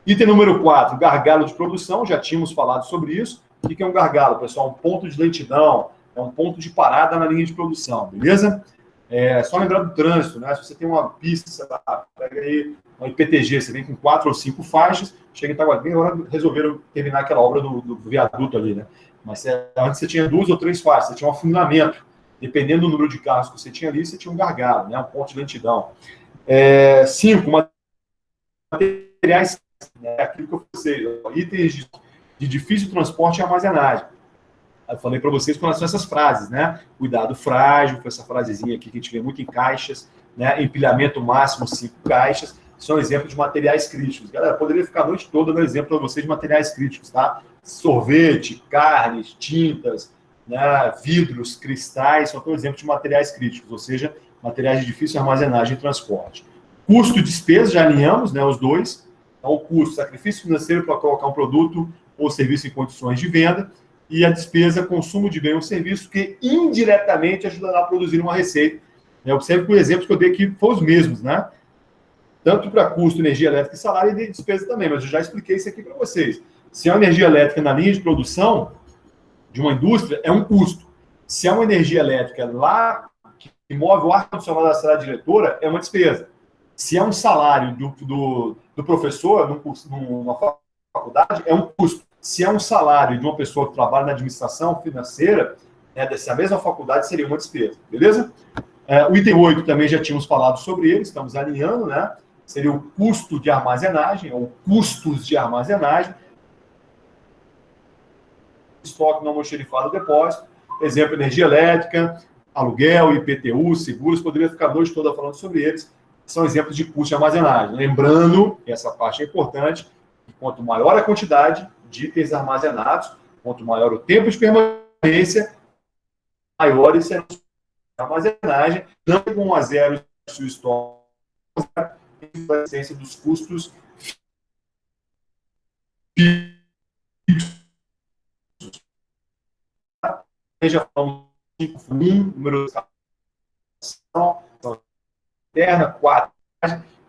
Item número 4, gargalo de produção, já tínhamos falado sobre isso. O que é um gargalo, pessoal? Um ponto de lentidão, é um ponto de parada na linha de produção, beleza? Só lembrar do trânsito, né? Se você tem uma pista, sei lá, pega aí uma IPTG, você vem com 4 ou 5 faixas, chega em Itaguatinga, agora resolveram terminar aquela obra do viaduto ali, né? Mas antes você tinha 2 ou 3 faixas, você tinha um afunilhamento. Dependendo do número de carros que você tinha ali, você tinha um gargalo, né? Um ponto de lentidão. 5, materiais, né? Aquilo que eu falei, itens de difícil transporte e armazenagem. Eu falei para vocês com relação a essas frases, né? Cuidado frágil, foi essa frasezinha aqui que a gente vê muito em caixas, né? Empilhamento máximo 5 caixas, são exemplos de materiais críticos. Galera, poderia ficar a noite toda dando exemplo para vocês de materiais críticos, tá? Sorvete, carnes, tintas, né? Vidros, cristais, são todos exemplos de materiais críticos, ou seja, materiais de difícil armazenagem e transporte. Custo e despesa, já alinhamos, né? Os dois. Então, o custo, sacrifício financeiro para colocar um produto ou serviço em condições de venda, e a despesa, consumo de bem ou serviço, que indiretamente ajudará a produzir uma receita. Observe que os exemplos que eu dei aqui foram os mesmos, né? Tanto para custo, energia elétrica e salário, e de despesa também, mas eu já expliquei isso aqui para vocês. Se é uma energia elétrica na linha de produção de uma indústria, é um custo. Se é uma energia elétrica lá que move o ar-condicionado da sala diretora, é uma despesa. Se é um salário do professor numa faculdade, é um custo. Se é um salário de uma pessoa que trabalha na administração financeira, né, dessa mesma faculdade, seria uma despesa, beleza? O item 8 também já tínhamos falado sobre ele, estamos alinhando, né? Seria o custo de armazenagem, ou custos de armazenagem, estoque não almoxerifado, depósito, exemplo, energia elétrica, aluguel, IPTU, seguros, poderia ficar a noite toda falando sobre eles, são exemplos de custo de armazenagem. Lembrando, que essa parte é importante, que quanto maior a quantidade de itens armazenados, quanto maior o tempo de permanência, maiores serão a armazenagem, não 1 a 0 se o estoque, a essência dos custos fixos. Já falamos 5 número de interna, 4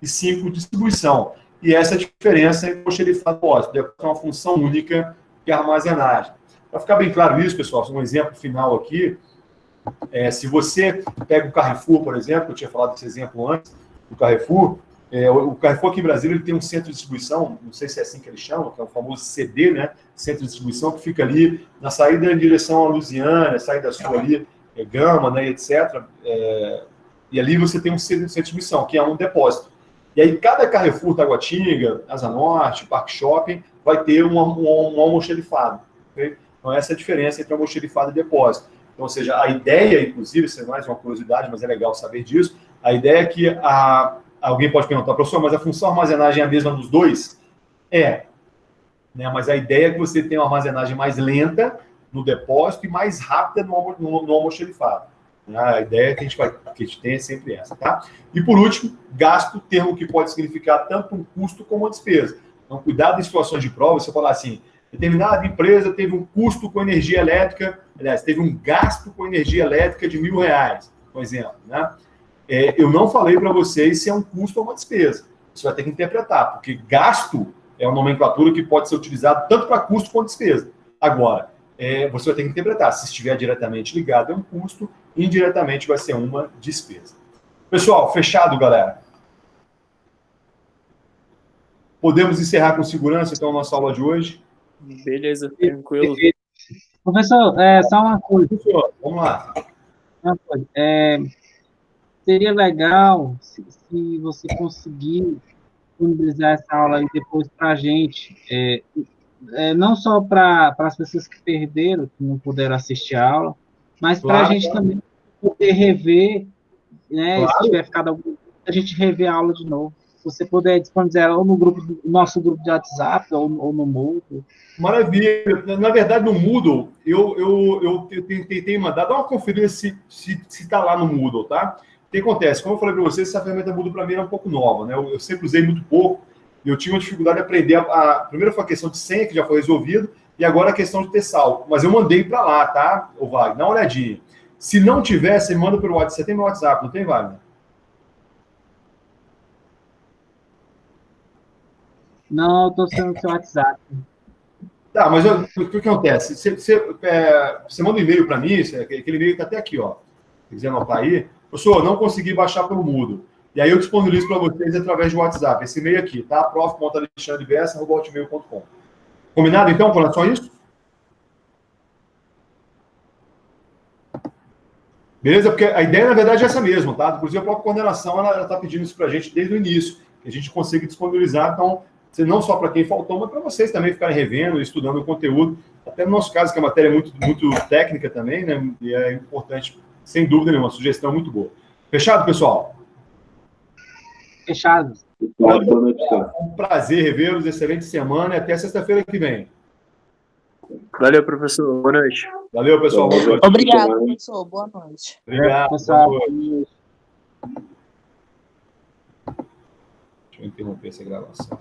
e 5 distribuição. E essa diferença é o almoxerifado depósito, é uma função única que é a armazenagem. Para ficar bem claro isso, pessoal, um exemplo final aqui, se você pega o Carrefour, por exemplo, eu tinha falado desse exemplo antes, do Carrefour, o Carrefour aqui em Brasília ele tem um centro de distribuição, não sei se é assim que eles chamam, que é o famoso CD, né? Centro de distribuição, que fica ali na saída em direção à Lusiânia, saída sul ali, Gama, né, etc. E ali você tem um centro de distribuição, que é um depósito. E aí cada Carrefour, Taguatinga, Asa Norte, Parque Shopping, vai ter um almoxerifado. Okay? Então essa é a diferença entre almoxerifado e depósito. Então, ou seja, a ideia, inclusive, isso é mais uma curiosidade, mas é legal saber disso, a ideia é que alguém pode perguntar, professor, mas a função armazenagem é a mesma nos dois? Né? Mas a ideia é que você tenha uma armazenagem mais lenta no depósito e mais rápida no almoxerifado. A ideia que a gente tem é sempre essa, tá? E por último, gasto, termo que pode significar tanto um custo como uma despesa. Então, cuidado em situações de prova, você falar assim, determinada empresa teve um custo com energia elétrica, aliás, teve um gasto com energia elétrica de R$1.000, por exemplo, né? Eu não falei para vocês se é um custo ou uma despesa. Você vai ter que interpretar, porque gasto é uma nomenclatura que pode ser utilizada tanto para custo quanto despesa. Agora, você vai ter que interpretar. Se estiver diretamente ligado, é um custo, indiretamente vai ser uma despesa. Pessoal, fechado, galera? Podemos encerrar com segurança, então, a nossa aula de hoje?
Beleza, tranquilo.
Professor, só uma coisa.
Professor, vamos lá.
Uma coisa. Seria legal se você conseguir disponibilizar essa aula aí depois para a gente, não só para as pessoas que perderam, que não puderam assistir a aula, mas para a gente também poder rever, né? Claro. Se tiver ficado algum, a gente rever a aula de novo. Se você puder disponibilizar ela ou no nosso grupo de WhatsApp ou no Moodle.
Maravilha. Na verdade, no Moodle, eu tentei mandar, dá uma conferida se está lá no Moodle, tá? O que acontece? Como eu falei para vocês, essa ferramenta Moodle para mim era um pouco nova, né? Eu sempre usei muito pouco, e eu tinha uma dificuldade de aprender. Primeiro foi a questão de senha, que já foi resolvido, e agora a questão de ter saldo. Mas eu mandei para lá, tá, ô Wagner? Dá uma olhadinha. Se não tiver, você manda pelo WhatsApp. Você tem meu WhatsApp, não tem, Wagner?
Não, eu estou sendo o seu WhatsApp.
Tá, mas o que acontece? Você manda um e-mail para mim, aquele e-mail está até aqui, ó. Se quiser anotar aí. Professor, não consegui baixar pelo Moodle. E aí eu disponibilizo para vocês através do WhatsApp. Esse e-mail aqui, tá? prof.alexandrebessa@hotmail.com. Combinado, então, com relação a isso? Beleza? Porque a ideia, na verdade, é essa mesma, tá? Inclusive, a própria coordenação, ela está pedindo isso para a gente desde o início, que a gente consiga disponibilizar, então, não só para quem faltou, mas para vocês também ficarem revendo, estudando o conteúdo. Até no nosso caso, que a matéria é muito técnica também, né? E é importante, sem dúvida nenhuma, uma sugestão muito boa. Fechado, pessoal?
Fechado.
Boa noite, pessoal.
Um prazer revê-los, excelente semana e até sexta-feira que vem.
Valeu, professor. Boa noite.
Valeu, pessoal. Boa noite.
Obrigado, professor. Boa noite.
Obrigado.
Pessoal,
Boa noite. Deixa eu interromper essa gravação.